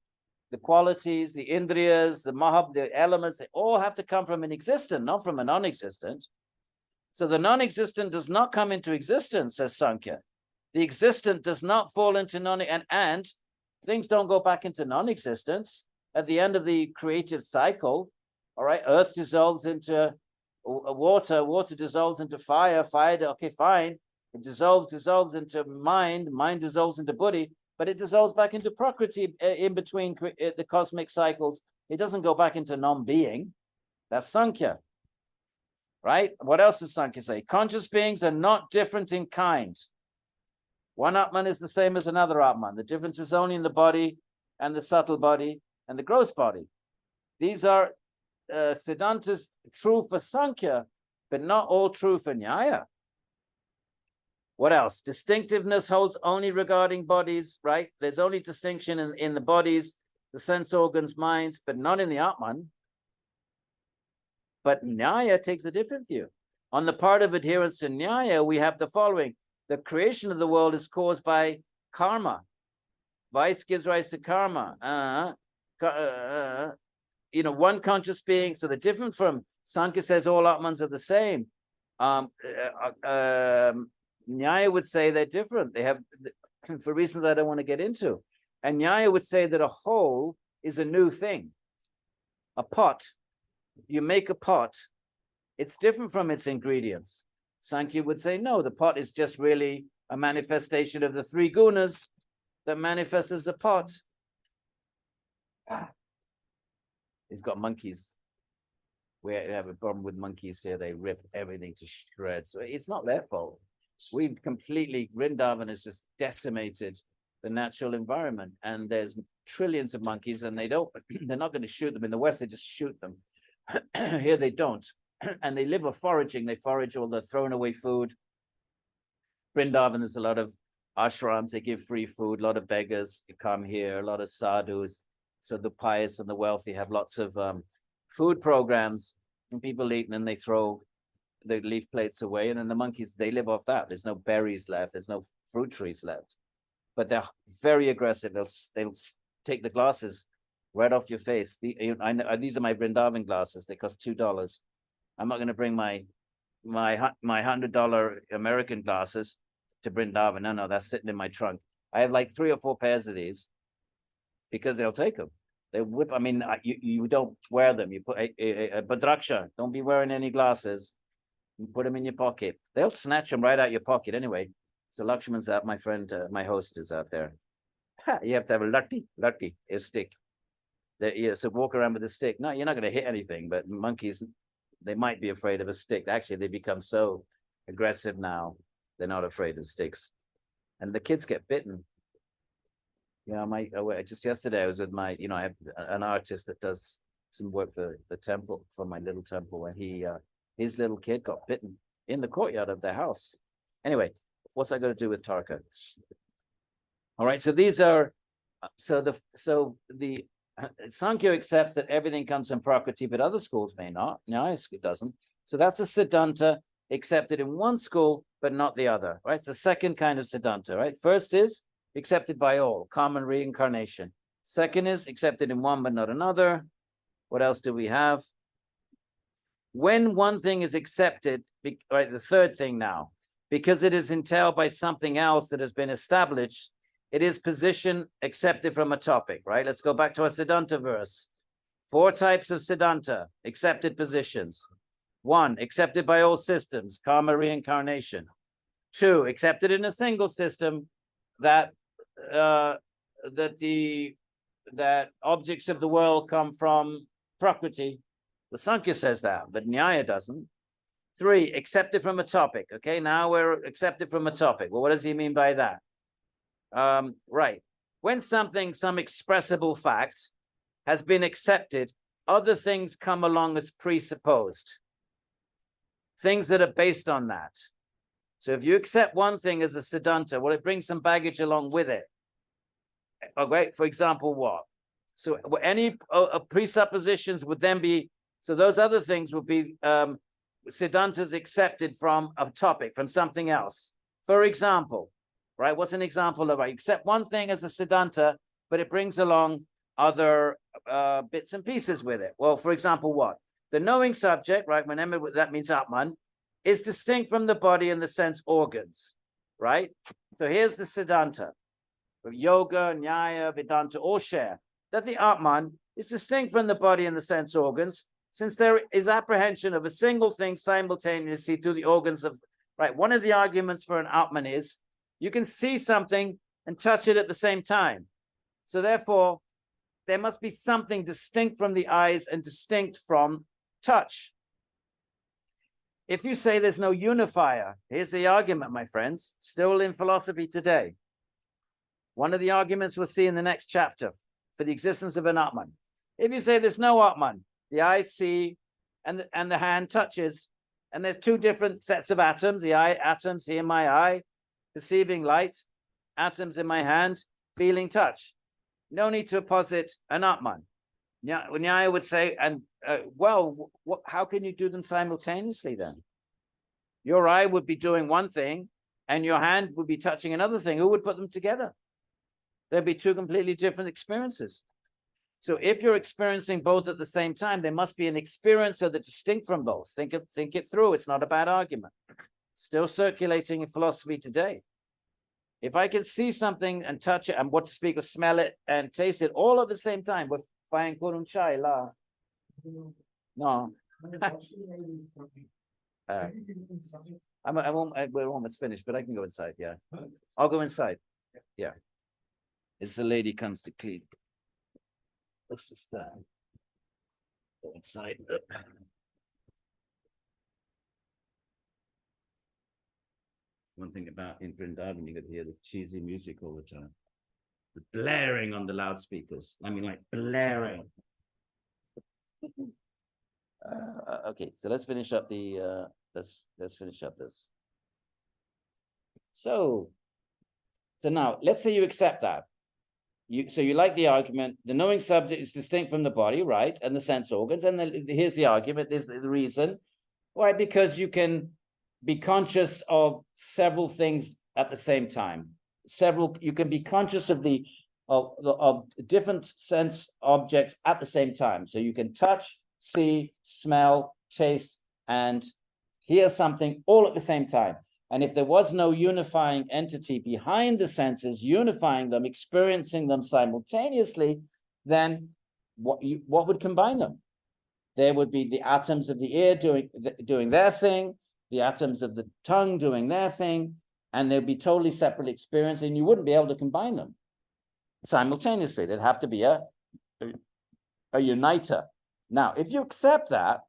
the qualities, the Indriyas, the elements, they all have to come from an existent, not from a non-existent. So the non-existent does not come into existence, says Sankhya. The existent does not fall into and things don't go back into non-existence. At the end of the creative cycle, all right, earth dissolves into water, water dissolves into fire, okay, fine. It dissolves into mind dissolves into Buddhi, but it dissolves back into Prakriti in between the cosmic cycles. It doesn't go back into non-being. That's Sankhya, right? What else does Sankhya say? Conscious beings are not different in kind. One Atman is the same as another Atman. The difference is only in the body and the subtle body and the gross body. These are Siddhantas true for Sankhya, but not all true for Nyaya. What else? Distinctiveness holds only regarding bodies, right? There's only distinction in the bodies, the sense organs, minds, but not in the Atman. But Nyaya takes a different view. On the part of adherence to Nyaya, we have the following. The creation of the world is caused by karma. Vice gives rise to karma. One conscious being. So the different from Sankhya says all Atmans are the same. Nyaya would say they're different. They have, for reasons I don't want to get into. And Nyaya would say that a whole is a new thing. A pot. You make a pot. It's different from its ingredients. Sankhya would say, no, the pot is just really a manifestation of the 3 gunas that manifests as a pot. He's got monkeys. We have a problem with monkeys here. They rip everything to shreds. So it's not their fault. We've completely, Vrindavan is just decimated the natural environment. And there's trillions of monkeys, and they're not going to shoot them. In the West, they just shoot them. Here they don't. And they live off foraging. They forage all the thrown away food. Vrindavan, there's a lot of ashrams. They give free food. A lot of beggars come here. A lot of sadhus. So the pious and the wealthy have lots of food programs, and people eat, and then they throw the leaf plates away. And then the monkeys, they live off that. There's no berries left. There's no fruit trees left. But they're very aggressive. They'll take the glasses right off your face. I know, these are my Vrindavan glasses. They cost $2. I'm not going to bring my $100 American glasses to Vrindavan. No, that's sitting in my trunk. I have like 3 or 4 pairs of these because they'll take them. They whip. I mean, you don't wear them. You put a Badraksha. Don't be wearing any glasses. You put them in your pocket. They'll snatch them right out your pocket anyway. So Lakshman's out. My friend, my host is out there. You have to have a a stick. So walk around with a stick. No, you're not going to hit anything. But monkeys, they might be afraid of a stick. Actually, they become so aggressive now. They're not afraid of sticks. And the kids get bitten. You know, just yesterday I was with my, I have an artist that does some work for the temple, for my little temple, and his little kid got bitten in the courtyard of their house. Anyway, what's that going to do with Tarka? All right, so these are, so the Sankhya accepts that everything comes from Prakriti, but other schools may not. Nyaya doesn't. So that's a Siddhanta accepted in one school, but not the other, right? It's the second kind of Siddhanta, right? First is accepted by all, common reincarnation. Second is accepted in one, but not another. What else do we have? When one thing is accepted, right, the third thing now, because it is entailed by something else that has been established, it is position accepted from a topic, right? Let's go back to our Siddhanta verse. 4 types of Siddhanta, accepted positions. 1, accepted by all systems, karma reincarnation. 2, accepted in a single system, that objects of the world come from Prakriti. The Sankhya says that, but Nyaya doesn't. 3, accepted from a topic. Okay, now we're accepted from a topic. Well, what does he mean by that? Right. When some expressible fact has been accepted, other things come along as presupposed. Things that are based on that. So if you accept one thing as a Siddhanta, well, it brings some baggage along with it. Okay, for example, what? So any presuppositions would then be, so those other things would be Siddhantas accepted from a topic, from something else. For example, right, what's an example of, I accept one thing as a Siddhanta, but it brings along other bits and pieces with it. Well, for example, what? The knowing subject, right, whenever that means Atman, is distinct from the body and the sense organs, right? So here's the Siddhanta. Yoga, Nyaya, Vedanta all share that the Atman is distinct from the body and the sense organs, since there is apprehension of a single thing simultaneously through the organs of, right? One of the arguments for an Atman is you can see something and touch it at the same time. So therefore, there must be something distinct from the eyes and distinct from touch. If you say there's no unifier, here's the argument, my friends, still in philosophy today. One of the arguments we'll see in the next chapter for the existence of an Atman. If you say there's no Atman, the eye see and the hand touches, and there's 2 different sets of atoms, the eye atoms here in my eye, perceiving light, atoms in my hand, feeling touch. No need to posit an Atman. Nyaya would say, how can you do them simultaneously then? Your eye would be doing one thing and your hand would be touching another thing. Who would put them together? There'd be 2 completely different experiences. So if you're experiencing both at the same time, there must be an experiencer that's distinct from both. Think it through. It's not a bad argument. Still circulating in philosophy today. If I can see something and touch it and what to speak of, smell it and taste it all at the same time, with fine kurun chai la. No. We're almost finished, but I can go inside. Yeah, I'll go inside. Yeah, as the lady comes to clean. Let's just go inside. One thing about in Vrindavan, you get to hear the cheesy music all the time. blaring on the loudspeakers. I mean, like blaring. Okay, so let's finish up the let's finish up this. So now let's say you accept that. So you like the argument, the knowing subject is distinct from the body, right? And the sense organs. And here's the argument, there's the reason. Why? Because you can be conscious of several things at the same time. You can be conscious of of different sense objects at the same time. So you can touch, see, smell, taste, and hear something all at the same time. And if there was no unifying entity behind the senses, unifying them, experiencing them simultaneously, then what would combine them? There would be the atoms of the ear doing their thing, the atoms of the tongue doing their thing, and they'd be totally separate experience, and you wouldn't be able to combine them simultaneously. There'd have to be a uniter. Now, if you accept that,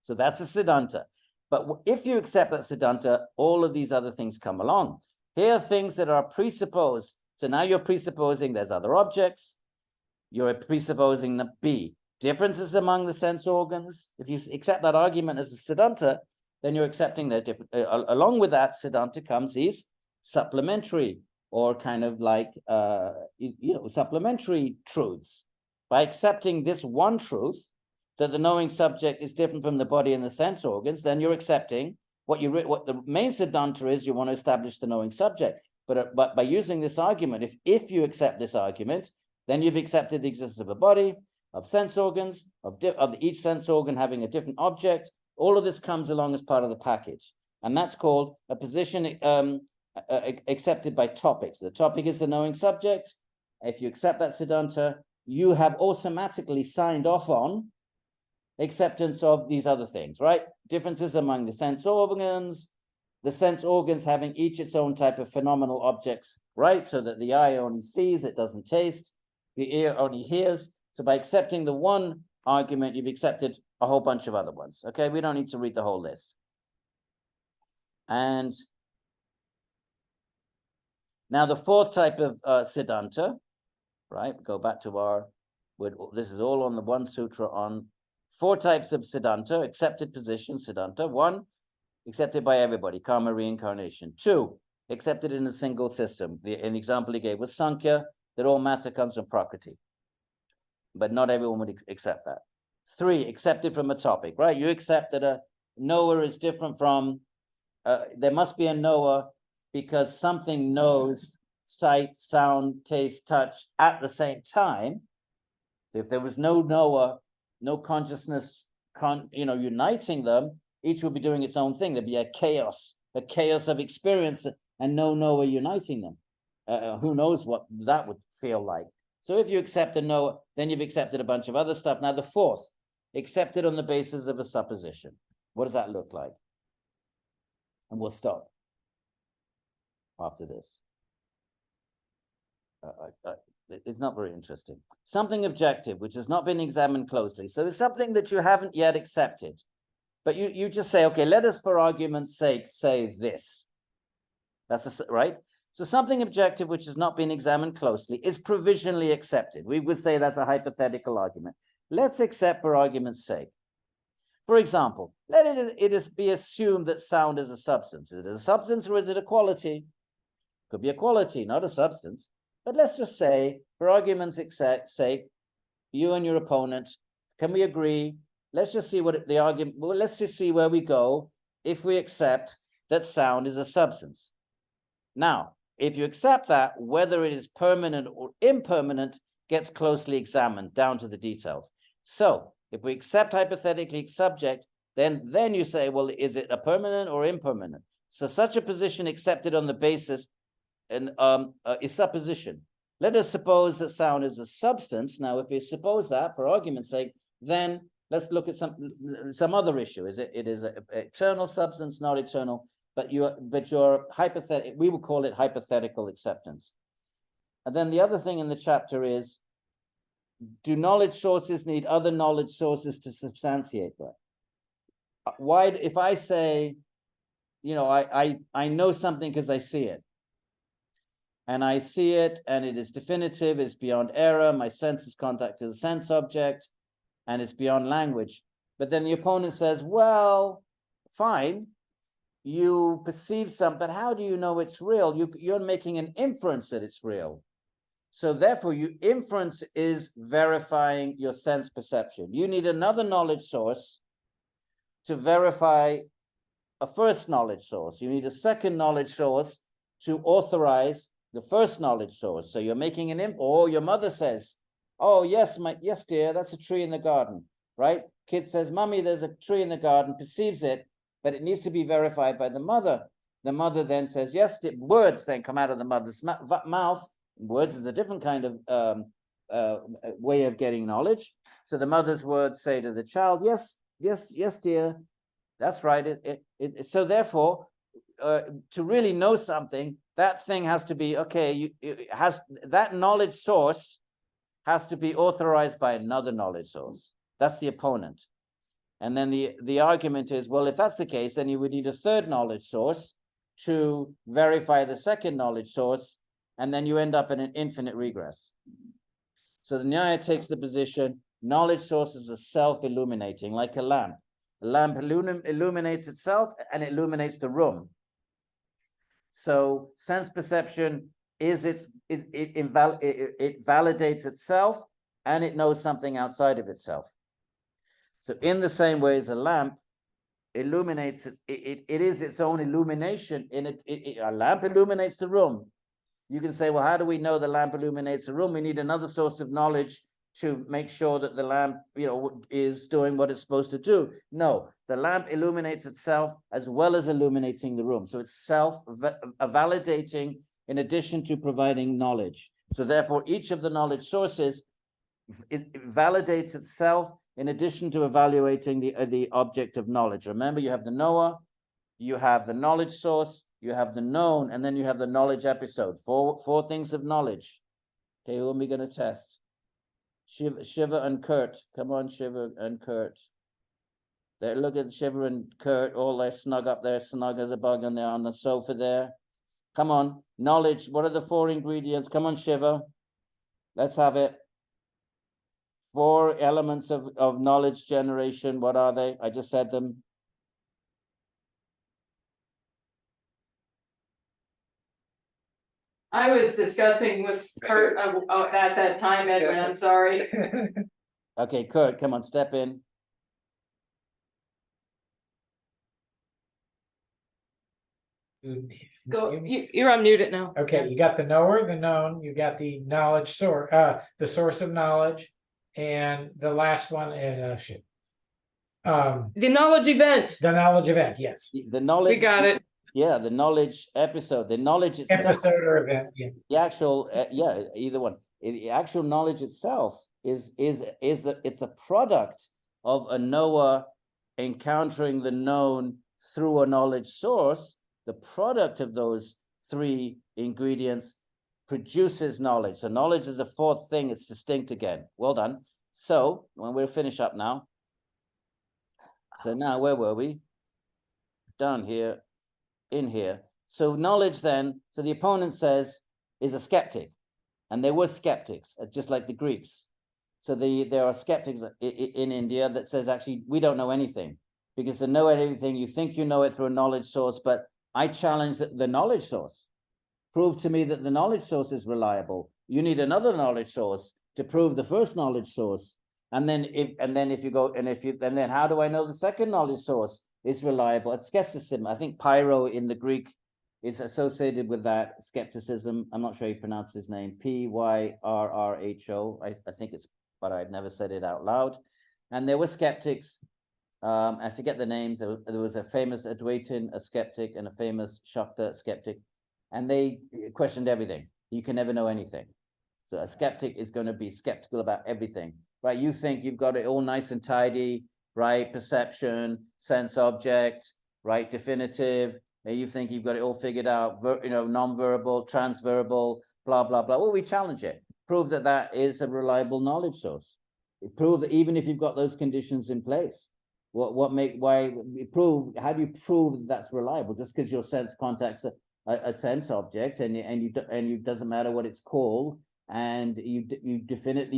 so that's a siddhanta. But if you accept that siddhanta, all of these other things come along. Here are things that are presupposed. So now you're presupposing there's other objects. You're presupposing the B. Differences among the sense organs. If you accept that argument as a siddhanta, then you're accepting that different. Along with that siddhanta comes these supplementary or kind of like supplementary truths. By accepting this one truth, that the knowing subject is different from the body and the sense organs, then you're accepting what the main siddhanta is. You want to establish the knowing subject, but by using this argument, if you accept this argument, then you've accepted the existence of a body, of sense organs, of each sense organ having a different object. All of this comes along as part of the package, and that's called a position accepted by topics. The topic is the knowing subject. If you accept that siddhanta, you have automatically signed off on acceptance of these other things, right? Differences among the sense organs having each its own type of phenomenal objects, right? So that the eye only sees, it doesn't taste, the ear only hears. So by accepting the one argument, you've accepted a whole bunch of other ones. Okay, we don't need to read the whole list. And now the fourth type of siddhanta, right? Go back to this is all on the one sutra on 4 types of siddhanta, accepted position siddhanta. 1, accepted by everybody, karma reincarnation. 2, accepted in a single system. An example he gave was Sankhya, that all matter comes from Prakriti. But not everyone would accept that. 3, accepted from a topic, right? You accept that a knower is different from, there must be a knower because something knows sight, sound, taste, touch at the same time. If there was no knower, no consciousness, uniting them, each would be doing its own thing. There'd be a chaos of experience, and no knower uniting them. Who knows what that would feel like? So if you accept a knower, then you've accepted a bunch of other stuff. Now the 4th, accepted on the basis of a supposition. What does that look like? And we'll stop after this. It's not very interesting. Something objective, which has not been examined closely. So it's something that you haven't yet accepted. But you just say, okay, let us for argument's sake say this. Right? So something objective which has not been examined closely is provisionally accepted. We would say that's a hypothetical argument. Let's accept for argument's sake. For example, let it be assumed that sound is a substance. Is it a substance or is it a quality? Could be a quality, not a substance. But let's just say, for argument's sake, you and your opponent, can we agree? Let's just see what the argument, well, let's just see where we go if we accept that sound is a substance. Now, if you accept that, whether it is permanent or impermanent gets closely examined down to the details. So if we accept hypothetically subject, then you say, well, is it a permanent or impermanent? So such a position accepted on the basis is supposition. Let us suppose that sound is a substance. Now, if we suppose that, for argument's sake, then let's look at some other issue. It is an eternal substance, not eternal, but your hypothetical, we would call it hypothetical acceptance. And then the other thing in the chapter is, do knowledge sources need other knowledge sources to substantiate that? Why, if I say, I know something because I see it, and I see it, and it is definitive, it's beyond error, my sense is contact to the sense object, and it's beyond language. But then the opponent says, well, fine, you perceive something, but how do you know it's real? You're making an inference that it's real. So therefore, inference is verifying your sense perception. You need another knowledge source to verify a first knowledge source. You need a second knowledge source to authorize the first knowledge source. So you're making an or your mother says, oh, yes, yes, dear, that's a tree in the garden, right? Kid says, Mommy, there's a tree in the garden, perceives it, but it needs to be verified by the mother. The mother then says, yes, words then come out of the mother's mouth. Words is a different kind of way of getting knowledge. So the mother's words say to the child, yes, yes, yes, dear, that's right. So therefore, to really know something, that thing has to be, okay, that knowledge source has to be authorized by another knowledge source. That's the opponent. And then the argument is, well, if that's the case, then you would need a third knowledge source to verify the second knowledge source, and then you end up in an infinite regress. So the Nyaya takes the position, knowledge sources are self-illuminating, like a lamp. A lamp illuminates itself and it illuminates the room. So sense perception is it validates itself and it knows something outside of itself. So in the same way as a lamp illuminates, it is its own illumination. A lamp illuminates the room. You can say, well, how do we know the lamp illuminates the room? We need another source of knowledge to make sure that the lamp, is doing what it's supposed to do. No, the lamp illuminates itself as well as illuminating the room. So it's self-validating in addition to providing knowledge. So therefore, each of the knowledge sources validates itself in addition to evaluating the object of knowledge. Remember, you have the knower, you have the knowledge source, you have the known, and then you have the knowledge episode. Four things of knowledge. Okay, who are we going to test? Shiva and Kurt. Come on, Shiva and Kurt. There, look at Shiva and Kurt. All they're snug up there, snug as a bug on the sofa there. Come on, knowledge. What are the 4 ingredients? Come on, Shiva. Let's have it. 4 elements of knowledge generation. What are they? I just said them. I was discussing with Kurt at that time, Edwin, I'm sorry. Okay, Kurt, come on, step in. Go, you're unmuted now. Okay, you got the knower, the known, you got the knowledge source, the source of knowledge, and the last one is the knowledge event. The knowledge event, yes. The knowledge. We got it. Yeah, the knowledge episode, the knowledge itself. Episode or event, yeah. The actual, either one. The actual knowledge itself it's a product of a knower encountering the known through a knowledge source. The product of those 3 ingredients produces knowledge. So knowledge is a 4th thing. It's distinct again. Well done. So when we'll finish up now. So now where were we? Down here. In here. So knowledge then, so the opponent says, is a skeptic. And there were skeptics, just like the Greeks. So there are skeptics in India that says, actually, we don't know anything. Because to know anything, you think you know it through a knowledge source, but I challenge the knowledge source. Prove to me that the knowledge source is reliable. You need another knowledge source to prove the first knowledge source. And then how do I know the second knowledge source is reliable? It's skepticism. I think pyro in the Greek is associated with that skepticism. I'm not sure you pronounce his name. Pyrrho. I think it's, but I've never said it out loud. And there were skeptics. I forget the names. There was a famous Advaitin, a skeptic, and a famous Shakta skeptic. And they questioned everything. You can never know anything. So a skeptic is going to be skeptical about everything, right? You think you've got it all nice and tidy, right? Perception, sense object, right? Definitive. You think you've got it all figured out, non-verbal, transverbal, blah, blah, blah. Well, we challenge it. Prove that that is a reliable knowledge source. Prove that even if you've got those conditions in place, how do you prove that's reliable? Just because your sense contacts a sense object, and you doesn't matter what it's called, and you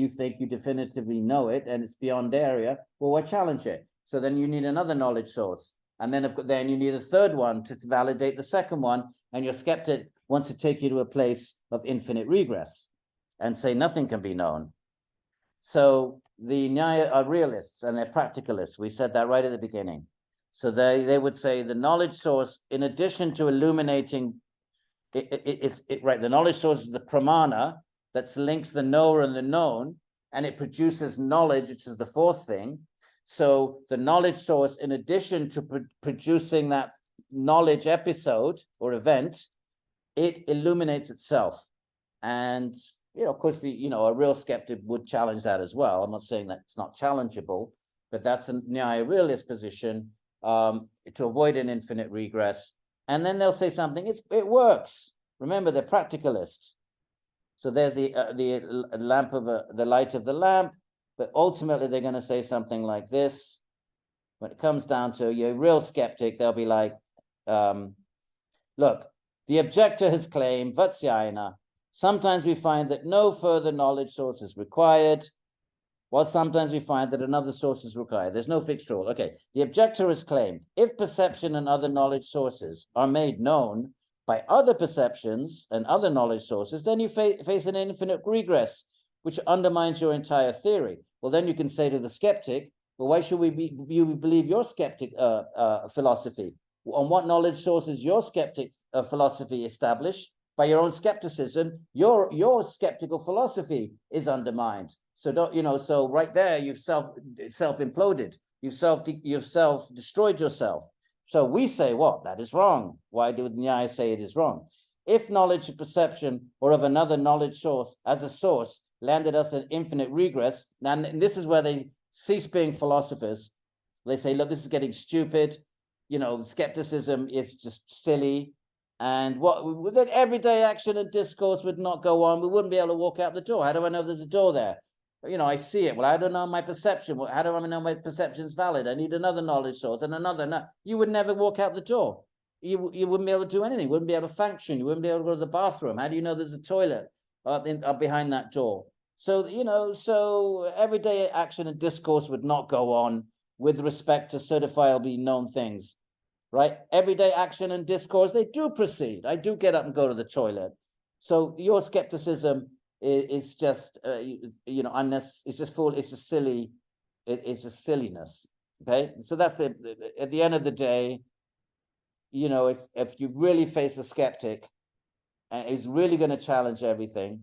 think you definitively know it, and it's beyond area. Well, why challenge it? So then you need another knowledge source, and then you need a third one to validate the second one. And your skeptic wants to take you to a place of infinite regress, and say nothing can be known. So the Nyaya are realists and they're practicalists. We said that right at the beginning. So they would say the knowledge source, in addition to illuminating, right, the knowledge source is the pramana that links the knower and the known, and it produces knowledge, which is the fourth thing. So the knowledge source, in addition to producing that knowledge episode or event, it illuminates itself. And of course, a real skeptic would challenge that as well. I'm not saying that it's not challengeable, but that's the Nyaya realist position, to avoid an infinite regress. And then they'll say something, it works. Remember, they're practicalists. So there's the lamp of the light of the lamp, but ultimately they're going to say something like this. When it comes down to your real skeptic, they'll be like, look, the objector has claimed, Vatsyayana, sometimes we find that no further knowledge source is required, while sometimes we find that another source is required. There's no fixed rule. Okay, the objector has claimed, if perception and other knowledge sources are made known by other perceptions and other knowledge sources, then you face an infinite regress, which undermines your entire theory. Well, then you can say to the skeptic, well, why should you believe your skeptic philosophy? On what knowledge sources your skeptic philosophy established? By your own skepticism, your skeptical philosophy is undermined. So so right there, you've self-imploded. You've self-destroyed yourself. So we say, what? That is wrong. Why do Nyaya say it is wrong? If knowledge of perception or of another knowledge source as a source landed us in infinite regress, and this is where they cease being philosophers. They say, look, this is getting stupid. Skepticism is just silly. And that everyday action and discourse would not go on. We wouldn't be able to walk out the door. How do I know there's a door there? I see it. Well, I don't know my perception. How do I know my perception is valid? I need another knowledge source and another. No, you would never walk out the door. You wouldn't be able to do anything. You wouldn't be able to function. You wouldn't be able to go to the bathroom. How do you know there's a toilet behind that door? So, so everyday action and discourse would not go on with respect to certifiably known things. Right? Everyday action and discourse, they do proceed. I do get up and go to the toilet. So your skepticism is just, it's just full. It's just silly. It's just silliness. Okay. So that's at the end of the day, if you really face a skeptic and is really going to challenge everything,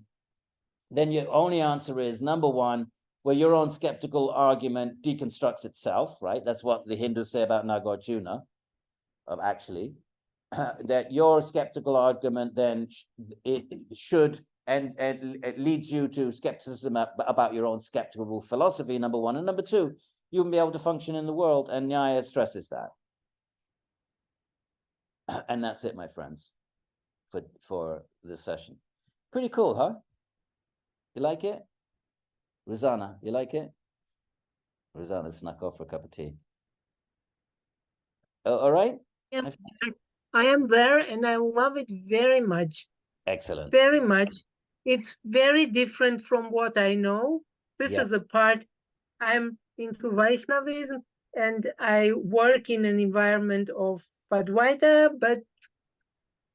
then your only answer is, number one, where your own skeptical argument deconstructs itself. Right? That's what the Hindus say about Nagarjuna. Actually, that your skeptical argument then it should and it leads you to skepticism about your own skeptical philosophy, number one, and number two, you won't be able to function in the world, and Nyaya stresses that. And that's it, my friends, for this session. Pretty cool, huh? You like it? Rosanna, you like it? Rosanna snuck off for a cup of tea. All right. Yeah, I am there and I love it very much. Excellent. Very much. It's very different from what I know. This is a part, I'm into Vaishnavism and I work in an environment of Advaita, but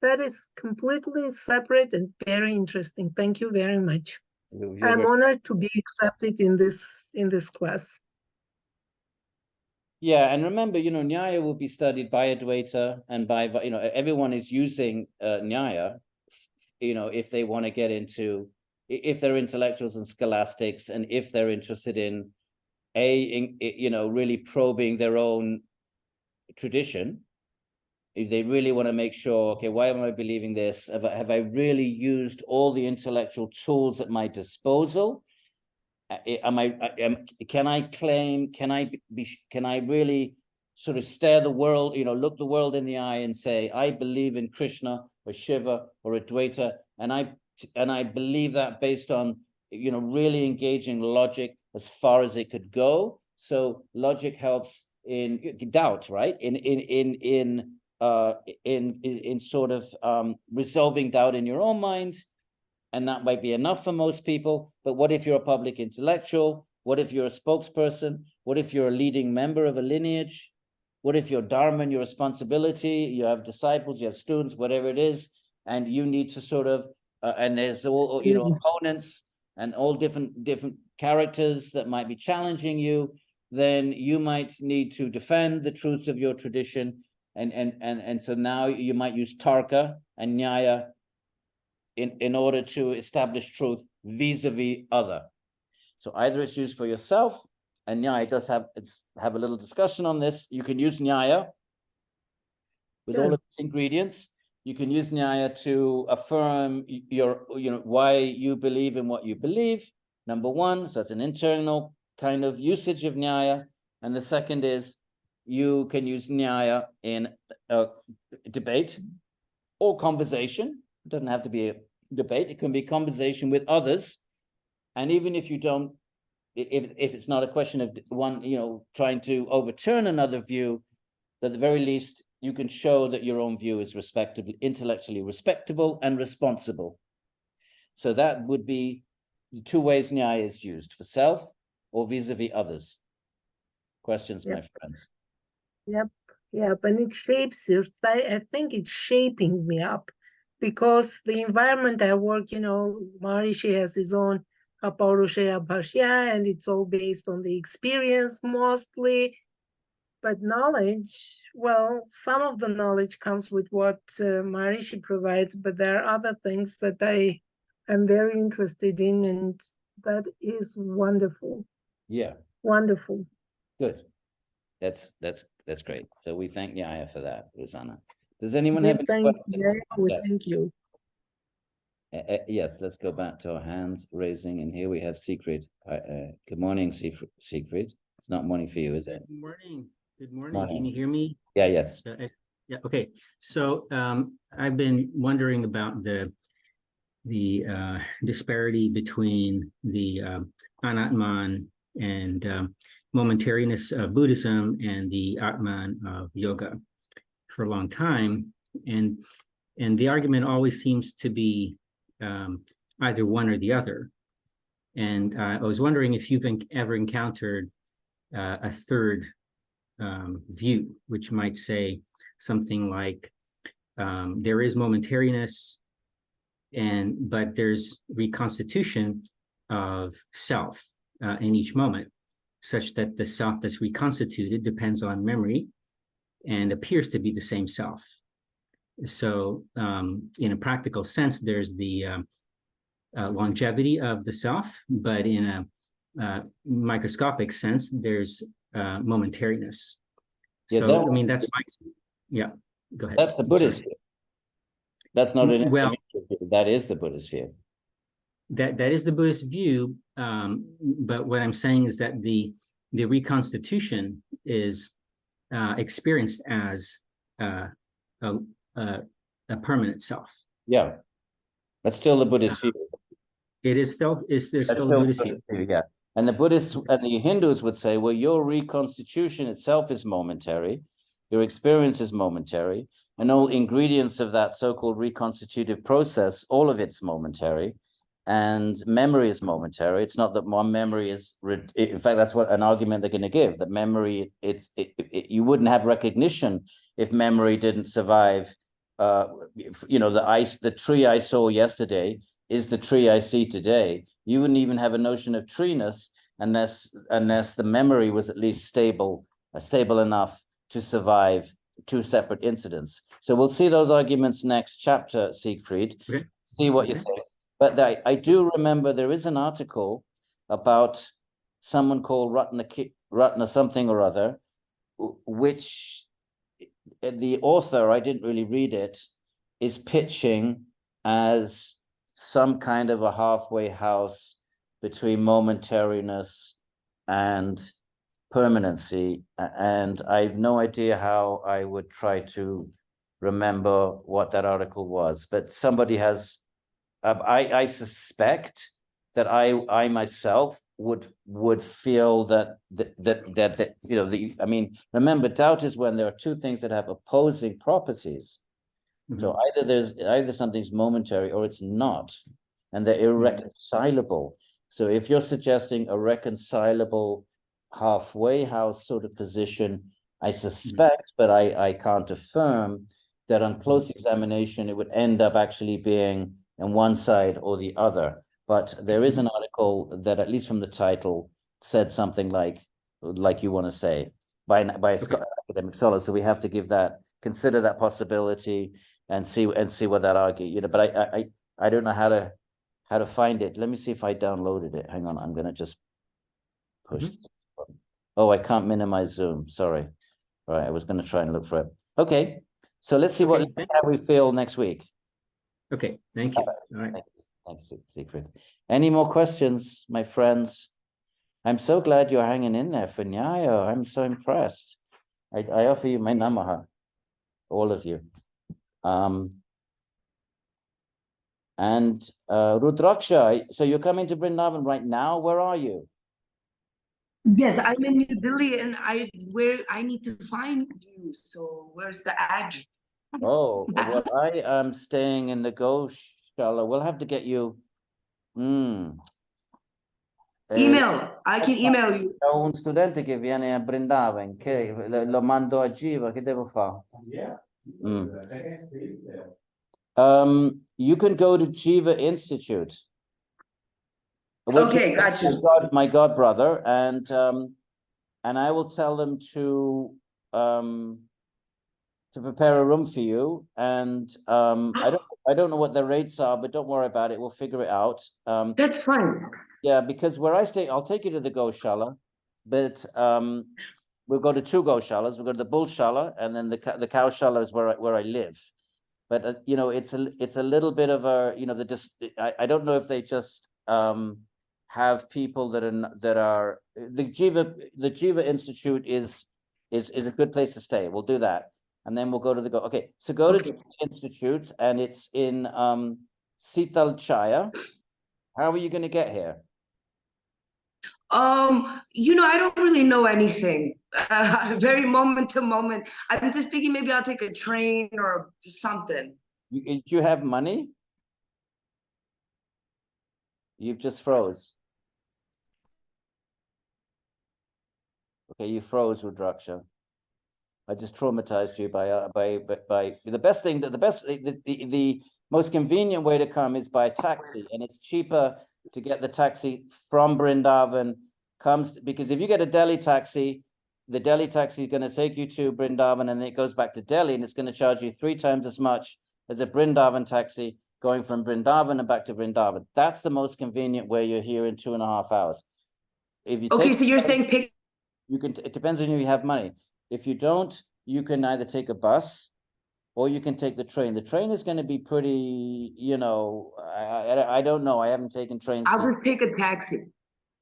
that is completely separate and very interesting. Thank you very much. I'm honored to be accepted in this class. Yeah, and remember, Nyaya will be studied by Advaita and by, everyone is using Nyaya, if they want to get into, if they're intellectuals and scholastics, and if they're interested in really probing their own tradition, if they really want to make sure, okay, why am I believing this? Have I really used all the intellectual tools at my disposal? Can I really sort of stare the world, look the world in the eye and say, I believe in Krishna or Shiva or Advaita, and I believe that based on, really engaging logic as far as it could go. So logic helps in doubt, right? In in sort of resolving doubt in your own mind, and that might be enough for most people. But what if you're a public intellectual? What if you're a spokesperson? What if you're a leading member of a lineage? What if you're dharma and your responsibility? You have disciples, you have students, whatever it is, and you need to sort of and there's all opponents and all different characters that might be challenging you. Then you might need to defend the truths of your tradition, and so now you might use tarka and nyaya in order to establish truth vis-a-vis other. So either it's used for yourself, and Nyaya does have a little discussion on this. You can use Nyaya with all of its ingredients. You can use Nyaya to affirm why you believe in what you believe. Number one, so it's an internal kind of usage of Nyaya. And the second is you can use Nyaya in a debate or conversation. It doesn't have to be a debate. It can be conversation with others. And even if you don't, if it's not a question of one, trying to overturn another view, at the very least, you can show that your own view is intellectually respectable and responsible. So that would be the two ways Nyaya is used, for self or vis-a-vis others. Questions, my friends? Yep, and it shapes you. I think it's shaping me up because the environment I work, Maharishi has his own Apaurushaya Bhashya, and it's all based on the experience mostly. But knowledge, well, some of the knowledge comes with what Maharishi provides, but there are other things that I am very interested in, and that is wonderful. Yeah. Wonderful. Good. That's great. So we thank Nyaya for that, Rosanna. Does anyone have any questions? Thank you. Yes, let's go back to our hands raising, and here we have Siegfried. Good morning, Siegfried. It's not morning for you, is it? Good morning. Good morning. Can you hear me? Yeah, yes. Yeah, okay. So I've been wondering about the disparity between the anatman and momentariness of Buddhism and the atman of yoga for a long time, and the argument always seems to be either one or the other. And I was wondering if you've ever encountered a third view, which might say something like there is momentariness, but there's reconstitution of self in each moment, such that the self that's reconstituted depends on memory and appears to be the same self. So in a practical sense, there's the longevity of the self, but in a microscopic sense, there's momentariness. Yeah, so I mean, that's my, go ahead. That's the Buddhist view. That's not an well, view. That is the Buddhist view. That is the Buddhist view, but what I'm saying is that the reconstitution is experienced as a permanent self. Yeah, that's still the Buddhist view. It is still the Buddhist view. Yeah, and the Buddhists and the Hindus would say, well, your reconstitution itself is momentary, your experience is momentary, and all ingredients of that so-called reconstitutive process, all of it's momentary, and memory is momentary. It's not that one memory is, in fact, that's what an argument they're going to give, that memory, you wouldn't have recognition if memory didn't survive. The tree I saw yesterday is the tree I see today. You wouldn't even have a notion of treeness unless the memory was at least stable enough to survive two separate incidents. So we'll see those arguments next chapter, Siegfried. Okay. See what you think. But I do remember there is an article about someone called Ratna something or other, which the author, I didn't really read it, is pitching as some kind of a halfway house between momentariness and permanency. And I have no idea how I would try to remember what that article was, but somebody has, I suspect that I myself would feel that you know, I mean, remember, doubt is when there are two things that have opposing properties. So either something's momentary or it's not, and they're irreconcilable. So if you're suggesting a reconcilable halfway house sort of position, I suspect, but I can't affirm, that on close examination, it would end up actually being on one side or the other. But there is an article that, at least from the title, said something like you want to say, by a academic scholar. So we have to consider that possibility and see what that argue. You know, but I don't know how to find it. Let me see if I downloaded it. Hang on, I'm gonna just push. Oh, I can't minimize Zoom. Sorry. All right, I was gonna try and look for it. Okay, so let's see how we feel next week. Okay, thank you. All right. Thanks, Secret. Any more questions, my friends? I'm so glad you're hanging in there for Nyaya. I'm so impressed. I offer you my namaha, all of you. And Rudraksha, so you're coming to Vrindavan right now? Where are you? Yes, I'm in New Delhi, and I need to find you. So where's the address? Oh, well, I am staying in the Gaushala. We'll have to get you. Email. I can email you. Ho un studente che viene a Brindavan, che lo mando a Jiva, che devo fare? You can go to Jiva Institute. Okay, got you. My god brother, and I will tell them to prepare a room for you. And I don't know what the rates are, but don't worry about it. We'll figure it out. That's fine. Yeah, because where I stay, I'll take you to the Gaushala, but we'll go to two Gaushalas. We'll go to the Bullshala, and then the Cowshala is where I live. But you know, it's a little bit of a, you know, I don't know if they just have people that are the Jiva Institute is a good place to stay. We'll do that, and then we'll go to the okay. So go to Jiva Institute, and it's in Sital Chaya. How are you going to get here? You know, I don't really know anything. Very moment to moment. I'm just thinking maybe I'll take a train or something. Do you have money? You've just froze. Okay, you froze, Rudraksha. I just traumatized you by the most convenient way to come is by taxi, and it's cheaper to get the taxi from Brindavan because if you get a Delhi taxi, the Delhi taxi is going to take you to Brindavan, and then it goes back to Delhi, and it's going to charge you 3 times as much as a Brindavan taxi going from Brindavan and back to Brindavan. That's the most convenient way. You're here in 2.5 hours. If you so you're saying pick. You can. It depends on you have money. If you don't, you can either take a bus or you can take the train. The train is going to be pretty, you know, I don't know. I haven't taken trains. I'll just take a taxi.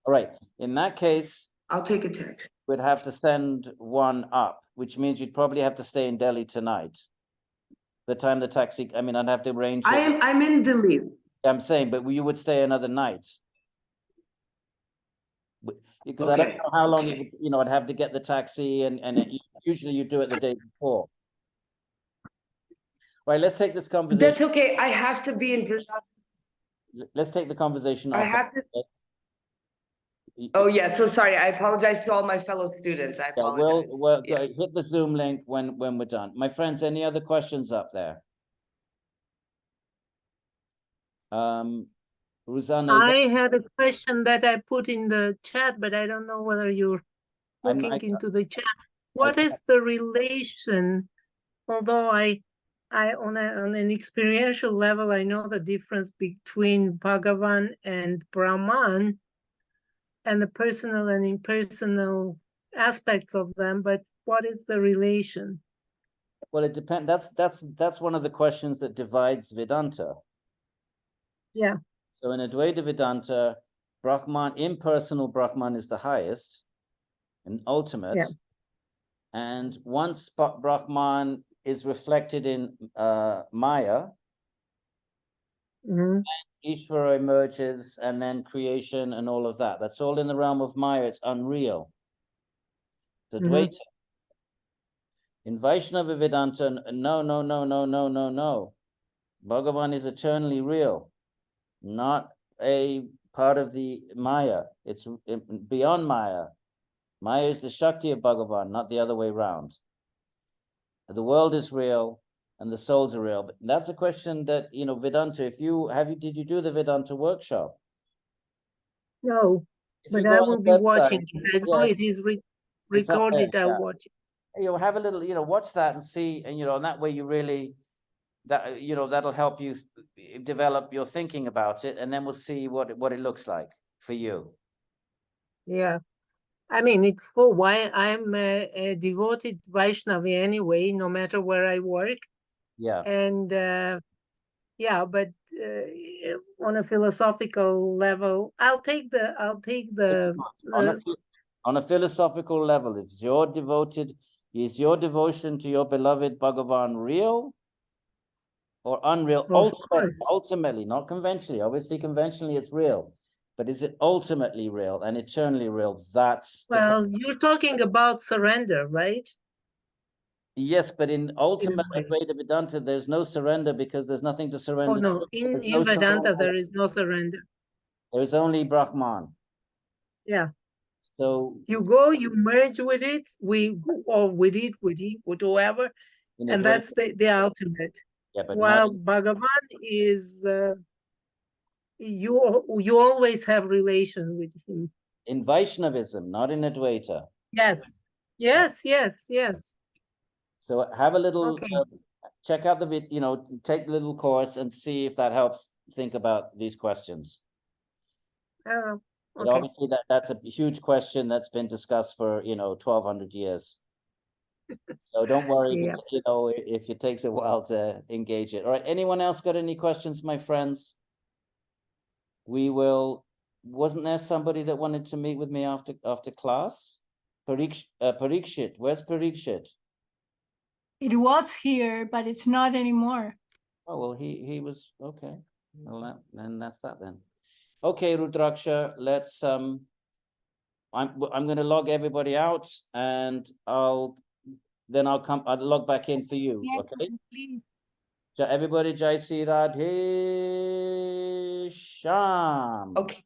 All right. In that case, I'll take a taxi. We'd have to send one up, which means you'd probably have to stay in Delhi tonight. The time the taxi, I mean, I'd have to arrange. I'm in Delhi. I'm saying, but you would stay another night. Because I don't know how long you know, I'd have to get the taxi, and usually you do it the day before. Right, let's take this conversation. That's okay. I have to be in. Let's take the conversation. I have to. Oh yeah, so sorry. I apologize to all my fellow students. I apologize. We'll hit the Zoom link when we're done. My friends, any other questions up there? Rosanna, I had a question that I put in the chat, but I don't know whether you're looking into the chat. What is the relation? Although I on an experiential level, I know the difference between Bhagavan and Brahman and the personal and impersonal aspects of them, but what is the relation? Well, it depends. That's one of the questions that divides Vedanta. Yeah. So in Advaita Vedanta, Brahman, impersonal Brahman is the highest and ultimate. Yeah. And once Brahman is reflected in Maya, Mhm. Ishvara emerges, and then creation and all of that. That's all in the realm of Maya. It's unreal. The Mhm. Dvaita. In Vaishnava Vedanta, no, no, no, no, no, no, no. Bhagavan is eternally real, not a part of the Maya. It's beyond Maya. Maya is the Shakti of Bhagavan, not the other way around. The world is real and the souls are real. But that's a question that, Vedanta, did you do the Vedanta workshop? No, If you but go I on will the be watching website, it. I know yeah, it is it's up there, recorded. I'll yeah. watch it. Have a little, watch that and see, and that way you really, that'll help you develop your thinking about it, and then we'll see what it looks like for you. Yeah. I mean, it's for why I'm a devoted Vaishnavi anyway, no matter where I work. Yeah. And yeah, but on a philosophical level, I'll take the On a philosophical level, is your devotion to your beloved Bhagavan real or unreal? Ultimately, not conventionally. Obviously, conventionally it's real, but is it ultimately real and eternally real? That's you're talking about surrender, right? Yes, but in ultimate Advaita Vedanta, there's no surrender because there's nothing to surrender. Oh no, in Vedanta there is no surrender. There is only Brahman. Yeah. So you go, you merge with it, with whoever, and that's the ultimate. Yeah, but while Bhagavan is you always have relation with him. In Vaishnavism, not in Advaita. Yes. So have a little check out the video, take a little course and see if that helps think about these questions. But obviously that's a huge question that's been discussed for 1200 years. So don't worry, if it takes a while to engage it. All right, anyone else got any questions, my friends? Wasn't there somebody that wanted to meet with me after class? Parikshit, where's Parikshit? It was here, but it's not anymore. Oh, well, he was, okay. Well, then that's that then. Okay, Rudraksha, let's, I'm going to log everybody out and I'll log back in for you, okay? Please. Everybody, Jai Sri Radhe Sham. Okay.